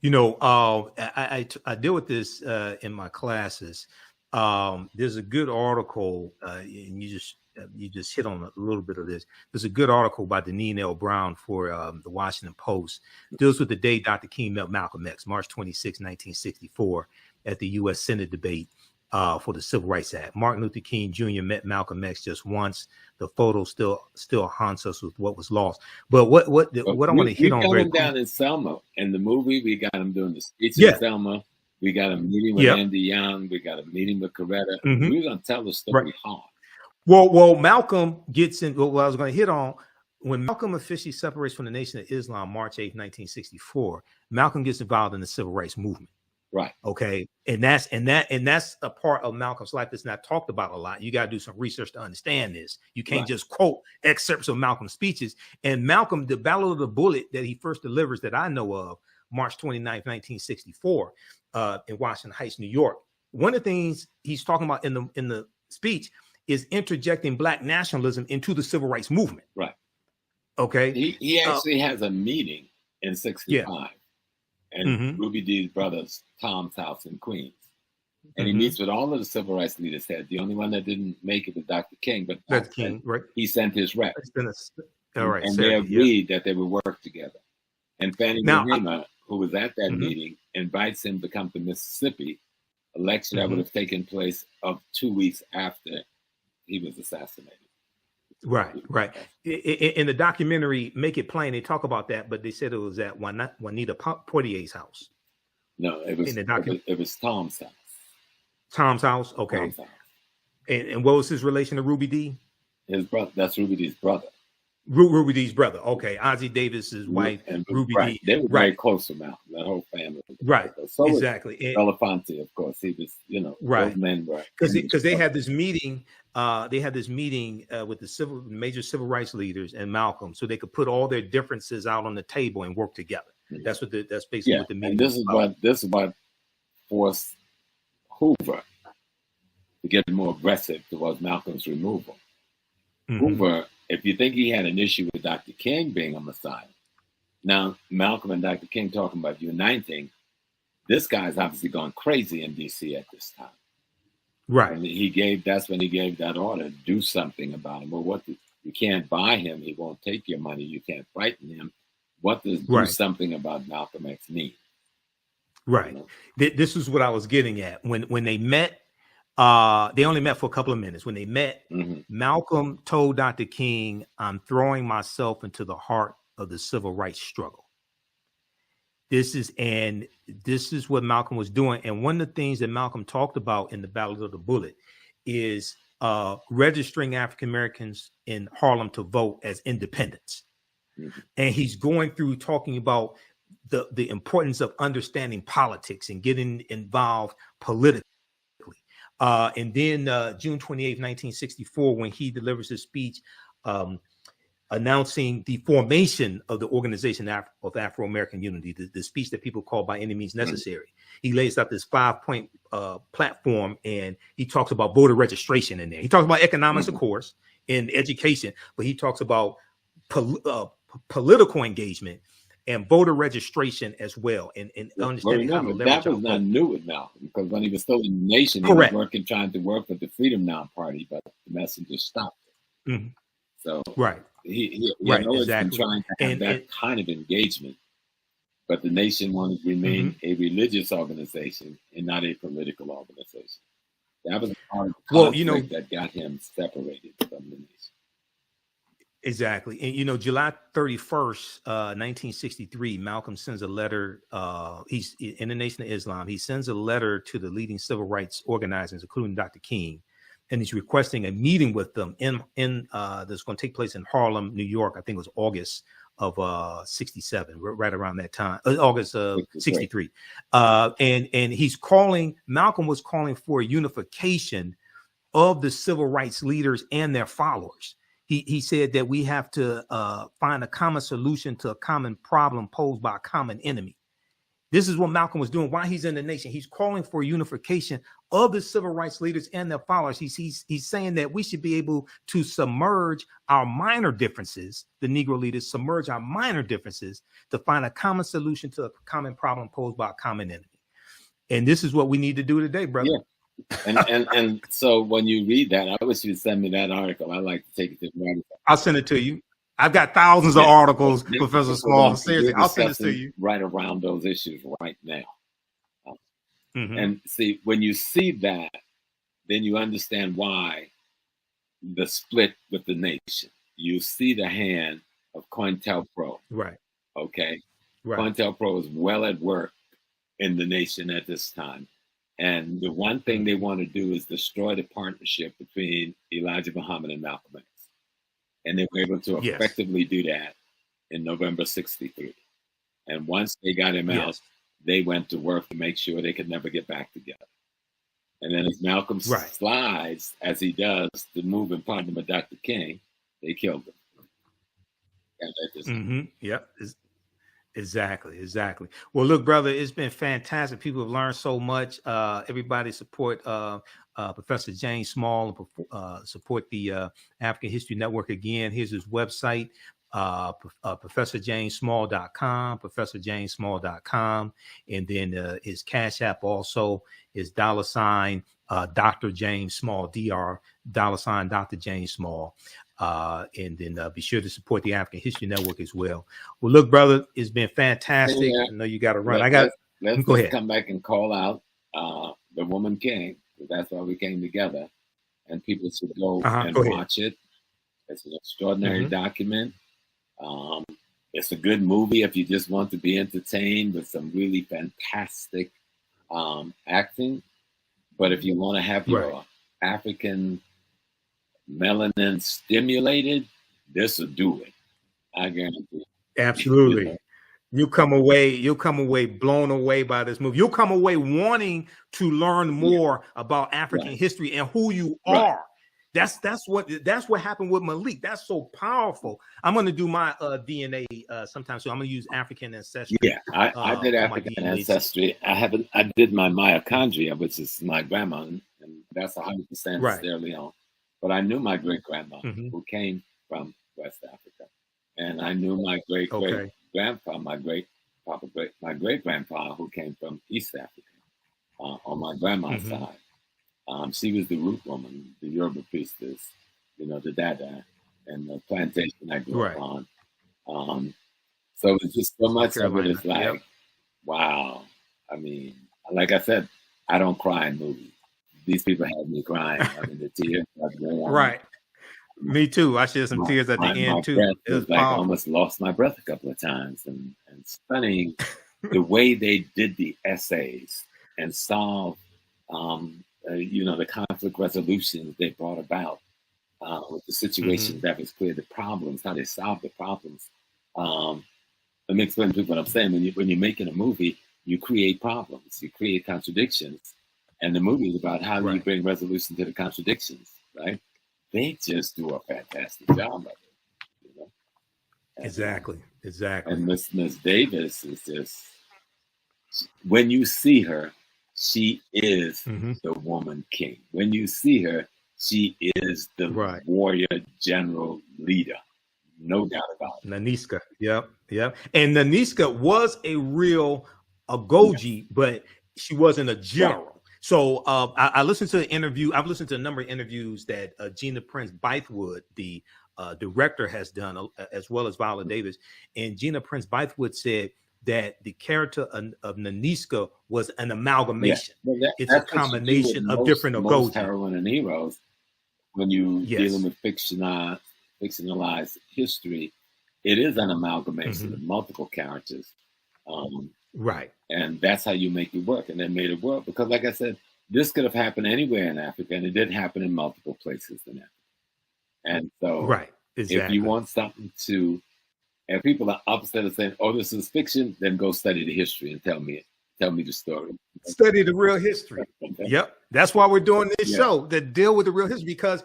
You know, I deal with this in my classes. There's a good article, and you just hit on a little bit of this. There's a good article by Deneen L. Brown for the Washington Post. It deals with the day Dr. King met Malcolm X, March 26, 1964, at the U.S. Senate debate for the Civil Rights Act. Martin Luther King Jr. met Malcolm X just once. The photo still haunts us with what was lost. But what I want to hit on very quick. We got him down in Selma. In the movie, we got him doing the speech in Selma. We got a meeting with Andy Young. We got a meeting with Coretta. We're going to tell the story hard. Well, Malcolm gets in. What I was going to hit on, when Malcolm officially separates from the Nation of Islam, March 8, 1964, Malcolm gets involved in the Civil Rights Movement. Right. Okay. And that's a part of Malcolm's life that's not talked about a lot. You got to do some research to understand this. You can't just quote excerpts of Malcolm's speeches. And Malcolm, the Battle of the Bullet that he first delivers that I know of, March 29, 1964, in Washington Heights, New York. One of the things he's talking about in the speech is interjecting Black nationalism into the Civil Rights Movement. Right. Okay. He actually has a meeting in 65 and Ruby Dee's brother's Tom's house in Queens. And he meets with all of the civil rights leaders there. The only one that didn't make it was Dr. King, but Dr. King, he sent his rep. All right. And they agreed that they would work together. And Fannie Mahima, who was at that meeting, invites him to come to Mississippi, a lecture that would have taken place of 2 weeks after he was assassinated. Right. In the documentary, Make It Plain, they talk about that, but they said it was at Juanita Portier's house. No, it was it was Tom's house. Tom's house? Okay. Tom's house. And what was his relation to Ruby Dee? His brother. That's Ruby Dee's brother. Ruby Dee's brother. Okay. Ozzie Davis's wife, and Ruby Dee. They were very close to Malcolm, that whole family. Right. So exactly. Belafonte, of course. He was, those men were. Because they had this meeting. They had this meeting with the major civil rights leaders and Malcolm, so they could put all their differences out on the table and work together. That's basically what the meeting. And this is what forced Hoover to get more aggressive towards Malcolm's removal. Hoover, if you think he had an issue with Dr. King being a Messiah, now Malcolm and Dr. King talking about uniting, this guy's obviously gone crazy in D.C. at this time. Right. And that's when he gave that order, do something about him. Well, you can't buy him. He won't take your money. You can't frighten him. What does do something about Malcolm X mean? Right. This is what I was getting at. When they met, they only met for a couple of minutes. When they met, Malcolm told Dr. King, "I'm throwing myself into the heart of the civil rights struggle." This is what Malcolm was doing. And one of the things that Malcolm talked about in the Battle of the Bullet is registering African Americans in Harlem to vote as independents. Mm-hmm. And he's going through talking about the importance of understanding politics and getting involved politically. And then June 28, 1964, when he delivers his speech announcing the formation of the Organization of Afro-American Unity, the speech that people call By Any Means Necessary. He lays out this 5-point platform, and he talks about voter registration in there. He talks about economics, of course, and education, but he talks about political engagement and voter registration as well, and understanding how to leverage. That was not new with Malcolm, because when he was still in the nation, he was trying to work with the Freedom Now Party, but the messenger stopped it. Mm-hmm. So he always been trying to have that kind of engagement, but the nation wanted to remain a religious organization and not a political organization. That was part of the conflict that got him separated from the nation. Exactly. And, July 31st, 1963, Malcolm sends a letter. He's in the Nation of Islam. He sends a letter to the leading civil rights organizers, including Dr. King, and he's requesting a meeting with them that's going to take place in Harlem, New York. I think it was August of 67, right around that time, August of 63. And Malcolm was calling for a unification of the civil rights leaders and their followers. He said that we have to find a common solution to a common problem posed by a common enemy. This is what Malcolm was doing while he's in the nation. He's calling for unification of the civil rights leaders and their followers. He's saying that we should be able to submerge our minor differences, the Negro leaders submerge our minor differences to find a common solution to a common problem posed by a common enemy. And this is what we need to do today, brother. Yeah. And so when you read that, I wish you'd send me that article. I'd like to take it to the I'll send it to you. I've got thousands of articles, Professor Small. Seriously, I'll send it to you. Right around those issues right now. And see, when you see that, then you understand why the split with the nation. You see the hand of COINTELPRO. Right. Okay. Right. COINTELPRO is well at work in the nation at this time. And the one thing they want to do is destroy the partnership between Elijah Muhammad and Malcolm X. And they were able to effectively do that in November 63. And once they got him out, they went to work to make sure they could never get back together. And then as Malcolm slides, as he does, to move in partner with Dr. King, they killed him. Yep. Exactly. Well, look, brother, it's been fantastic. People have learned so much. Everybody support Professor James Small and support the African History Network again. Here's his website, ProfessorJamesSmall.com, ProfessorJamesSmall.com. And then his Cash App also is $ Dr. James Small, $, Dr. James Small. And then be sure to support the African History Network as well. Well, look, brother, it's been fantastic. I know you got to run. Let's go ahead. Come back and call out The Woman King. That's why we came together. And people should go and watch it. It's an extraordinary document. It's a good movie if you just want to be entertained with some really fantastic acting. But if you want to have your African melanin stimulated, this will do it. I guarantee. Absolutely. You'll come away blown away by this movie. You'll come away wanting to learn more about African history and who you are. That's what happened with Malik. That's so powerful. I'm going to do my DNA sometime soon. I'm going to use African ancestry. Yeah, I did African ancestry. I did my mitochondria, which is my grandma, and that's 100% Sierra Leone. But I knew my great grandma who came from West Africa, and I knew my great grandpa, my great grandpa who came from East Africa on my grandma's side. She was the root woman, the Yoruba priestess, the Dada, and the plantation I grew up on. So it's just so much of it is like, wow. I mean, like I said, I don't cry in movies. These people had me crying. I mean, the tears. Right. Me too. I shed some tears at the end too. It was like I almost lost my breath a couple of times, and stunning the way they did the essays and solved, the conflict resolutions they brought about with the situations that was clear, the problems, how they solved the problems. Let me explain to you what I'm saying. When you're making a movie, you create problems, you create contradictions, and the movie is about how do you bring resolution to the contradictions, right? They just do a fantastic job of it. You know? And, exactly. And Miss Davis is just, when you see her, she is the woman king. When you see her, she is the warrior general leader. No doubt about it. Naniska. Yep. And Naniska was a real Agojie, but she wasn't a general. Right. So I listened to an interview. I've listened to a number of interviews that Gina Prince-Bythewood, the director, has done, as well as Viola Davis. And Gina Prince-Bythewood said that the character of Naniska was an amalgamation. Yeah. Well, it's a combination of different Agojie. Heroine and heroes, when you dealing with fictionalized history, it is an amalgamation of multiple characters. Right. And that's how you make it work. And they made it work because, like I said, this could have happened anywhere in Africa, and it did happen in multiple places in Africa. And so if you want something to, and people are upset and saying, oh, this is fiction, then go study the history and tell me the story. Study the real history. Yep. That's why we're doing this show, that deal with the real history, because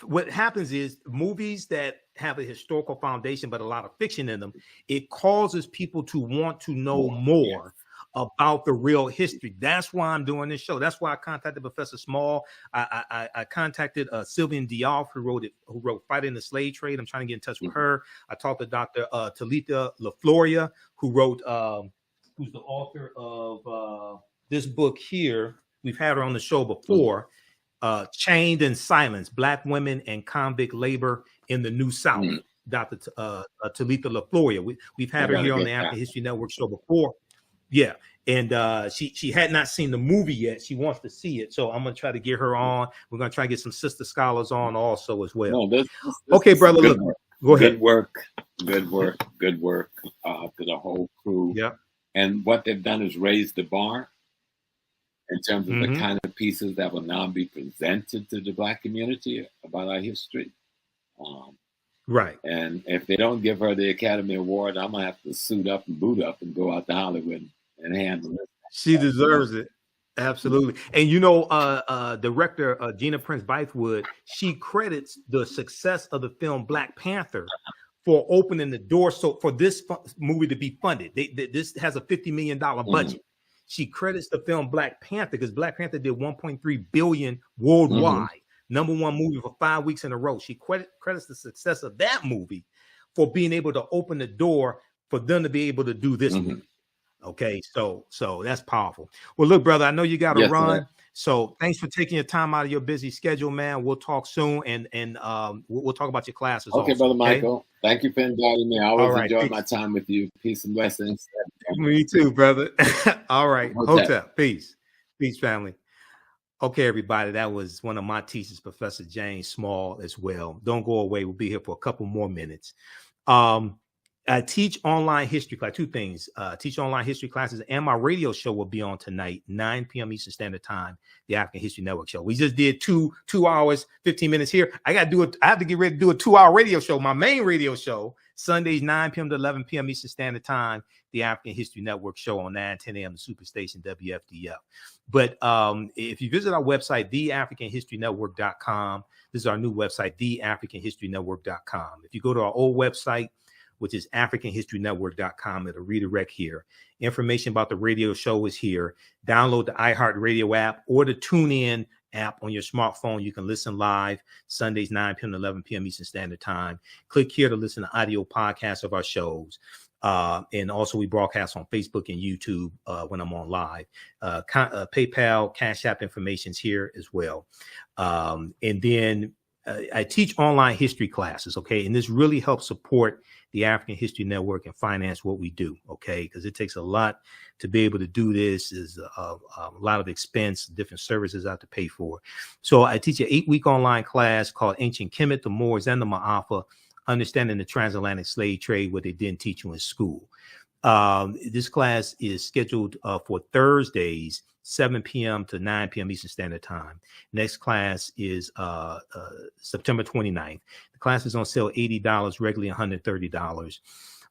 what happens is movies that have a historical foundation, but a lot of fiction in them, it causes people to want to know more about the real history. That's why I'm doing this show. That's why I contacted Professor Small. I contacted Sylvian Diop, who wrote Fighting the Slave Trade. I'm trying to get in touch with her. I talked to Dr. Talitha LaFloria, who wrote, who's the author of this book here. We've had her on the show before. Chained in Silence, Black Women and Convict Labor in the New South. Dr. Talitha LaFloria. We've had her here on the African History Network show before. Yeah. And she had not seen the movie yet. She wants to see it. So I'm going to try to get her on. We're going to try to get some sister scholars on also as well. No, this okay, brother. Look, go ahead. Good work to the whole crew. Yeah. And what they've done is raise the bar in terms of the kind of pieces that will now be presented to the Black community about our history. Right. And if they don't give her the Academy Award, I'm going to have to suit up and boot up and go out to Hollywood and handle it. She deserves it. Absolutely. And director Gina Prince-Bythewood, she credits the success of the film Black Panther for opening the door for this movie to be funded. This has a $50 million budget. She credits the film Black Panther because Black Panther did $1.3 billion worldwide. Number one movie for 5 weeks in a row. She credits the success of that movie for being able to open the door for them to be able to do this movie. Okay, so that's powerful. Well, look, brother, I know you got to run. Man. So thanks for taking your time out of your busy schedule, man. We'll talk soon, and we'll talk about your classes. Okay, also, brother Michael. Thank you for inviting me. I always enjoy my time with you. Peace and blessings. Me too, brother. All right. Hotep. Peace, family. Okay, everybody. That was one of my teachers, Professor James Small, as well. Don't go away. We'll be here for a couple more minutes. I teach online history class. Two things. Teach online history classes, and my radio show will be on tonight, 9 p.m. Eastern Standard Time, the African History Network show. We just did 2 hours, 15 minutes here. I have to get ready to do a 2-hour radio show. My main radio show, Sundays, 9 p.m. to 11 p.m. Eastern Standard Time, the African History Network show on 9-10 a.m. the Superstation WFDF. But if you visit our website, TheAHNShow.com, this is our new website, TheAHNShow.com. If you go to our old website, which is AfricanHistoryNetwork.com. It'll redirect here. Information about the radio show is here. Download the iHeartRadio app or the TuneIn app on your smartphone. You can listen live Sundays, 9 p.m. to 11 p.m. Eastern Standard Time. Click here to listen to audio podcasts of our shows. And also we broadcast on Facebook and YouTube when I'm on live. PayPal, Cash App information's here as well. And then I teach online history classes, okay? And this really helps support the African History Network and finance what we do, okay? Because it takes a lot to be able to do this. Is a lot of expense, different services I have to pay for. So I teach an 8-week online class called Ancient Kemet, the Moors, and the Ma'afa, Understanding the Transatlantic Slave Trade, what they didn't teach you in school. This class is scheduled for Thursdays, 7 p.m. to 9 p.m. Eastern Standard Time. Next class is September 29th. The class is on sale $80, regularly $130.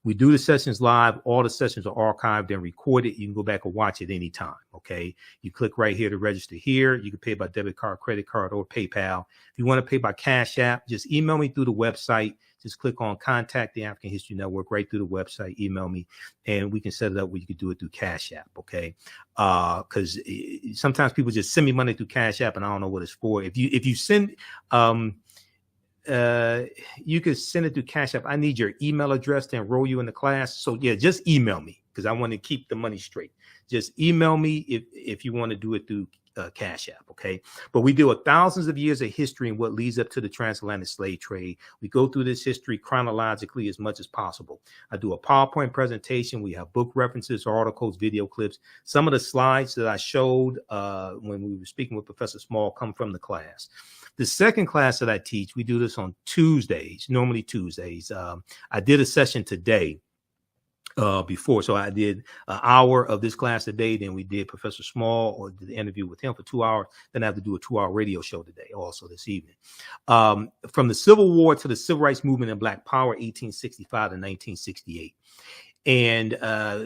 We do the sessions live. All the sessions are archived and recorded. You can go back and watch it anytime, okay? You click right here to register here. You can pay by debit card, credit card, or PayPal. If you want to pay by Cash App, just email me through the website. Just click on Contact the African History Network right through the website. Email me, and we can set it up where you can do it through Cash App, okay? Because sometimes people just send me money through Cash App, and I don't know what it's for. If you send... you could send it through Cash App. I need your email address to enroll you in the class. So yeah, just email me because I want to keep the money straight. Just email me if you want to do it through Cash App, okay? But we deal with thousands of years of history and what leads up to the transatlantic slave trade. We go through this history chronologically as much as possible. I do a PowerPoint presentation. We have book references, articles, video clips. Some of the slides that I showed when we were speaking with Professor Small come from the class. The second class that I teach, we do this on Tuesdays, normally Tuesdays. I did a session today before. So I did an hour of this class today. Then we did Professor Small, or did the interview with him for 2 hours. Then I have to do a 2-hour radio show today, also this evening. From the Civil War to the Civil Rights Movement and Black Power, 1865 to 1968. And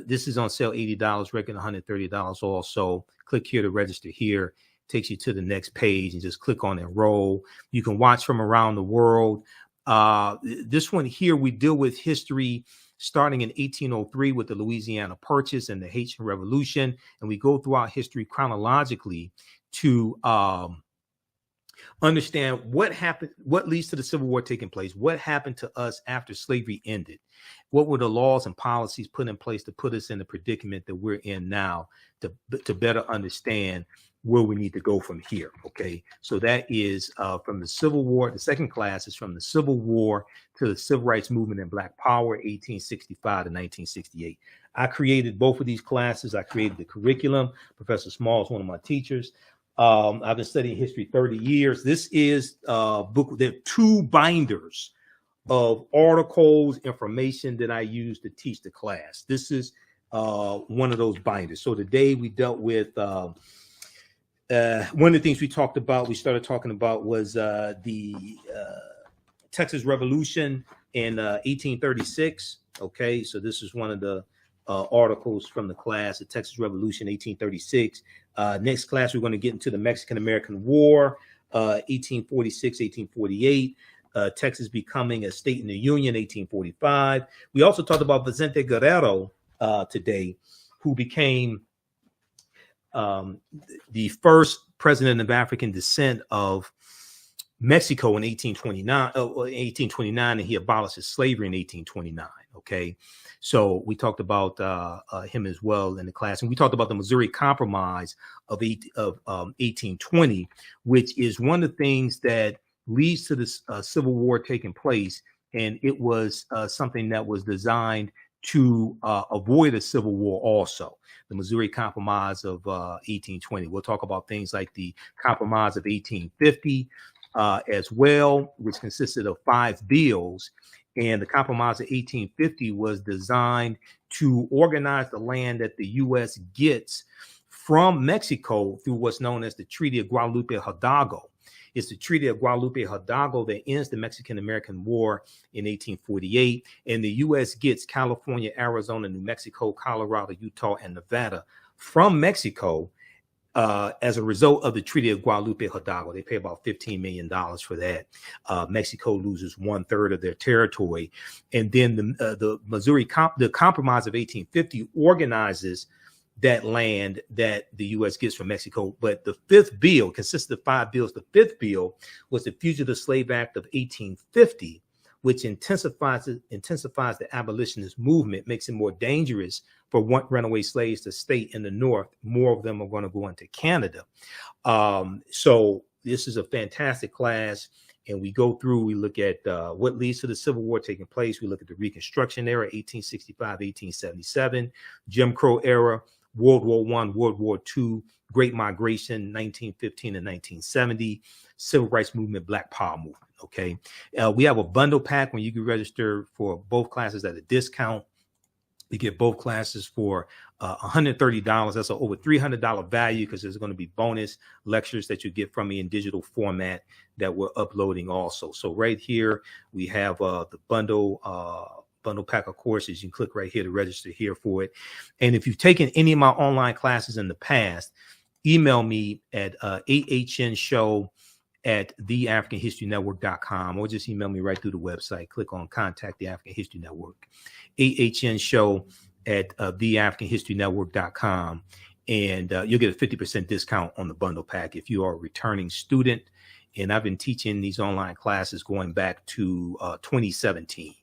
this is on sale, $80, regular $130 also. Click here to register here. Takes you to the next page and just click on enroll. You can watch from around the world. This one here, we deal with history starting in 1803 with the Louisiana Purchase and the Haitian Revolution. And we go throughout history chronologically to understand what happened, what leads to the Civil War taking place, what happened to us after slavery ended, what were the laws and policies put in place to put us in the predicament that we're in now, to better understand where we need to go from here. Okay, so that is from the Civil War. The second class is from the Civil War to the Civil Rights Movement and Black Power, 1865 to 1968. I created both of these classes. I created the curriculum. Professor Small is one of my teachers. I've been studying history 30 years. This is a book. There are 2 binders of articles, information that I use to teach the class. This is one of those binders. So today we dealt with one of the things we started talking about was the Texas Revolution in 1836. Okay, so this is one of the articles from the class, the Texas Revolution, 1836. Next class, we're going to get into the Mexican-American War, 1846, 1848. Texas becoming a state in the Union, 1845. We also talked about Vicente Guerrero today, who became the first president of African descent of Mexico in 1829, and he abolished slavery in 1829. Okay, so we talked about him as well in the class, and we talked about the Missouri Compromise of 1820, which is one of the things that leads to this Civil War taking place, and it was something that was designed to avoid a civil war also. The Missouri Compromise of 1820. We'll talk about things like the Compromise of 1850 as well, which consisted of 5 bills. And the Compromise of 1850 was designed to organize the land that the U.S. gets from Mexico through what's known as the Treaty of Guadalupe Hidalgo. It's the Treaty of Guadalupe Hidalgo that ends the Mexican-American War in 1848. And the U.S. gets California, Arizona, New Mexico, Colorado, Utah, and Nevada from Mexico as a result of the Treaty of Guadalupe Hidalgo. They pay about $15 million for that. Mexico loses 1/3 of their territory. And then the Compromise of 1850 organizes that land that the U.S. gets from Mexico. But the 5th bill consists of 5 bills. The 5th bill was the Fugitive Slave Act of 1850, which intensifies the abolitionist movement, makes it more dangerous for runaway slaves to stay in the North. More of them are going to go into Canada. So this is a fantastic class. And we go through, we look at what leads to the Civil War taking place. We look at the Reconstruction era, 1865, 1877, Jim Crow era, World War I, World War II, Great Migration, 1915 and 1970, Civil Rights Movement, Black Power Movement. Okay, we have a bundle pack when you can register for both classes at a discount. You get both classes for $130. That's an over $300 value because there's going to be bonus lectures that you get from me in digital format that we're uploading also. So right here, we have the bundle pack of courses. You can click right here to register here for it. And if you've taken any of my online classes in the past, email me at TheAHNShow@TheAfricanHistoryNetwork.com, or just email me right through the website. Click on Contact the African History Network. TheAHNShow@TheAfricanHistoryNetwork.com, and you'll get a 50% discount on the bundle pack if you are a returning student. And I've been teaching these online classes going back to 2017.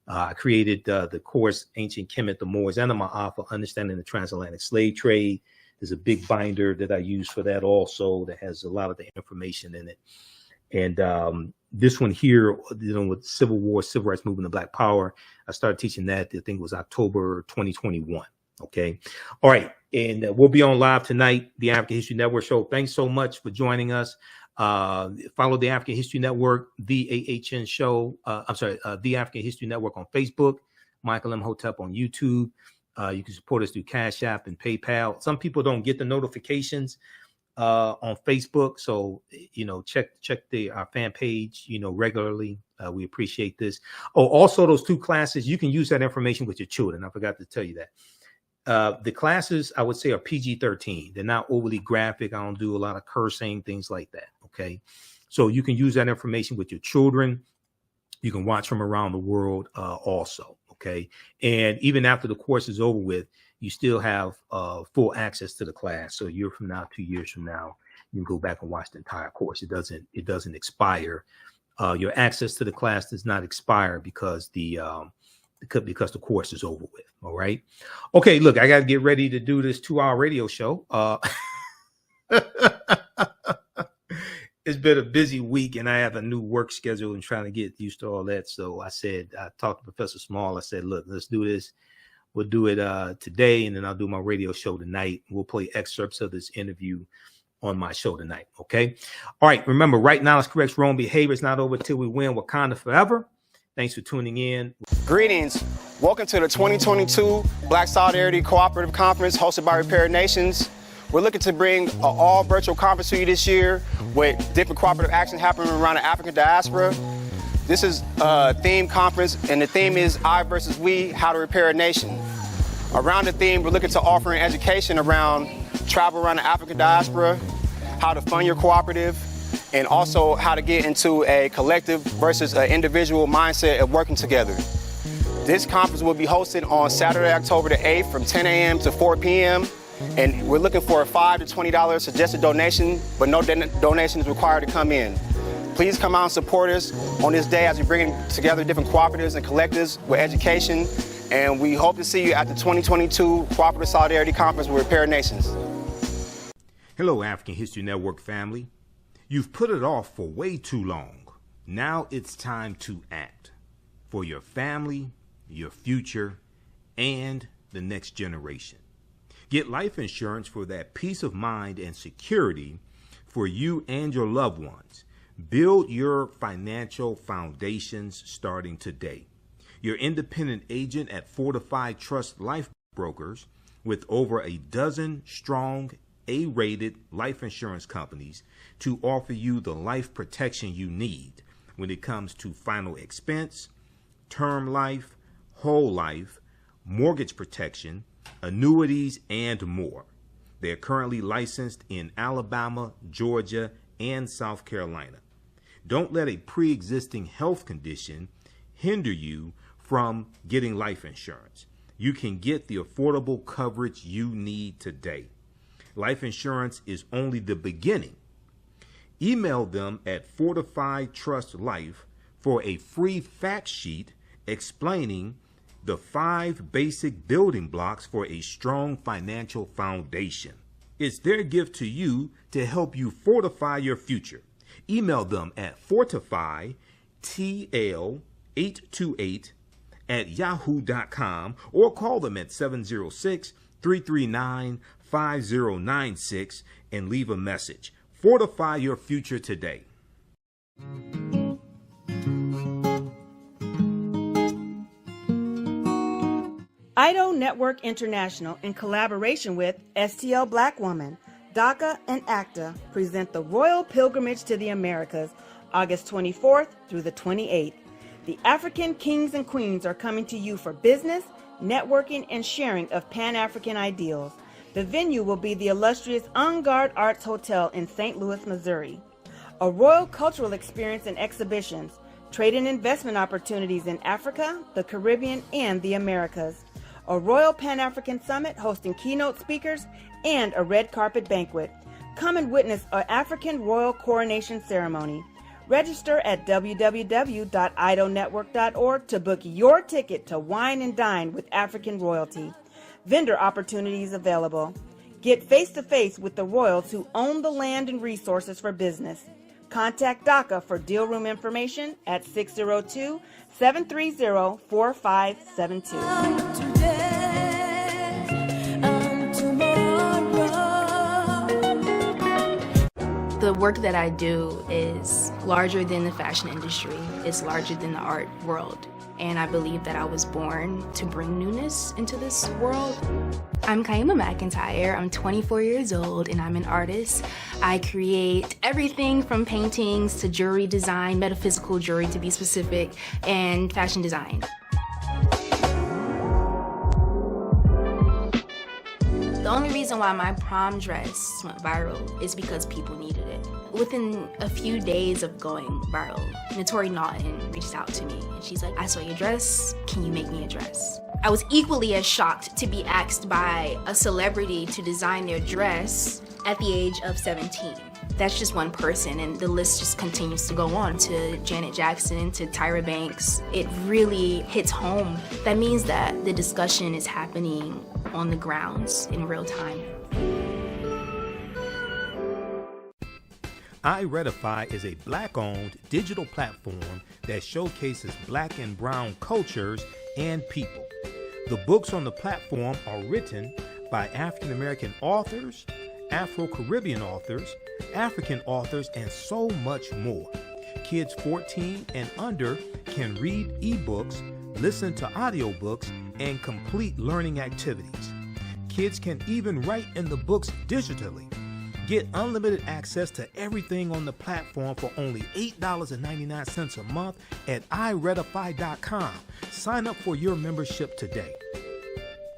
I created the course Ancient Kemet, the Moors, and the Ma'afa, Understanding the Transatlantic Slave Trade. There's a big binder that I use for that also that has a lot of the information in it. And this one here, with Civil War, Civil Rights Movement, and Black Power, I started teaching that, I think it was October 2021. Okay. All right. And we'll be on live tonight, the African History Network show. Thanks so much for joining us. Follow the African History Network, the AHN show. The African History Network on Facebook, Michael Imhotep on YouTube. You can support us through Cash App and PayPal. Some people don't get the notifications on Facebook, so check our fan page regularly. We appreciate this. Oh, also those 2 classes, you can use that information with your children. I forgot to tell you that. The classes, I would say, are PG-13. They're not overly graphic. I don't do a lot of cursing, things like that. Okay, so you can use that information with your children. You can watch from around the world also. Okay, and even after the course is over with, you still have full access to the class. So a year from now, 2 years from now, you can go back and watch the entire course. It doesn't expire. Your access to the class does not expire because the course is over with. All right. Okay, look, I got to get ready to do this 2-hour radio show. It's been a busy week, and I have a new work schedule and trying to get used to all that. So I talked to Professor Small. I said, look, let's do this. We'll do it today, and then I'll do my radio show tonight. We'll play excerpts of this interview on my show tonight. Okay. All right. Remember, right knowledge corrects wrong behavior. It's not over till we win. Wakanda forever. Thanks for tuning in. Greetings. Welcome to the 2022 Black Solidarity Cooperative Conference hosted by Repair Nations. We're looking to bring an all virtual conference to you this year with different cooperative action happening around the African diaspora. This is a theme conference, and the theme is I versus we, how to repair a nation. Around the theme, we're looking to offer an education around travel around the African diaspora, how to fund your cooperative, and also how to get into a collective versus an individual mindset of working together. This conference will be hosted on Saturday, October the 8th from 10 a.m. to 4 p.m. And we're looking for a $5 to $20 suggested donation, but no donation is required to come in. Please come out and support us on this day as we bring together different cooperatives and collectives with education. And we hope to see you at the 2022 Cooperative Solidarity Conference with Repair Nations. Hello, African History Network family. You've put it off for way too long. Now it's time to act for your family, your future, and the next generation. Get life insurance for that peace of mind and security for you and your loved ones. Build your financial foundations starting today. Your independent agent at Fortified Trust Life Brokers, with over a dozen strong A-rated life insurance companies to offer you the life protection you need when it comes to final expense, term life, whole life, mortgage protection, annuities, and more. They are currently licensed in Alabama, Georgia, and South Carolina. Don't let a pre-existing health condition hinder you from getting life insurance. You can get the affordable coverage you need today. Life insurance is only the beginning. Email them at Fortified Trust Life for a free fact sheet explaining the 5 basic building blocks for a strong financial foundation. It's their gift to you to help you fortify your future. Email them at fortifytl828@yahoo.com or call them at 706-339-5096 and leave a message. Fortify your future today. IDO Network International, in collaboration with STL Black Woman, DACA, and ACTA, present the Royal Pilgrimage to the Americas, August 24th through the 28th. The African kings and queens are coming to you for business, networking, and sharing of Pan-African ideals. The venue will be the illustrious En Garde Arts Hotel in St. Louis, Missouri. A royal cultural experience and exhibitions, trade and investment opportunities in Africa, the Caribbean, and the Americas. A Royal Pan-African Summit hosting keynote speakers, and a red carpet banquet. Come and witness an African royal coronation ceremony. Register at www.idonetwork.org to book your ticket to wine and dine with African royalty. Vendor opportunities available. Get face-to-face with the royals who own the land and resources for business. Contact DACA for deal room information at 602-730-4572. The work that I do is larger than the fashion industry. It's larger than the art world. And I believe that I was born to bring newness into this world. I'm Kaima McIntyre. I'm 24 years old and I'm an artist. I create everything from paintings to jewelry design, metaphysical jewelry to be specific, and fashion design. The only reason why my prom dress went viral is because people needed it. Within a few days of going viral, Notori Naughton reached out to me and she's like, I saw your dress, can you make me a dress? I was equally as shocked to be asked by a celebrity to design their dress at the age of 17. That's just one person, and the list just continues to go on, to Janet Jackson, to Tyra Banks. It really hits home. That means that the discussion is happening on the grounds in real time. iRedify is a Black-owned digital platform that showcases Black and Brown cultures and people. The books on the platform are written by African American authors, Afro-Caribbean authors, African authors, and so much more. Kids 14 and under can read ebooks, listen to audiobooks, and complete learning activities. Kids can even write in the books digitally. Get unlimited access to everything on the platform for only $8.99 a month at iRedify.com. Sign up for your membership today.